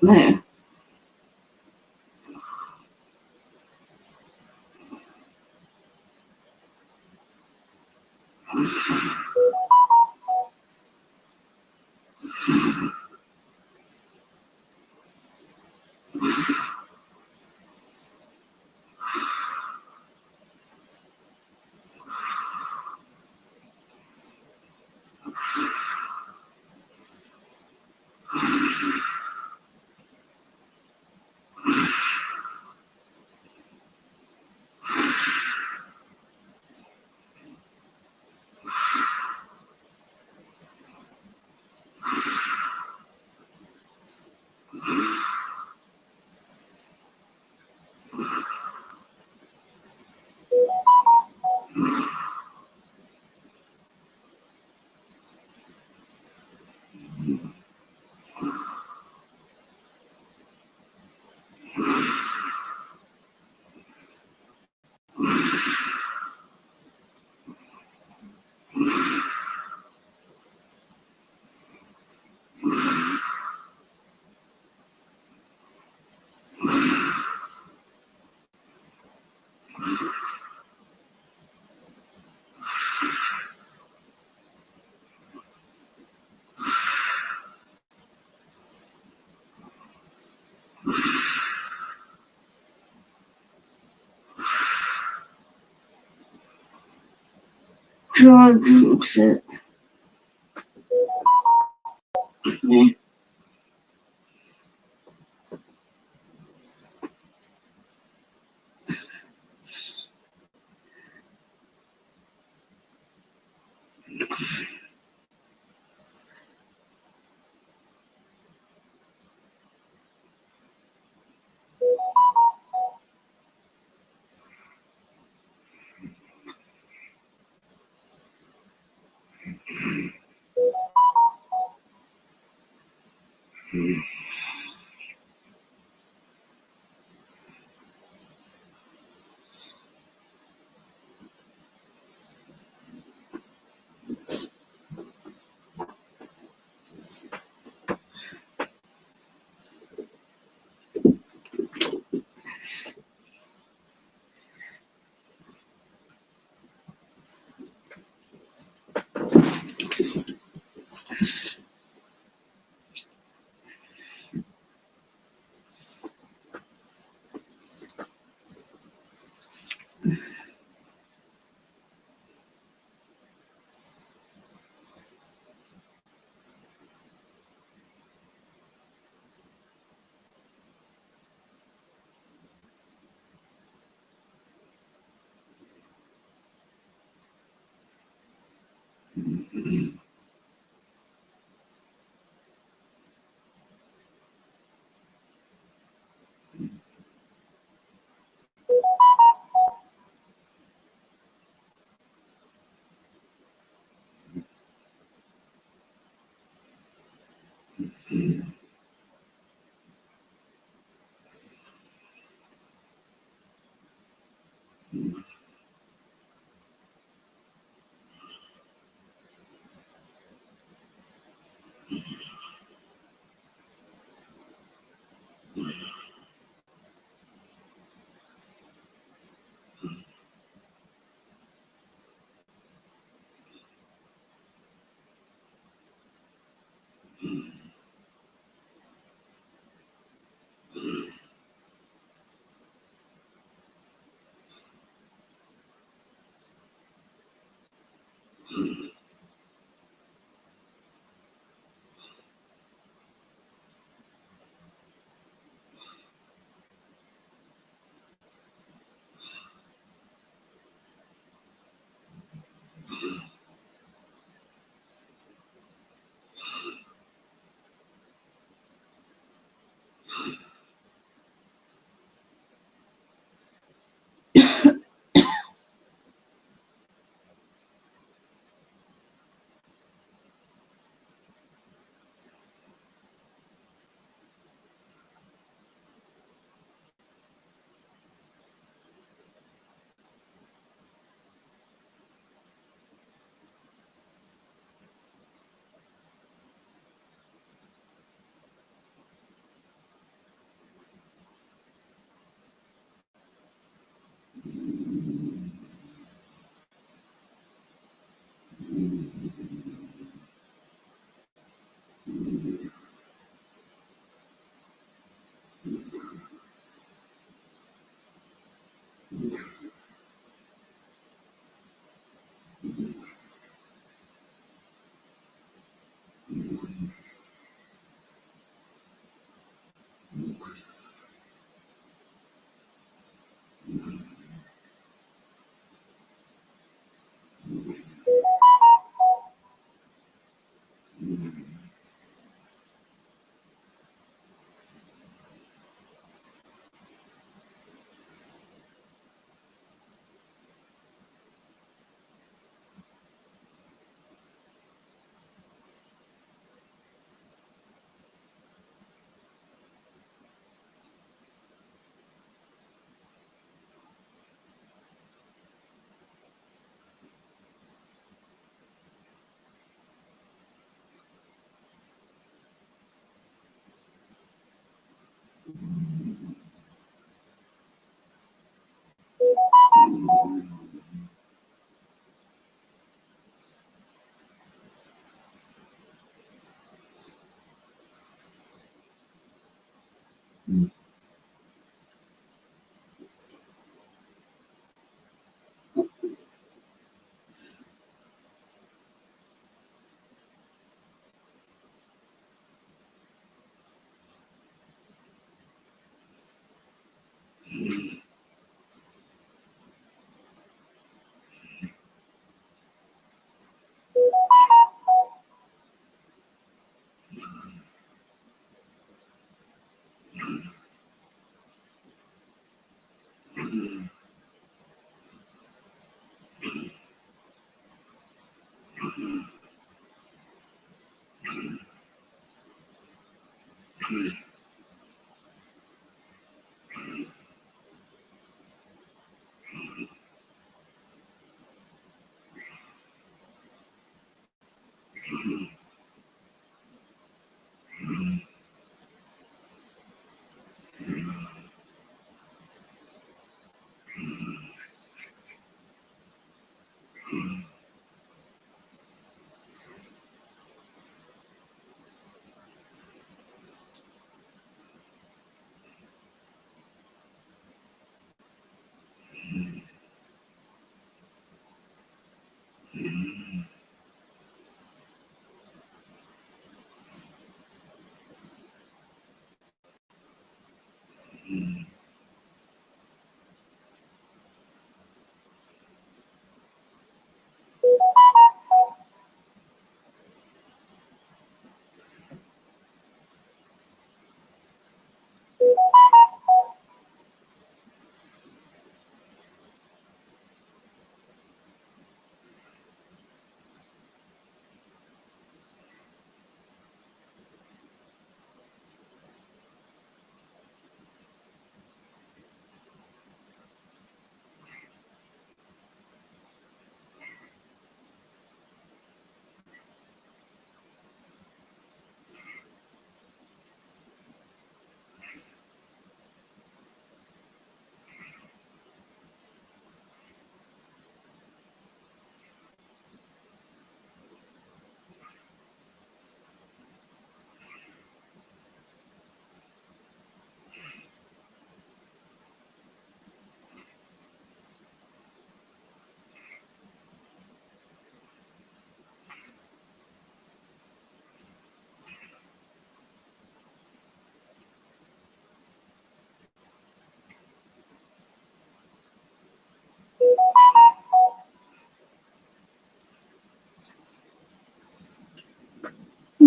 There. Drugs.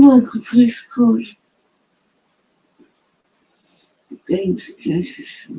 like a place called Games Genesis.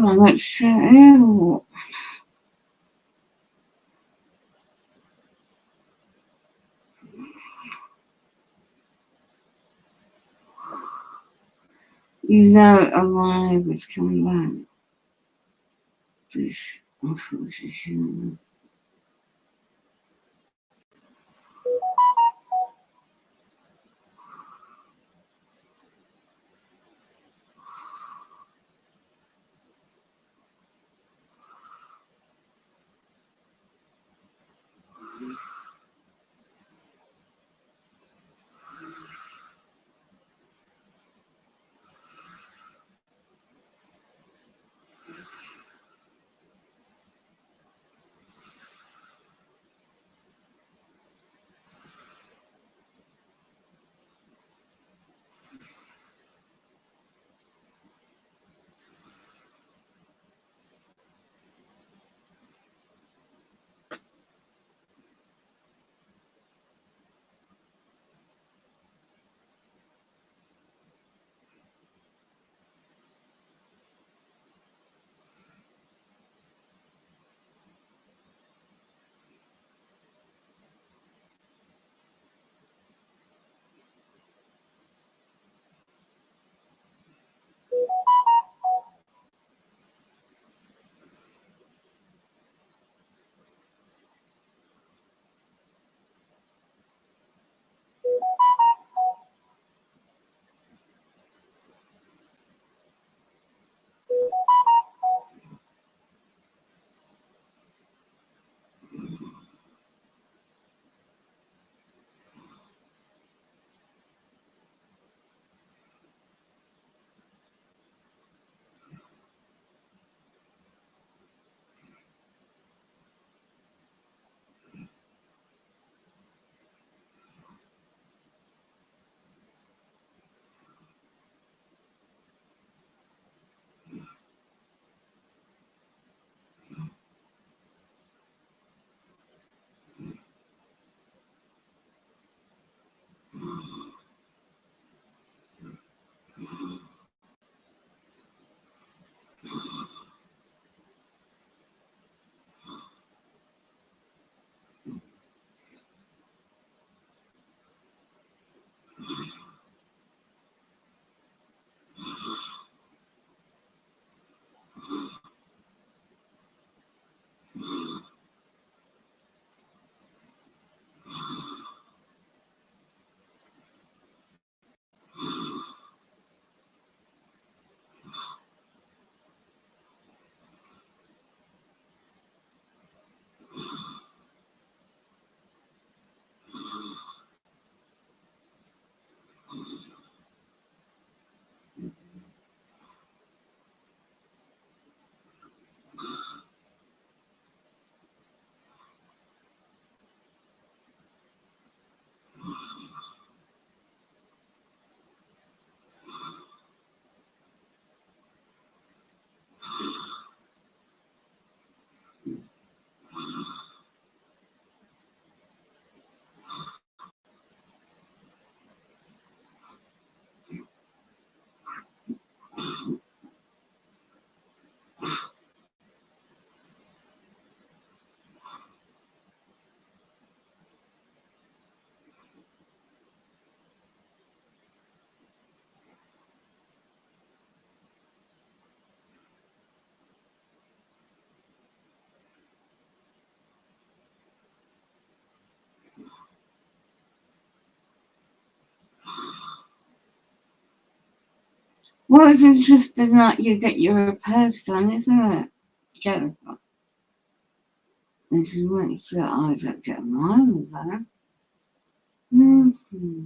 Let's you know alive is coming back. This opposition. Well, it's interesting that you get your repairs done, isn't it, Jennifer? This is what you feel I don't get mine done. Mm-hmm.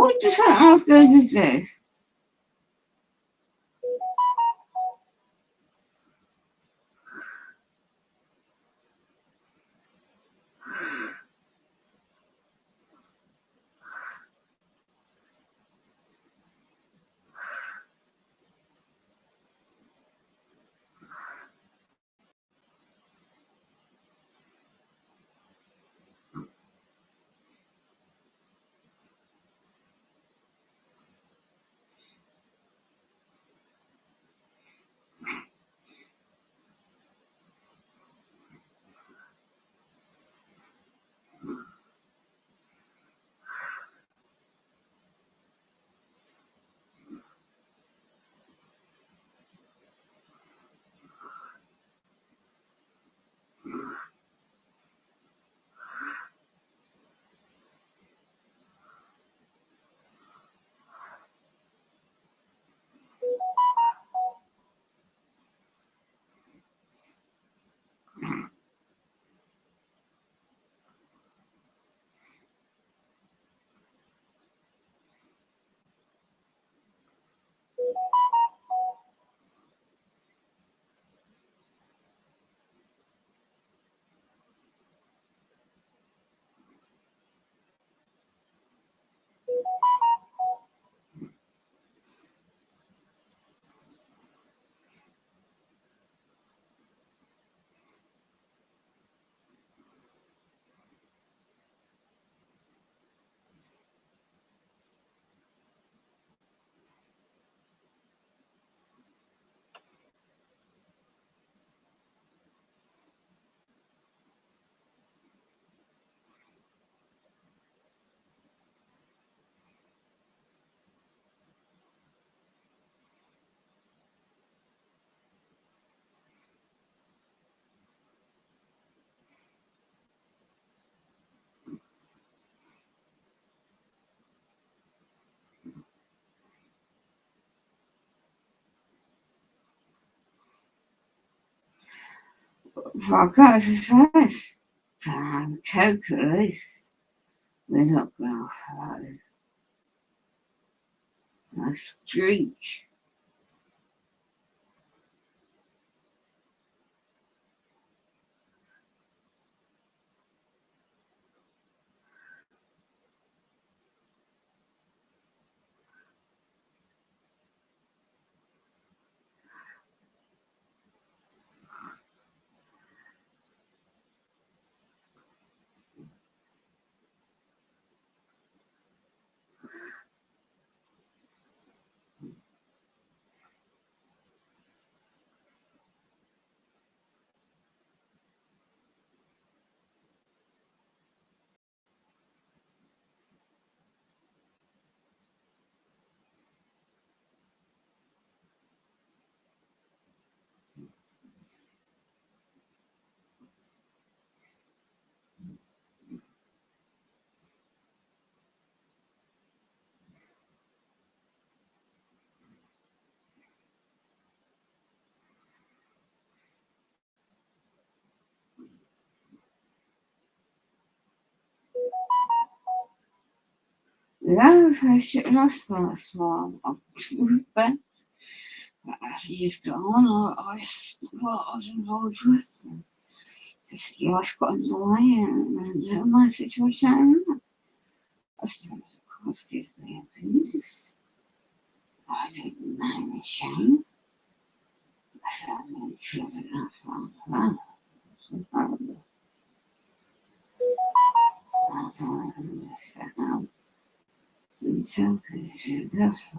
What do you think I was going to do? For God's sake, can I calculate? We're not going to follow a street. No, I should not start small. But as years go on, I was involved with them. Just life got in the way and my situation. I still, of course, gives me a peace. I think name is shame. That means living up on that. I don't understand. It's okay, it's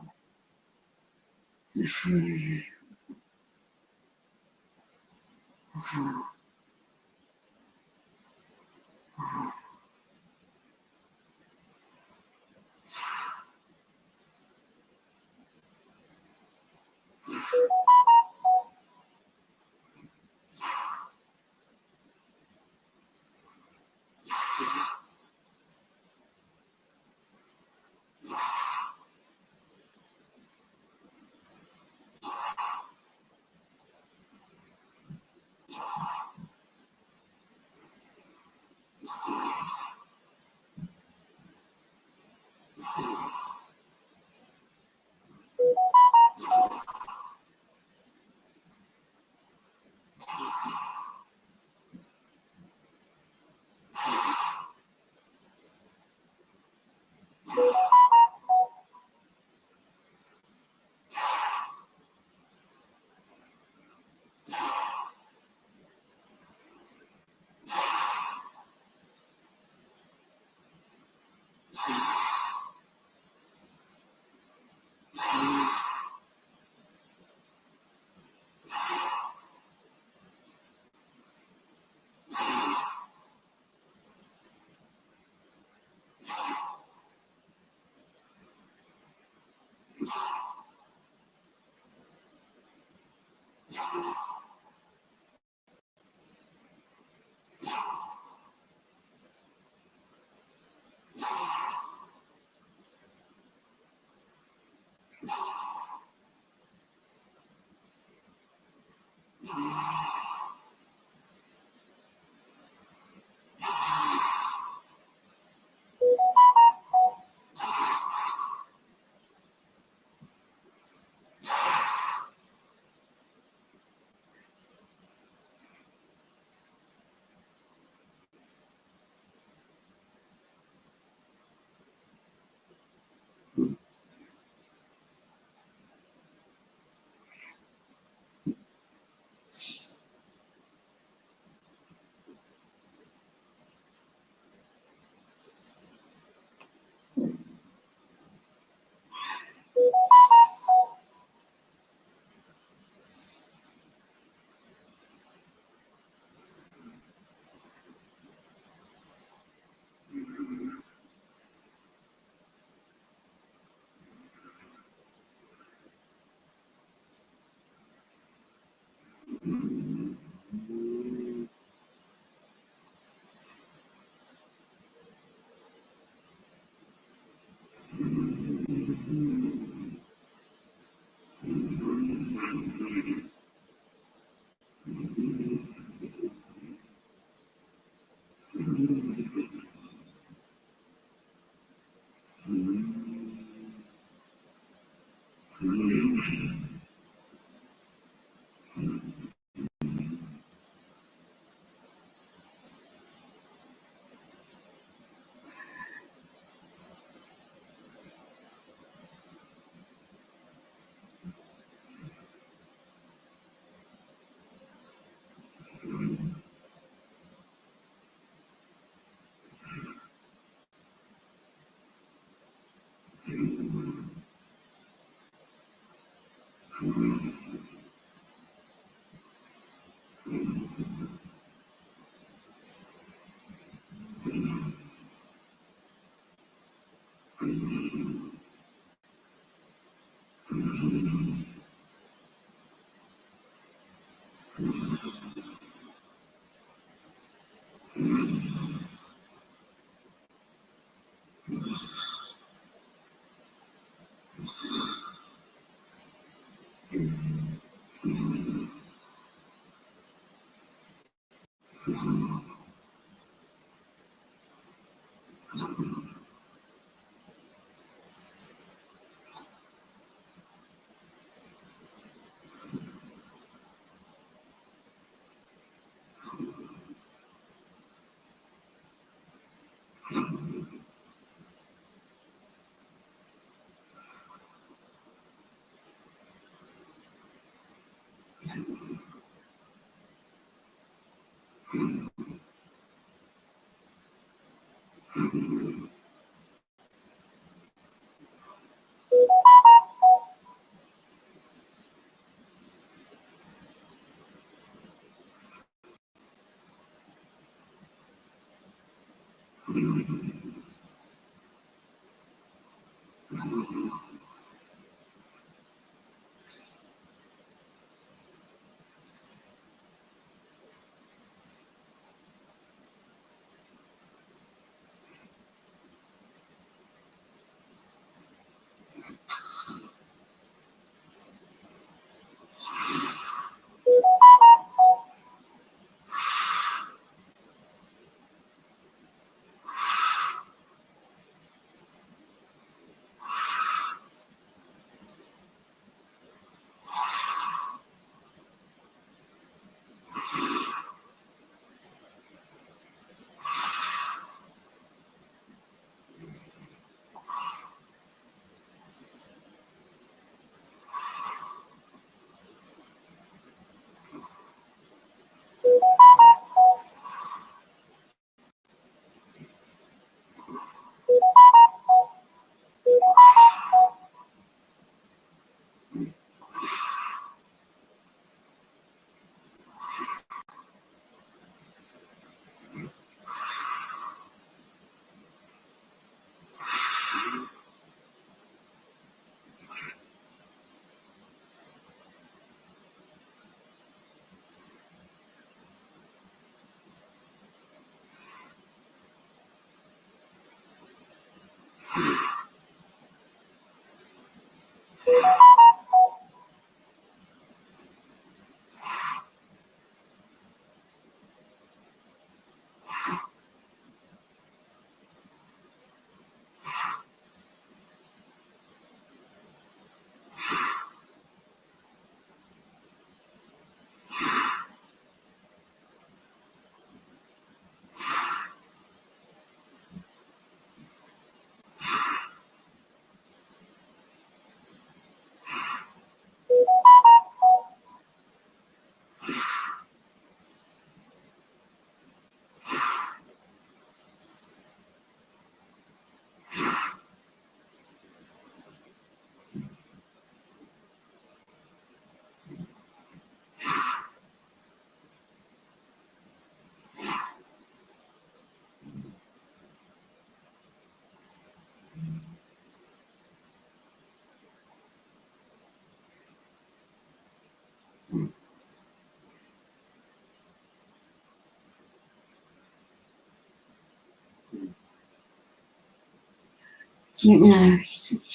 No, she's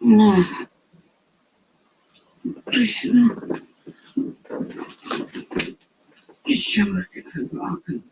no, Sure, rocking.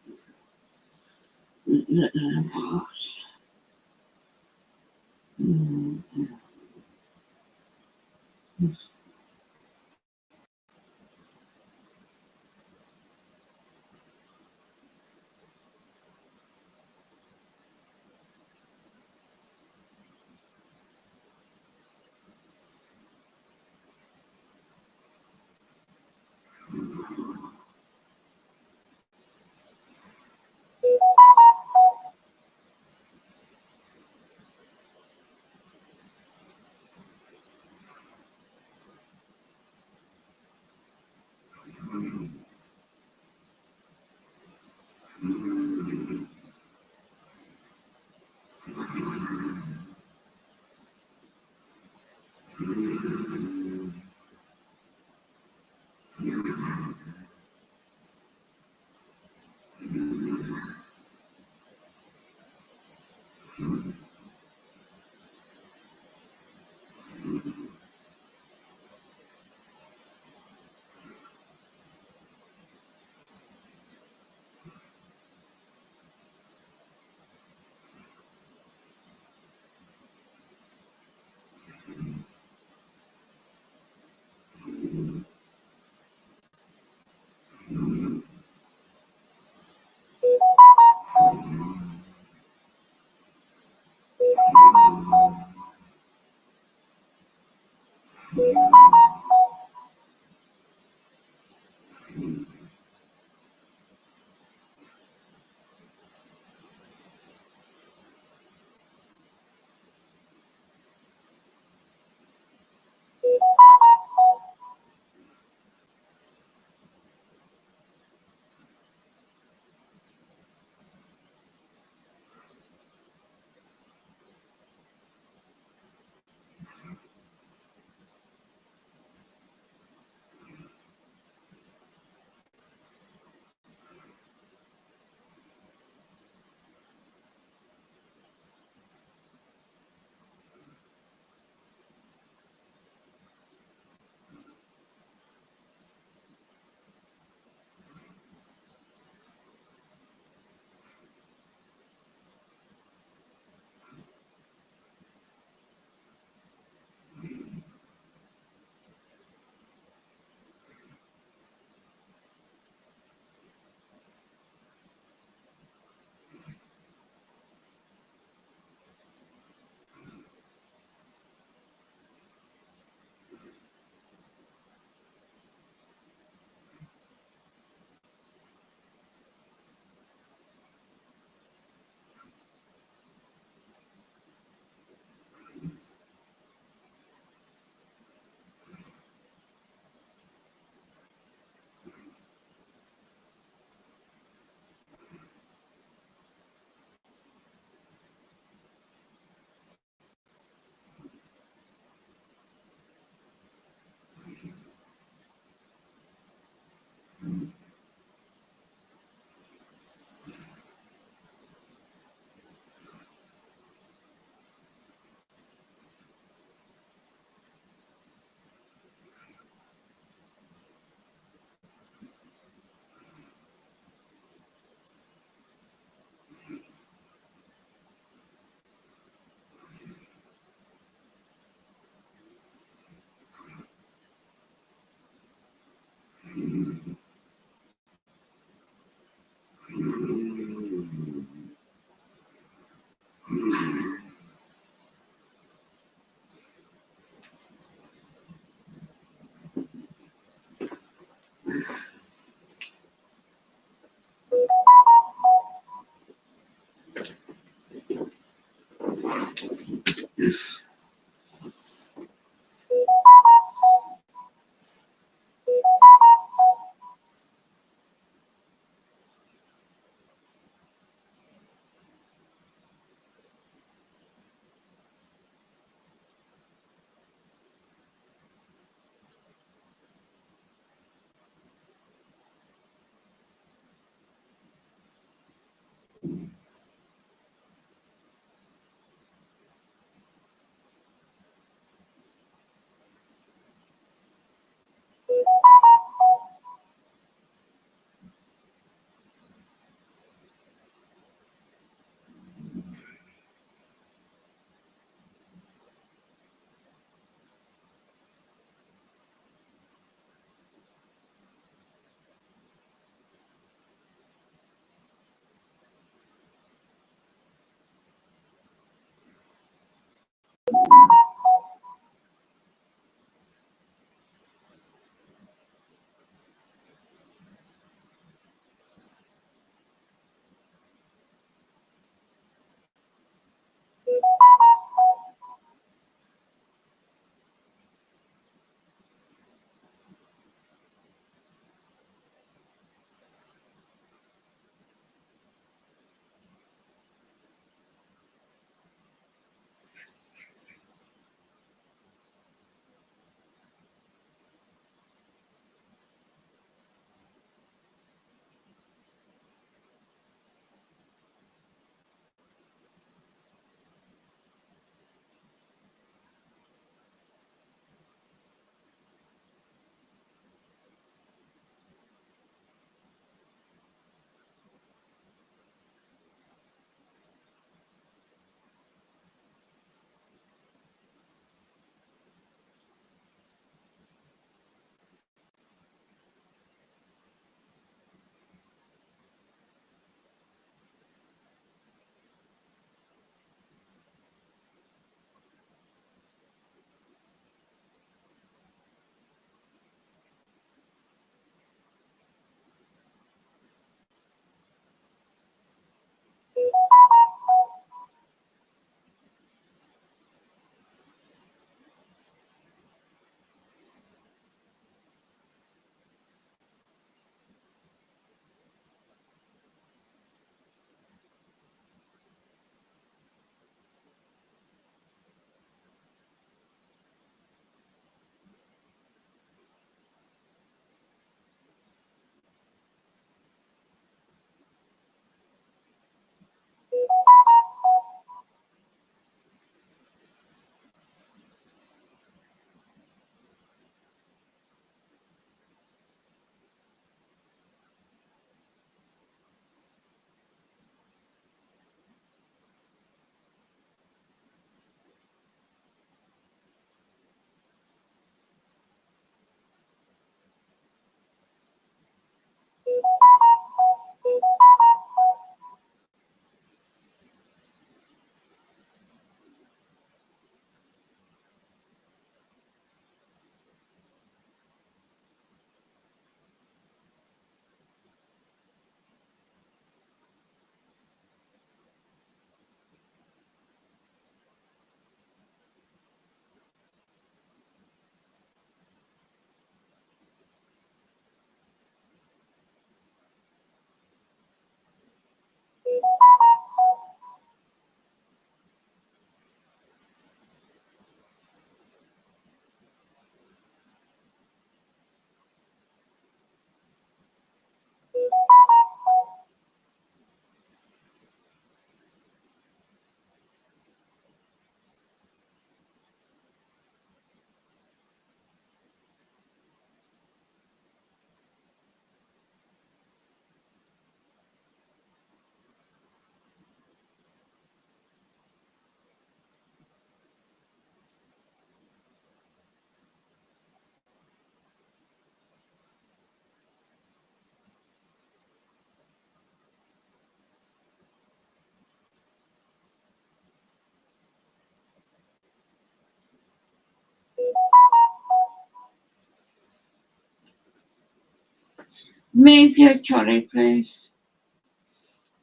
Move your trolley, please.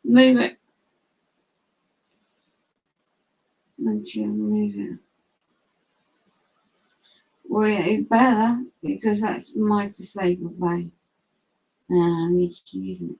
Move it. Thank you, move it. Well, you better, because that's my disabled way. I need to use it.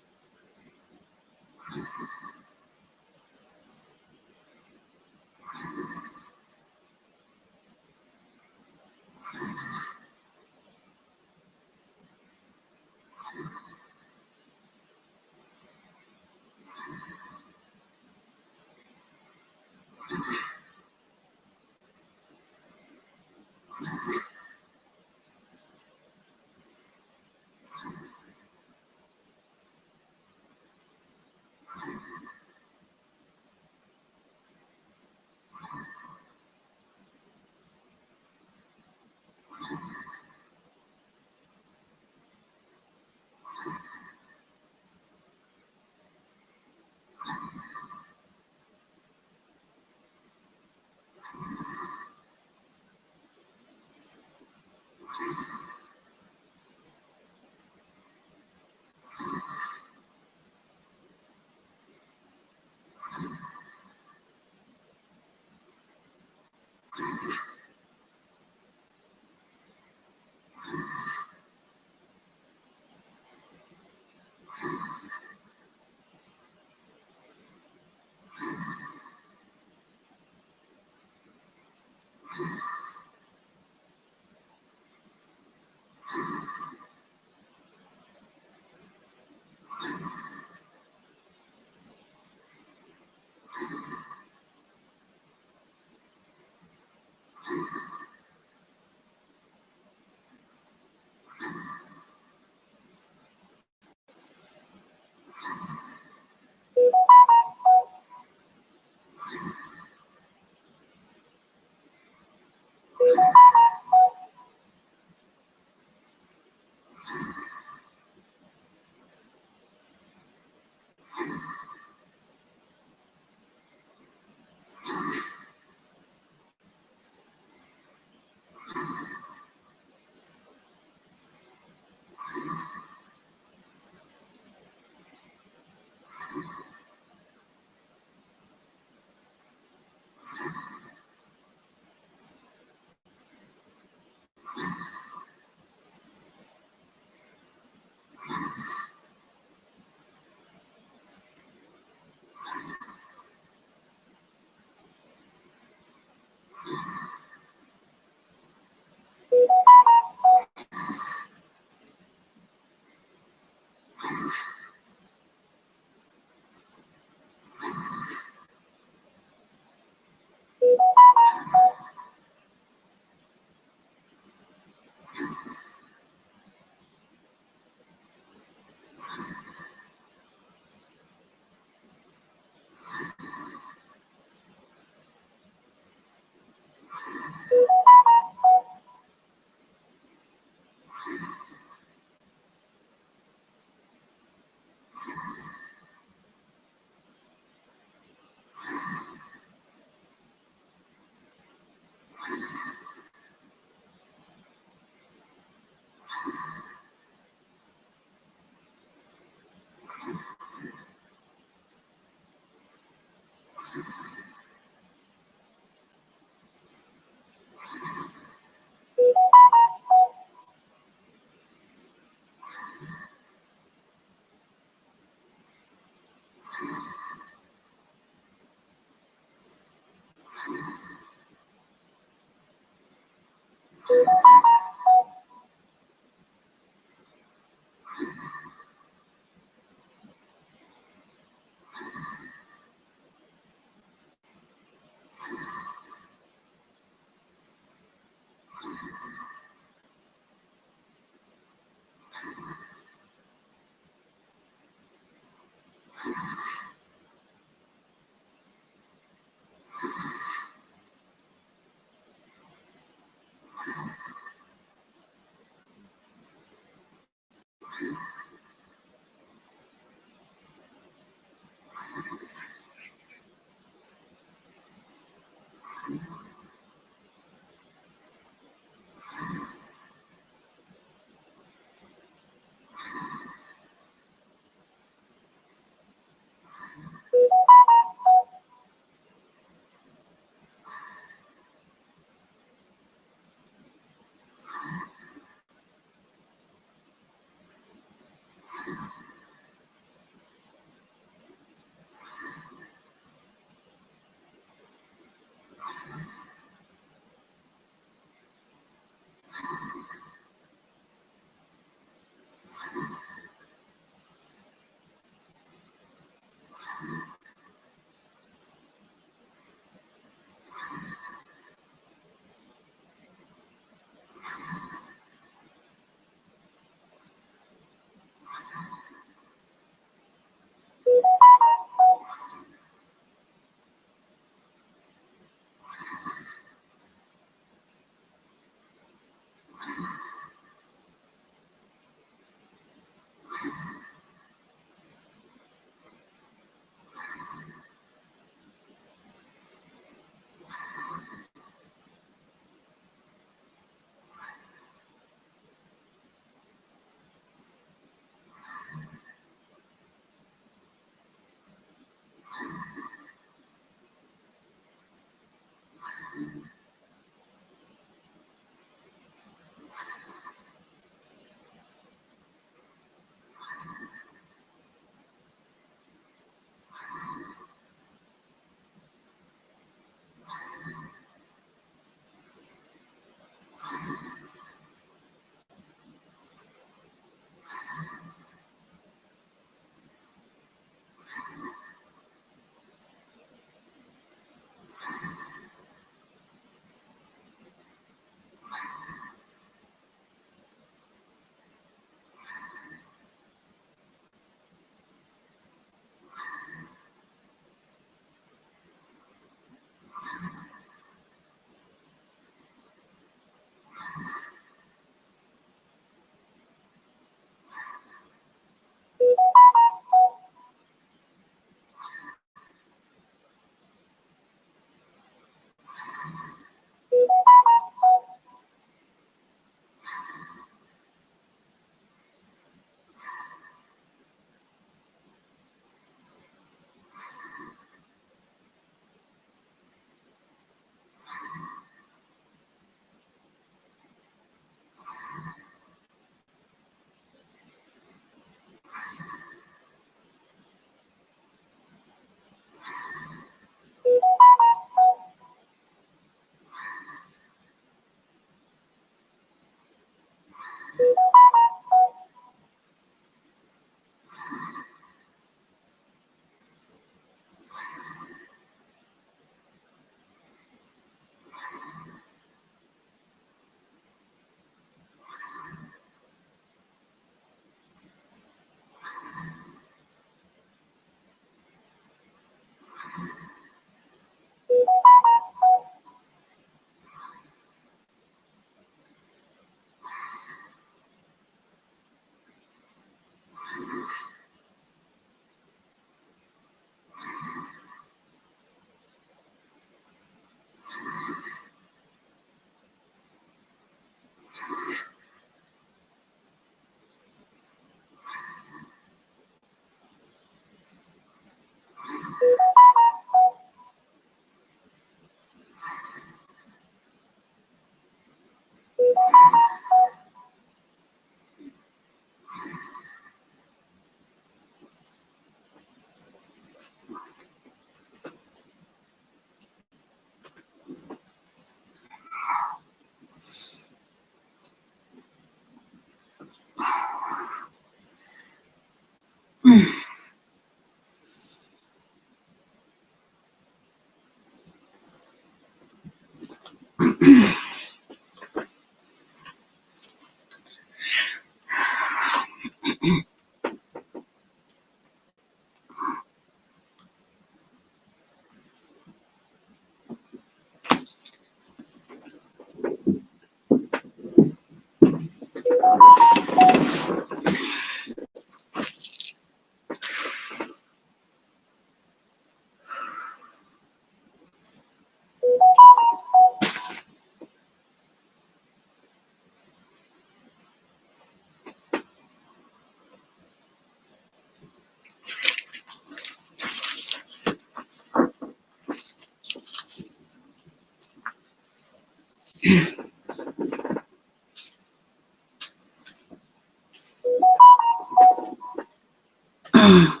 It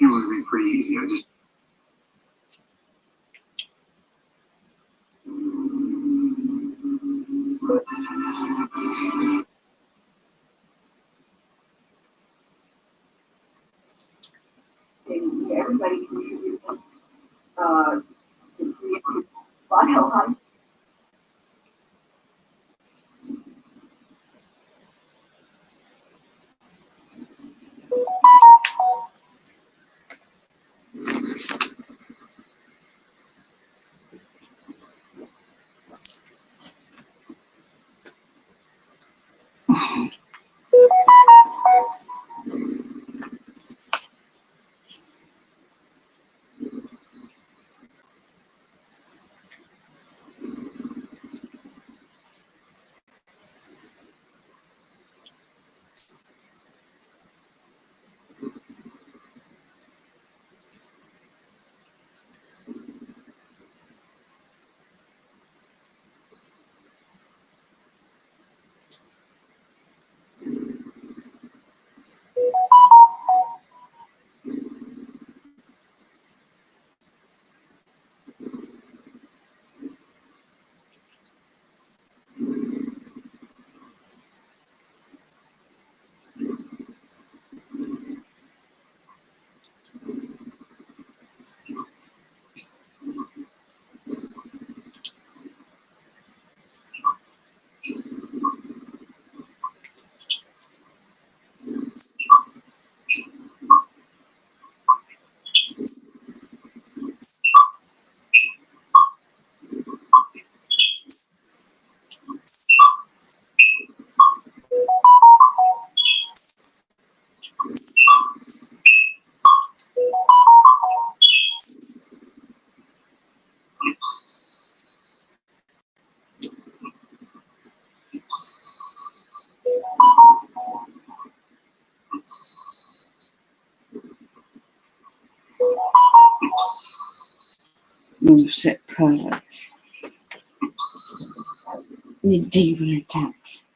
would be pretty easy. I just everybody contributes. Bio. Moveset products. The demon attacks.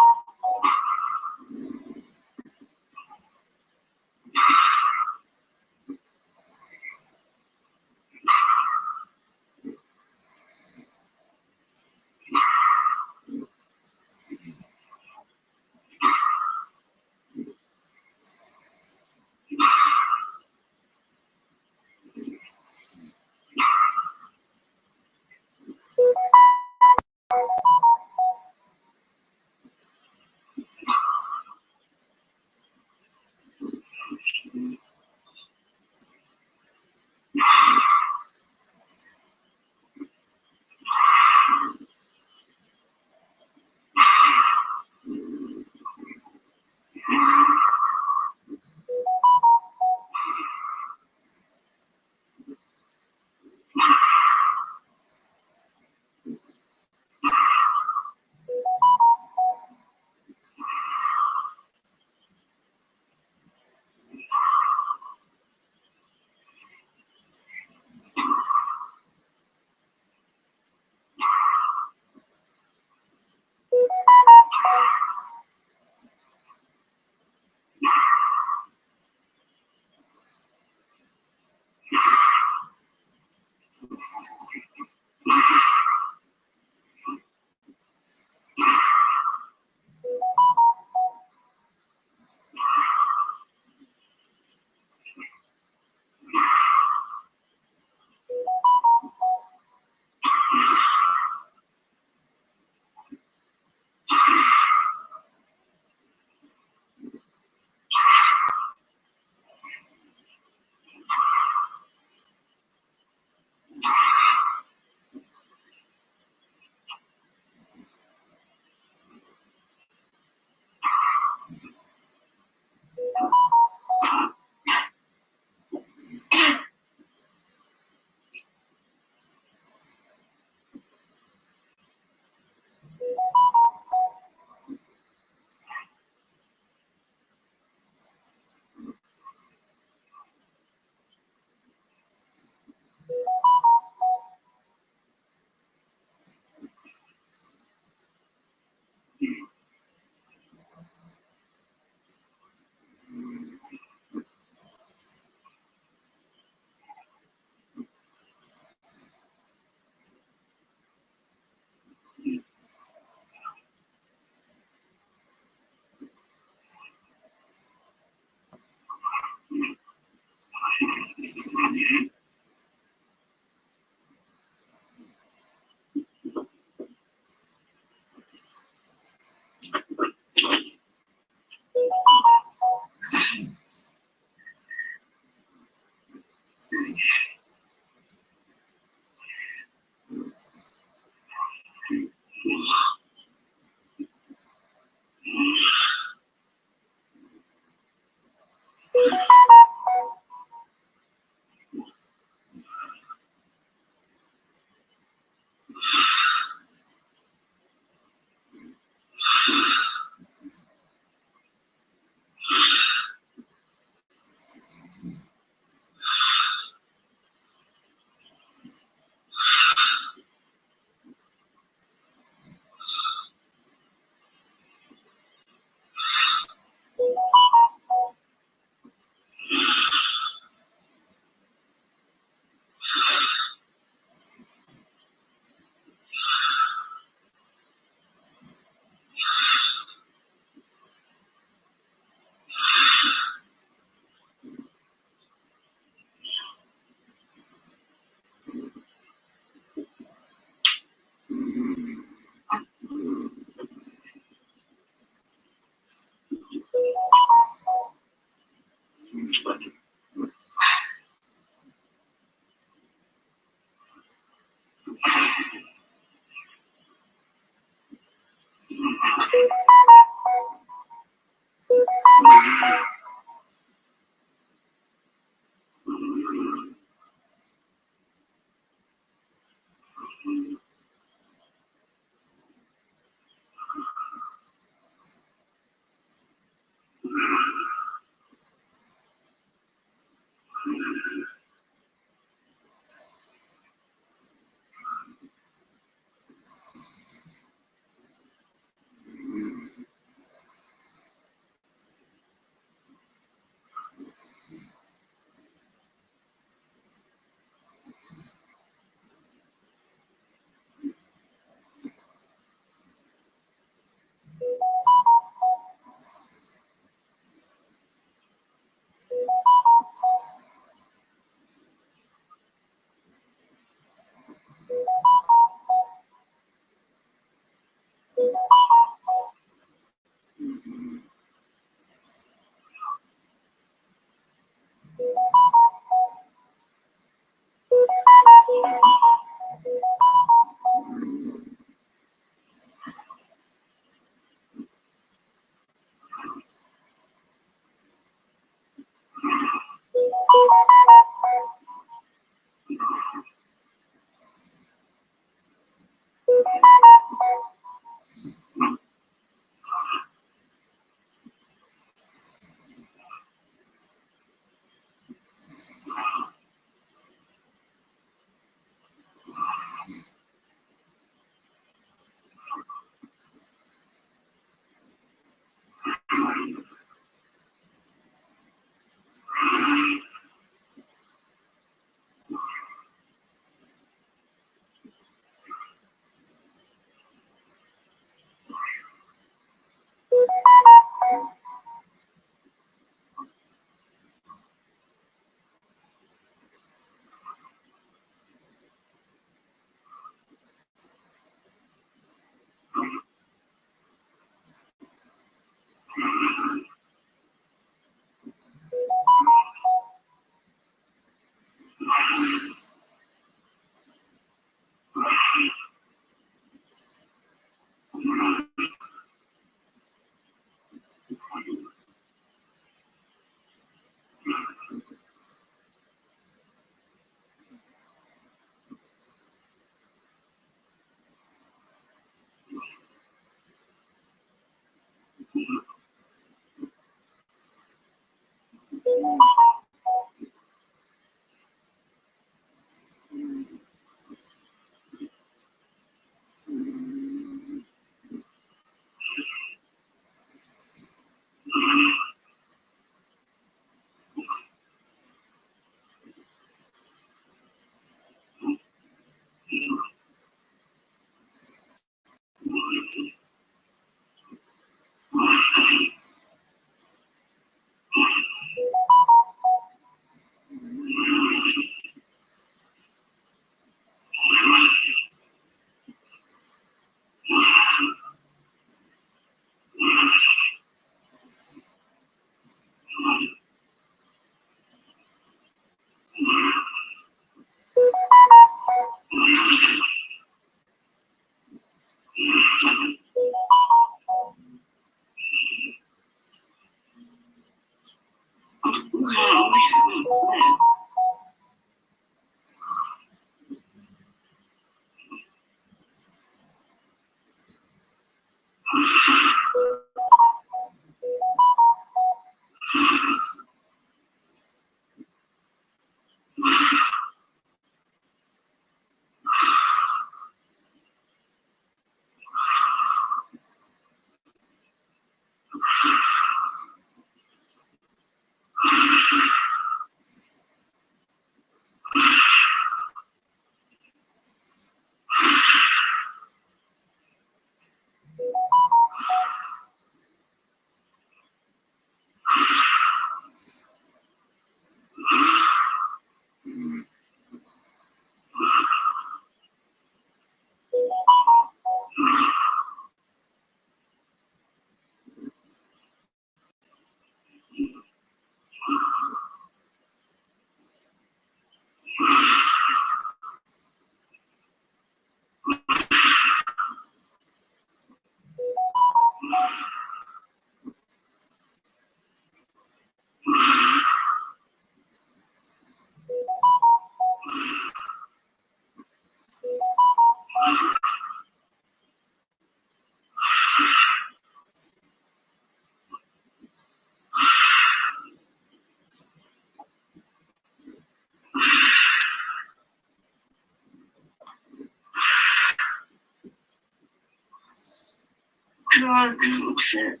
do I do? Shit.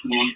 Yeah.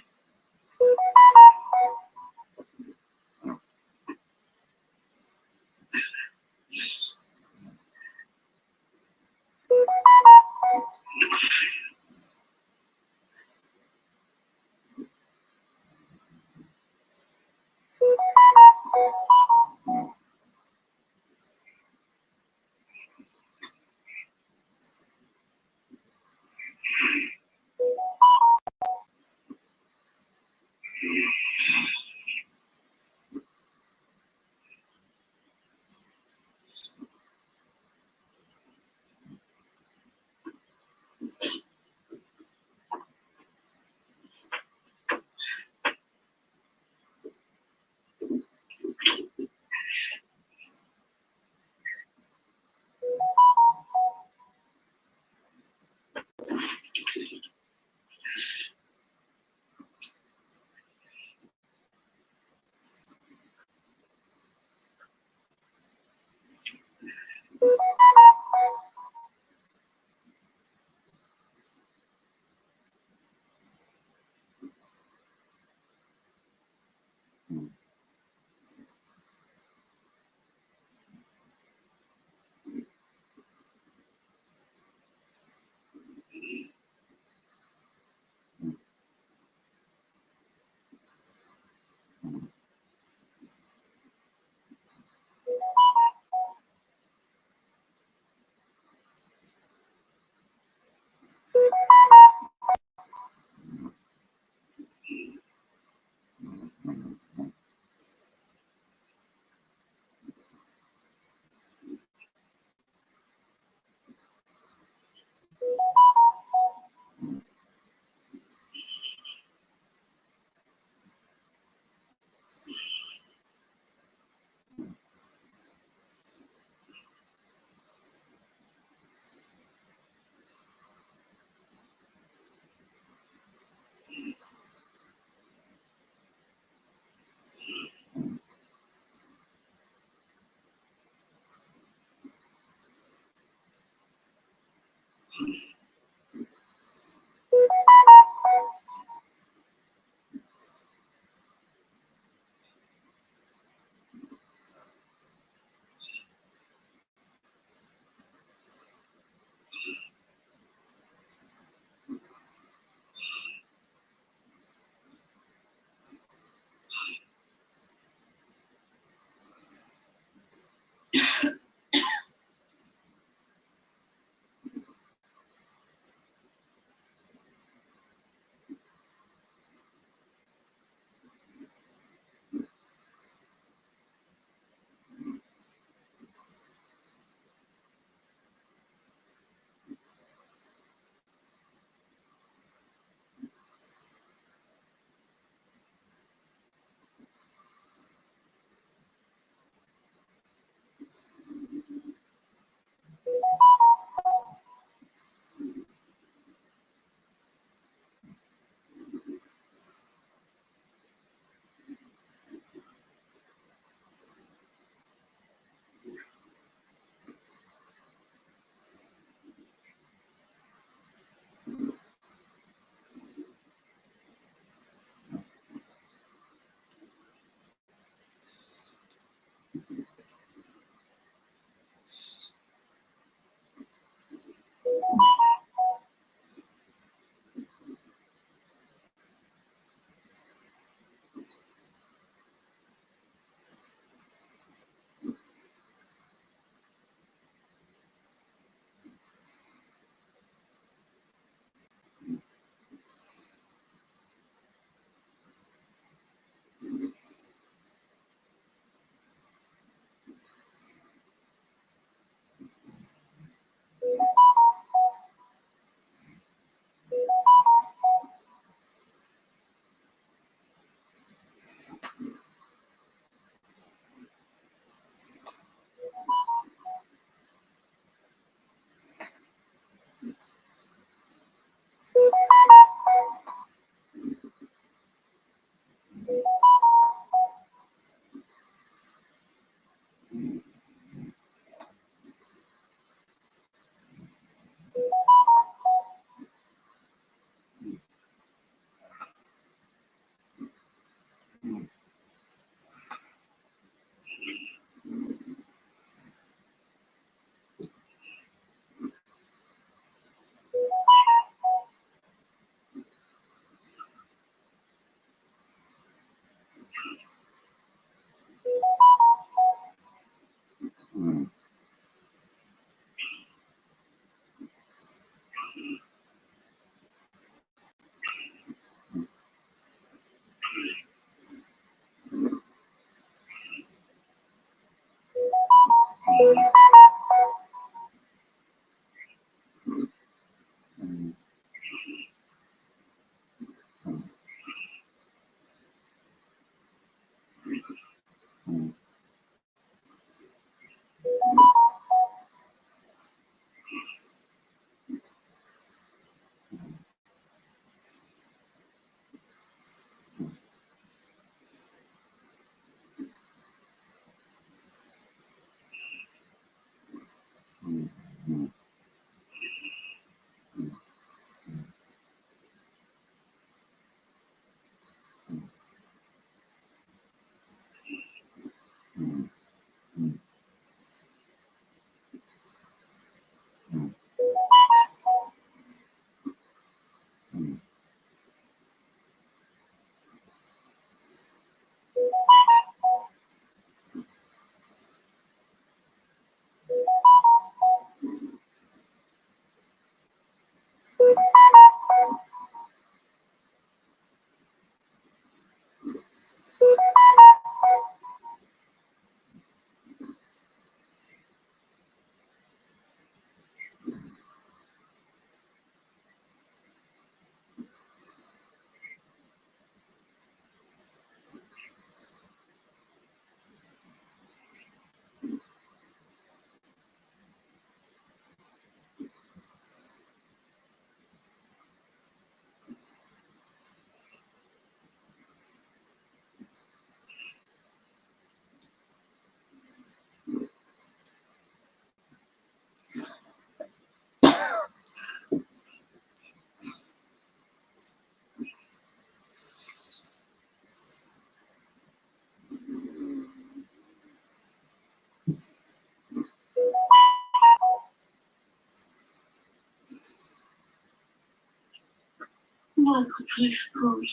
Michael Fishgold.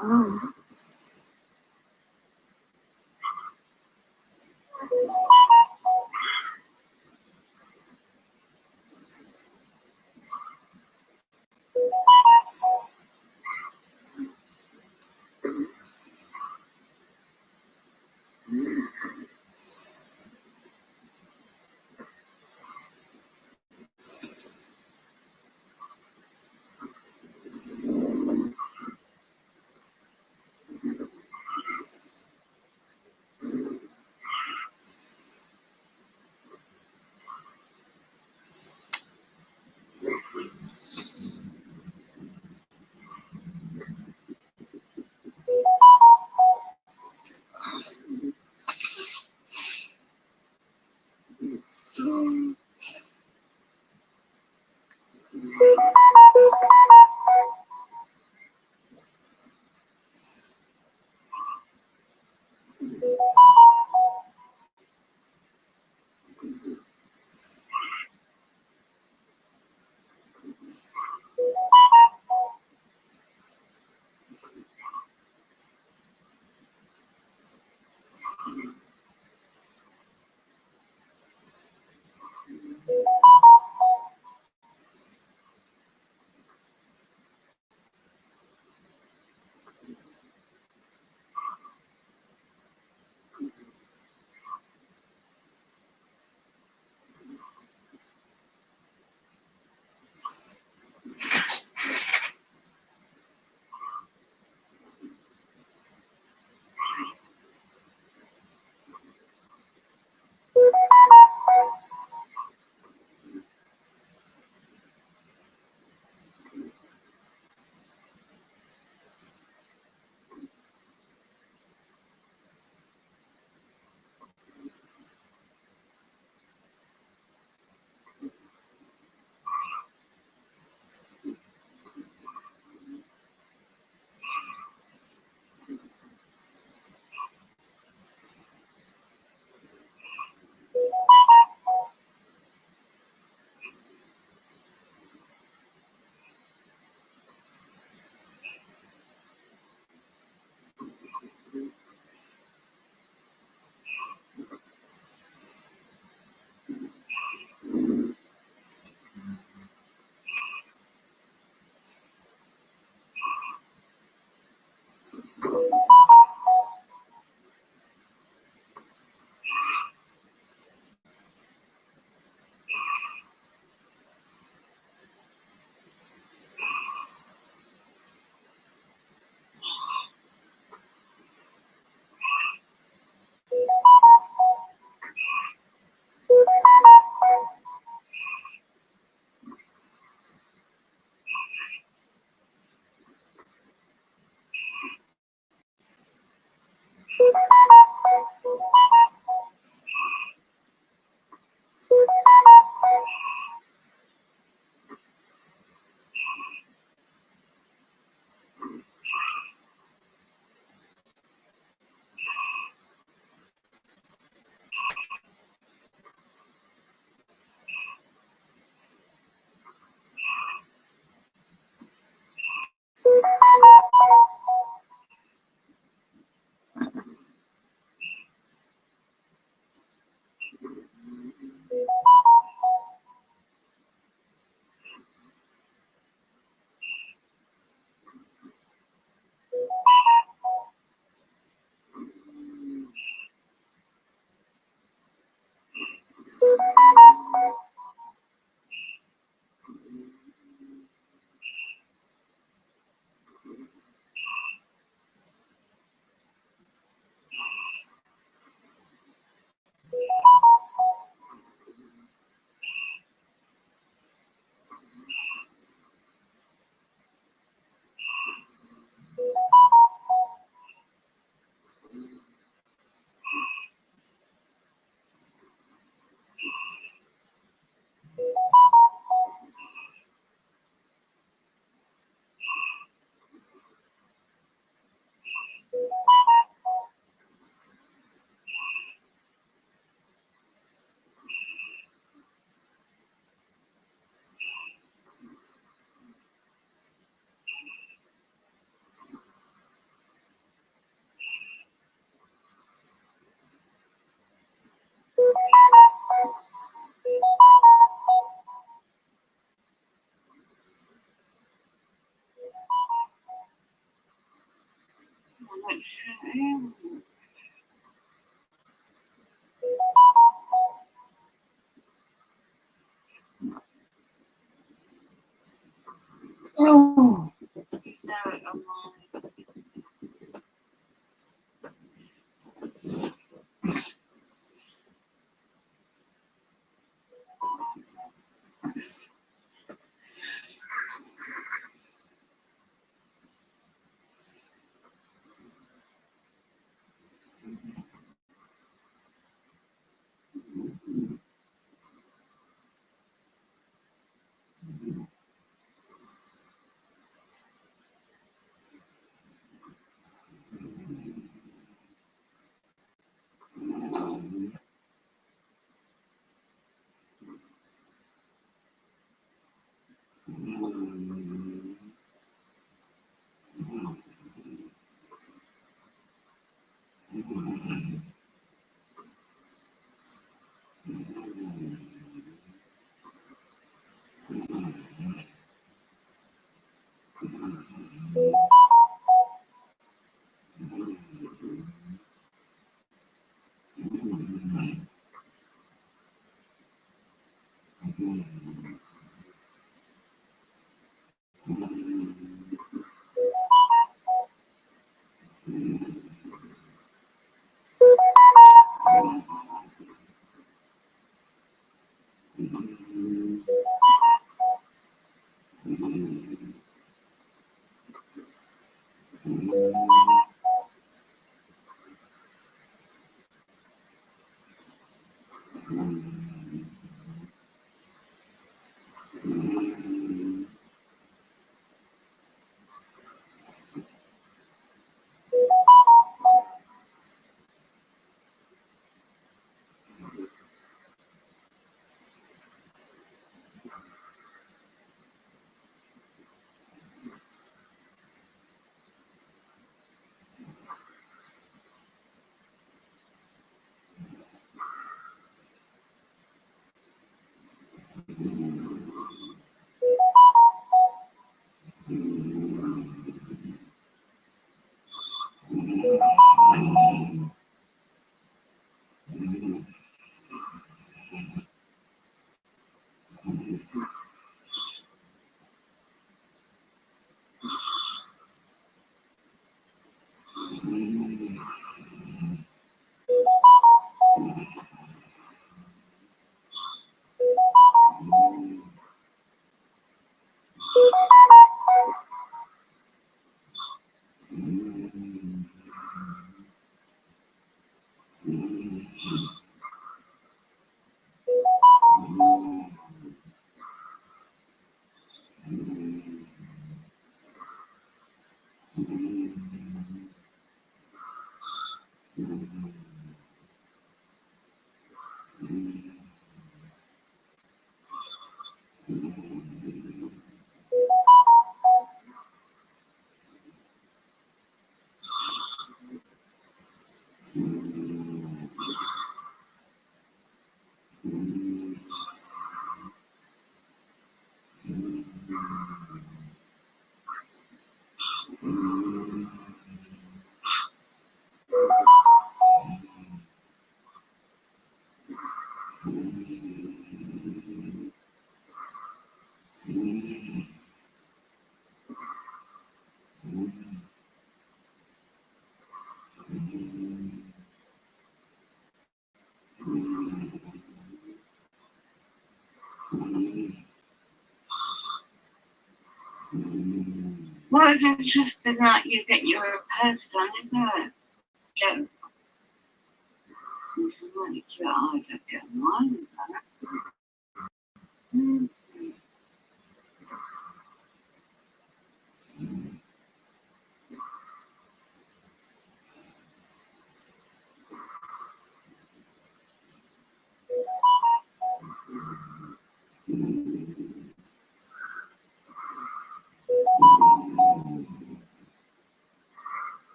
Oh. Oh. Well, it's interesting that you get your repairs done, isn't it? Get, this is really cute. I like to get mine done. Mm.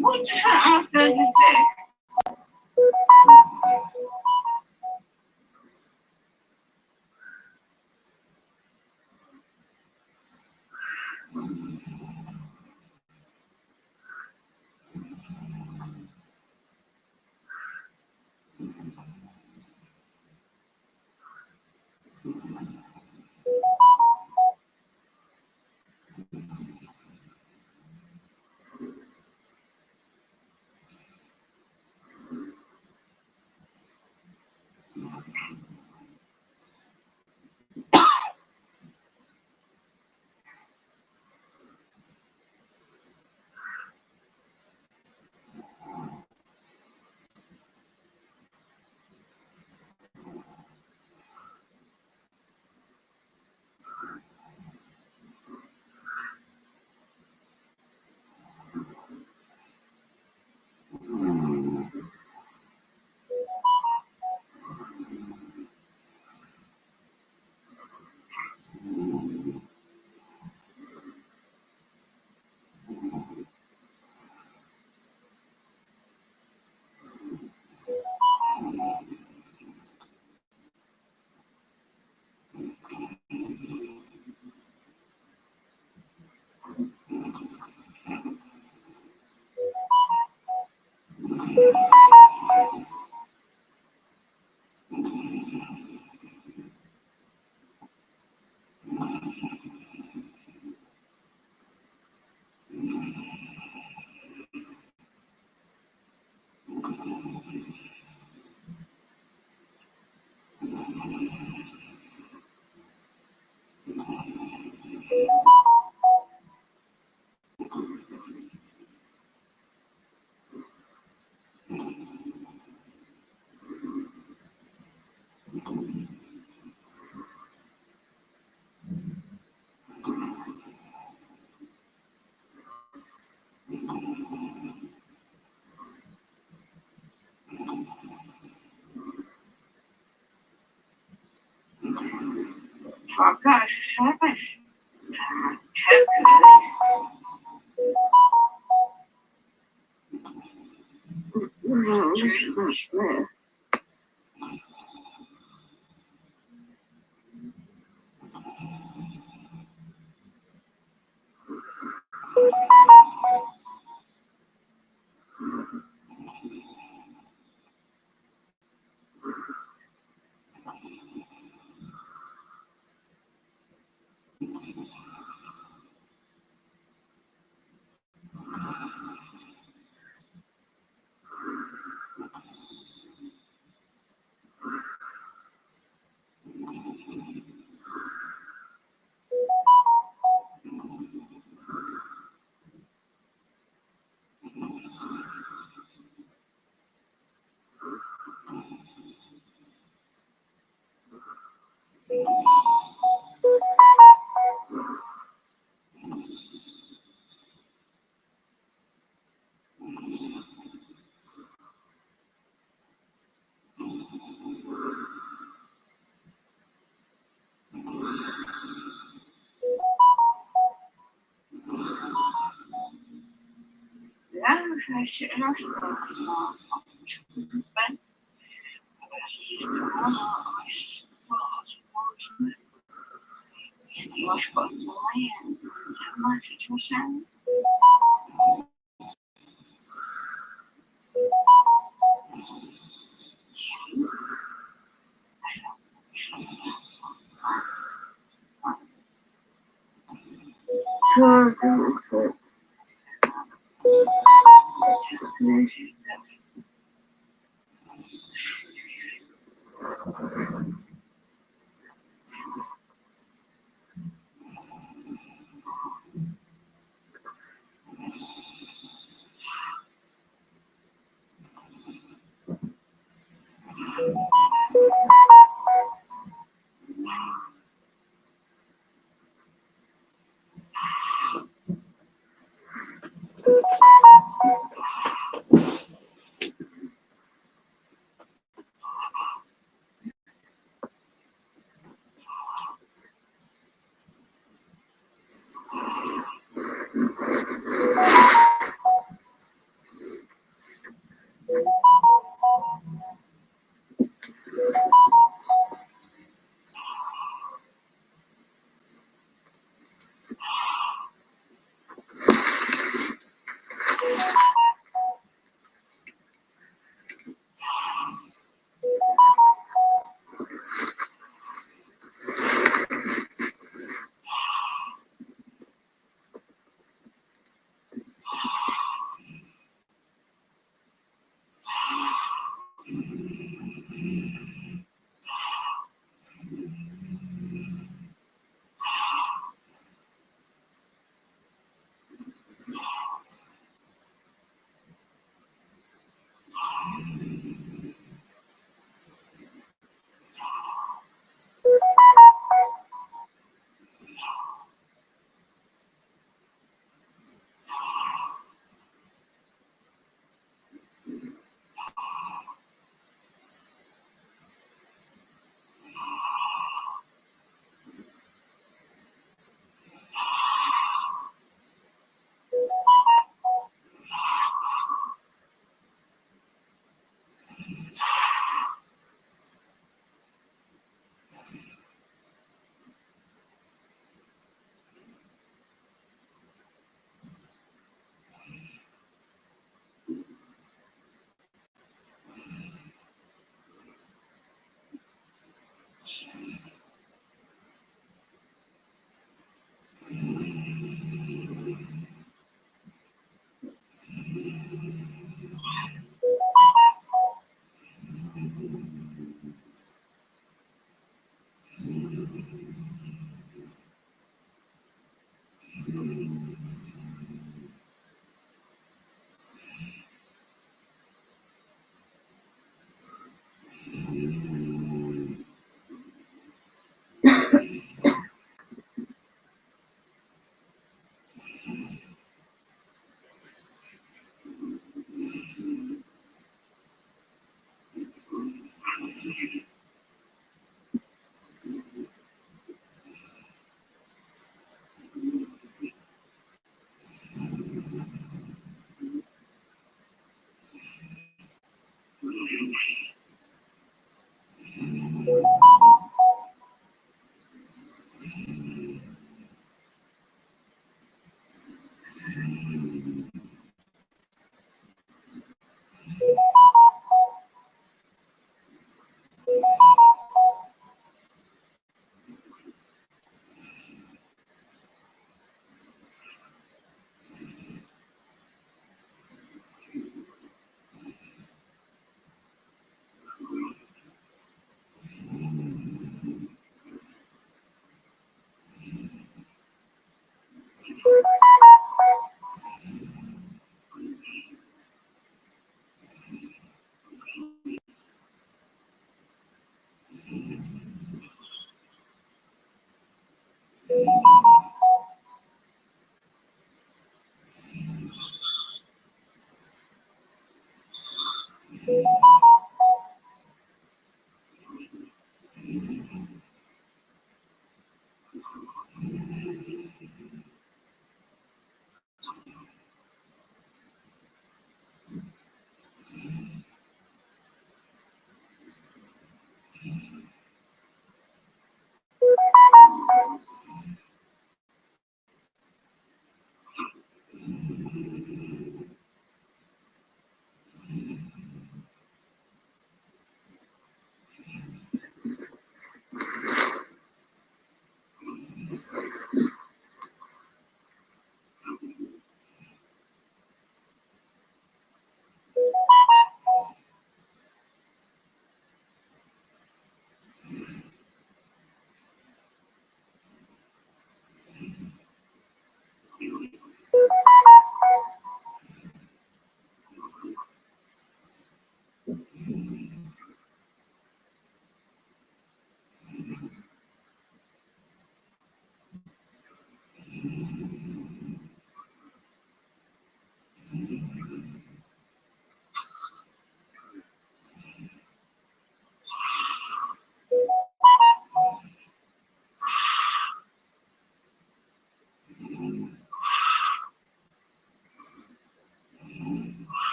What the fuck does it say? For God's sake. 开始有点色了，出门，我说昨天怎么是出山？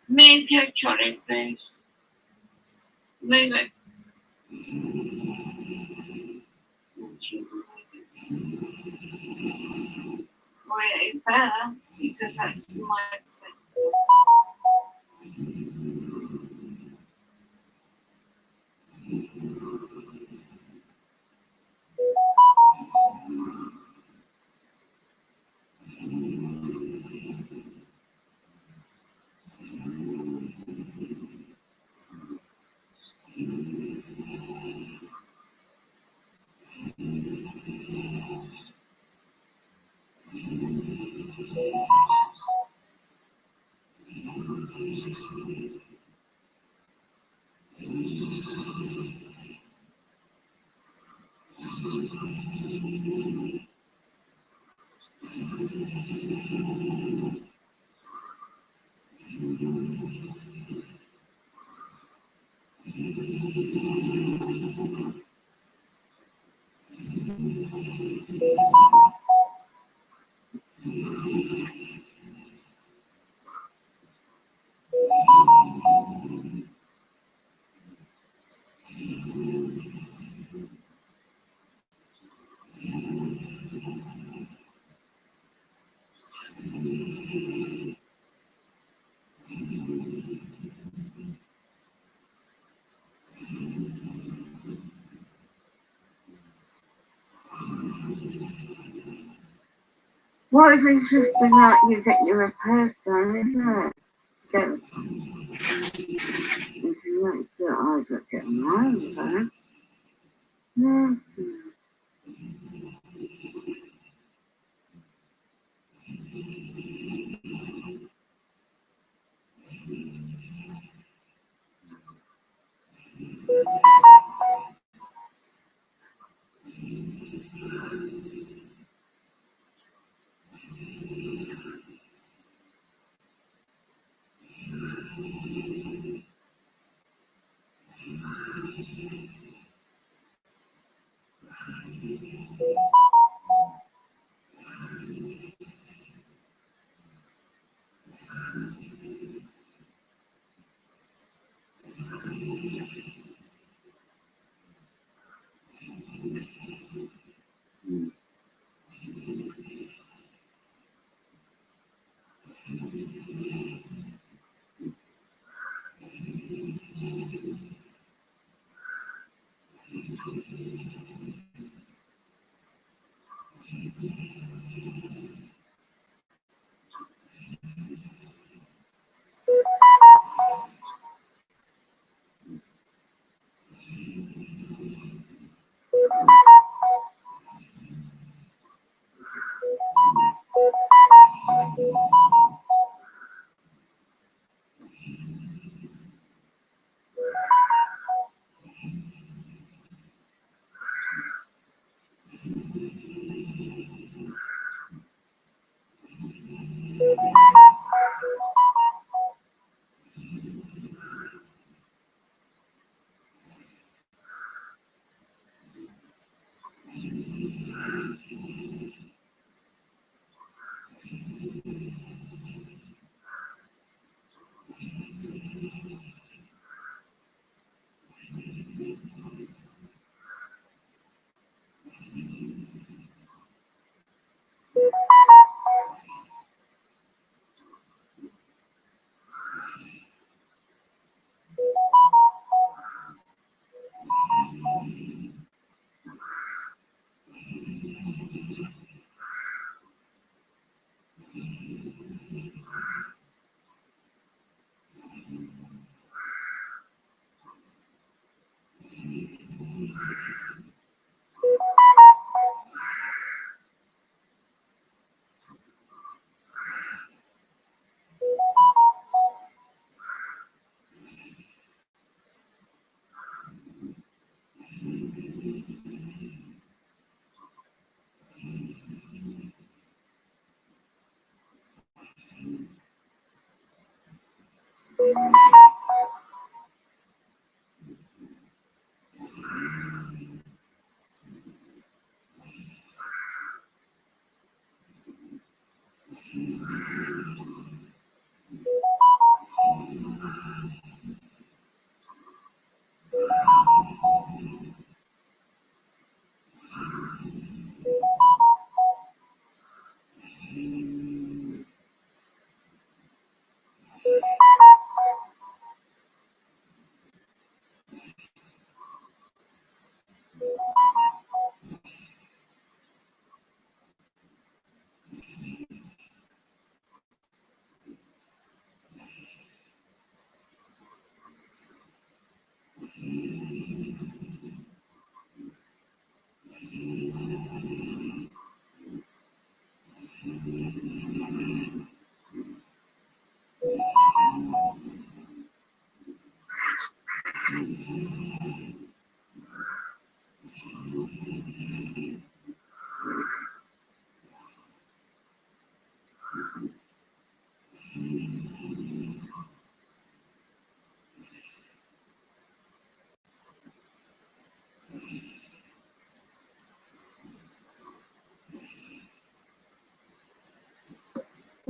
Me piacciono questo. Maybe. Way better because that's my thing. What is interesting that you get your repairs done, isn't it? Get, if you like to, I got get mine done. Yeah.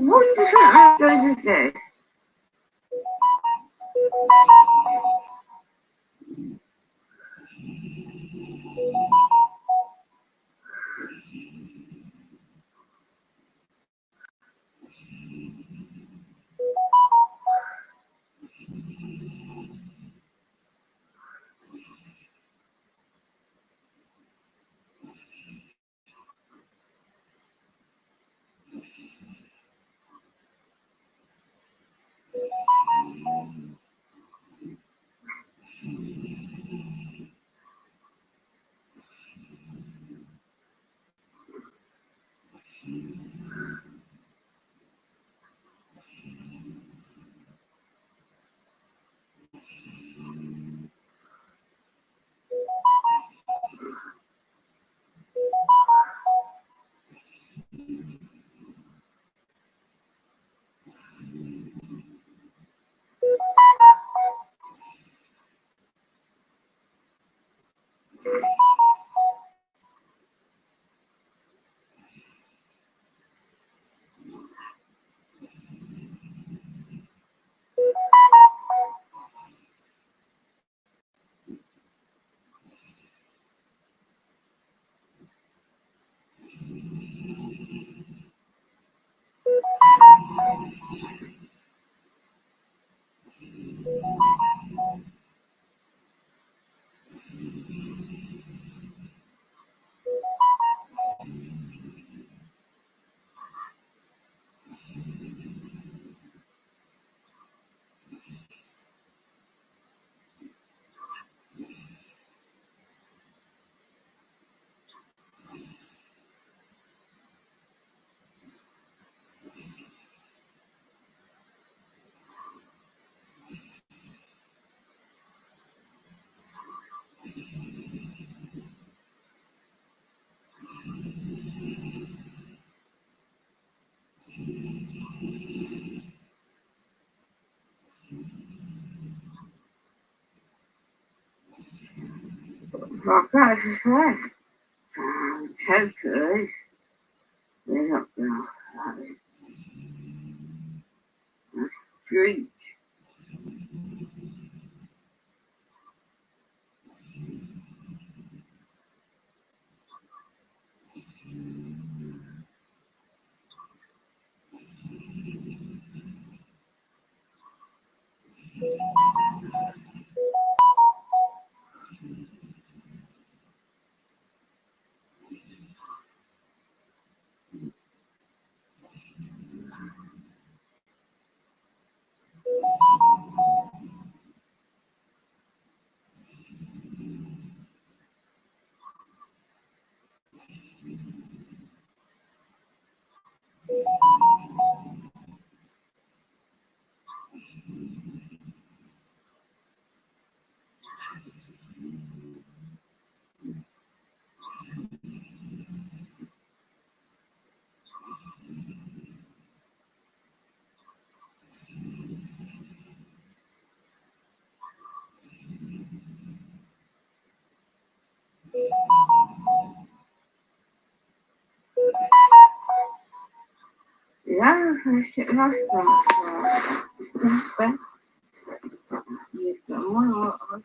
What does that going to say? What kind of fun? That's good. They don't know how to street. Yeah, I should have that. But you don't want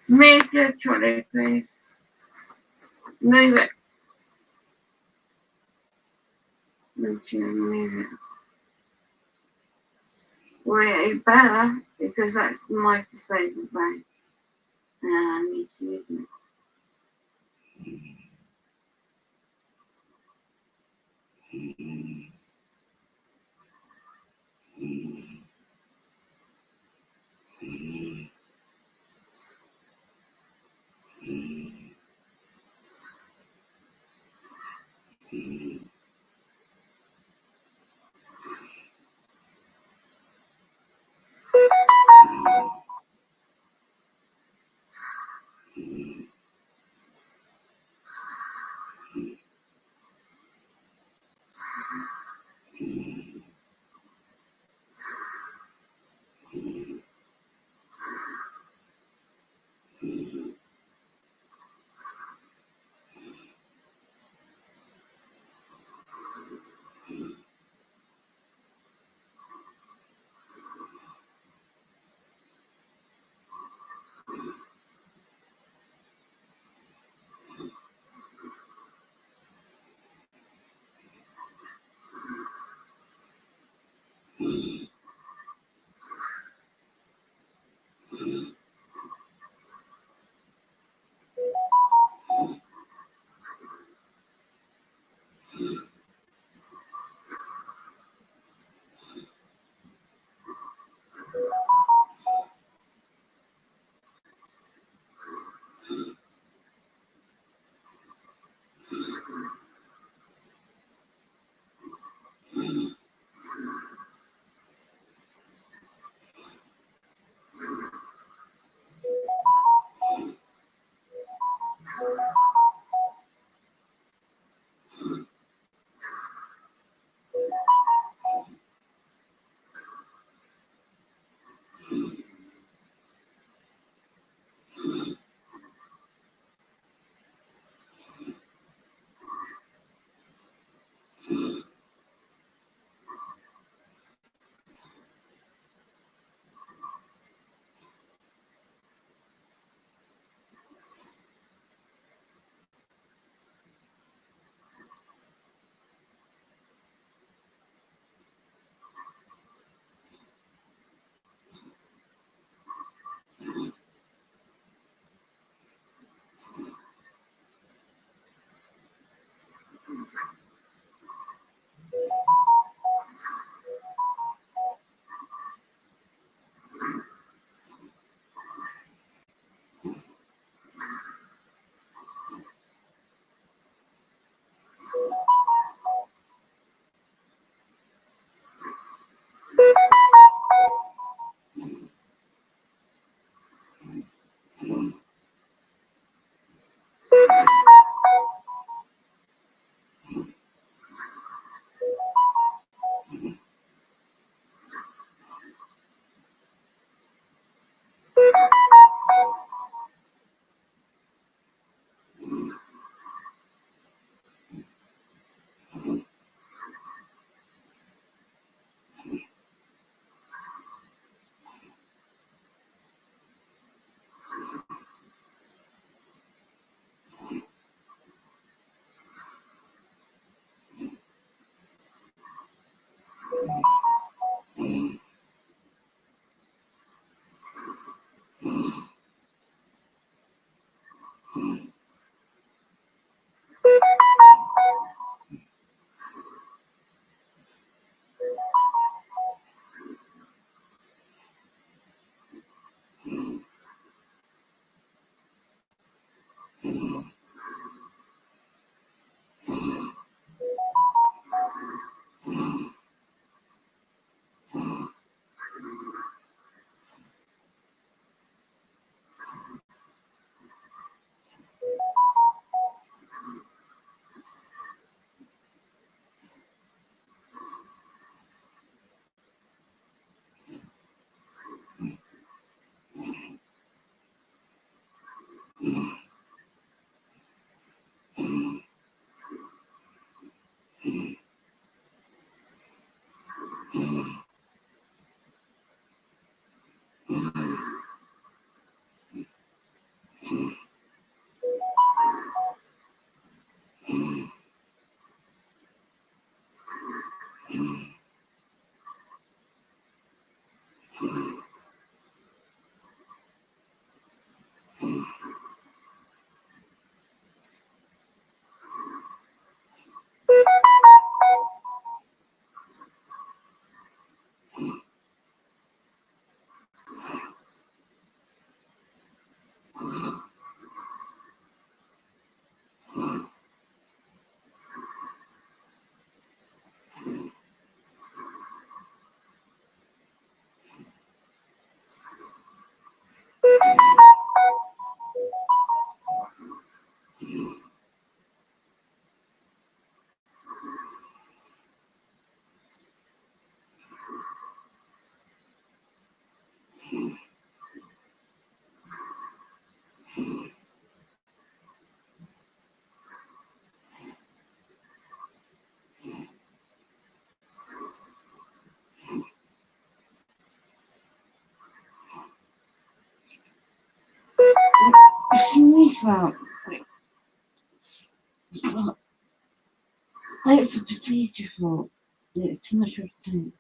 Move the trolley, please. Move it. Move it. Well, you better, because that's my disabled bag. And I need to use it. It's a procedure for it's too much of a thing.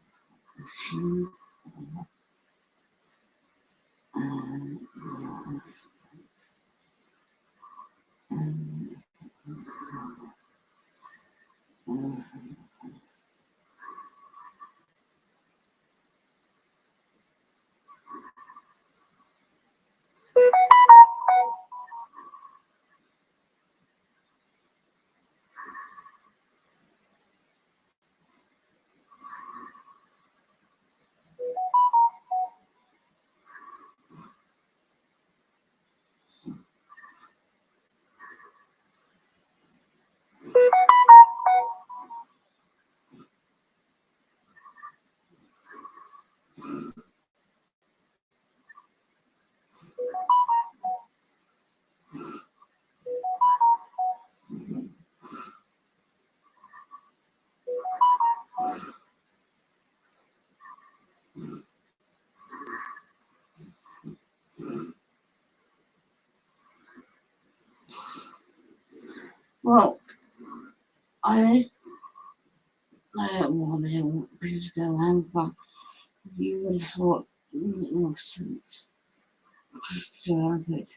Well, I don't want people to go home, but you would have thought it more sense just to go over it.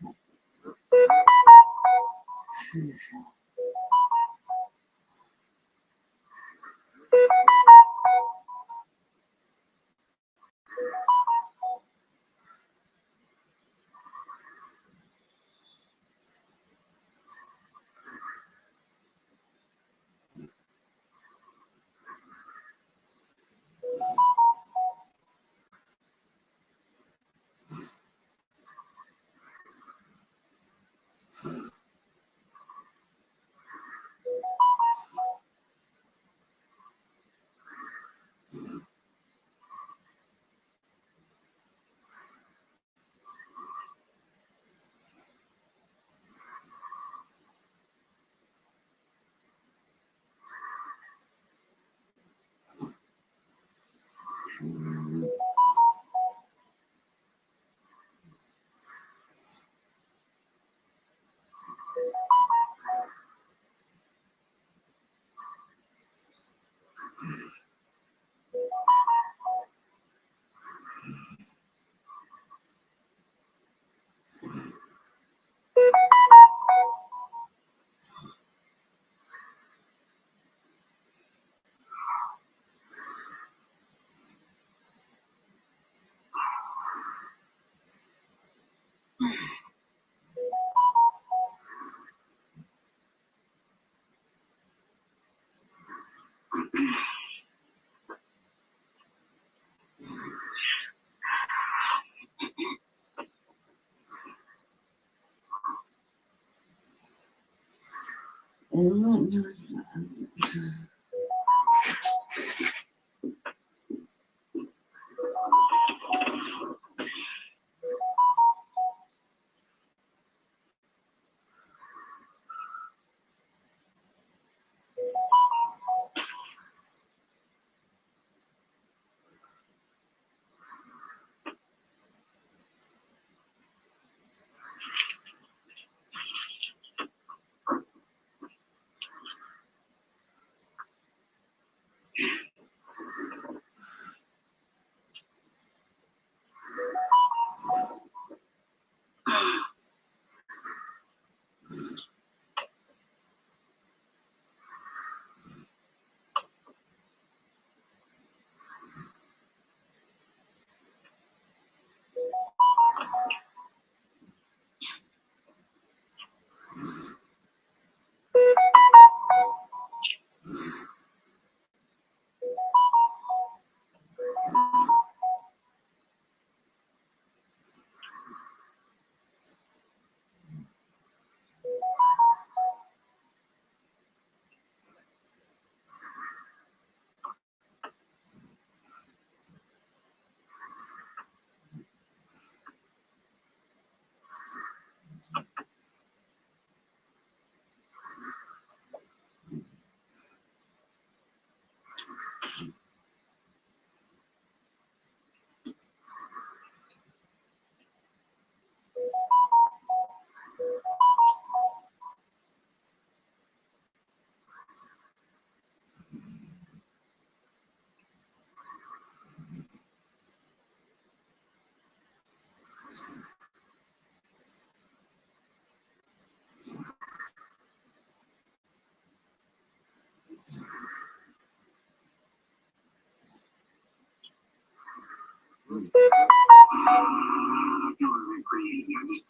was pretty easy. I just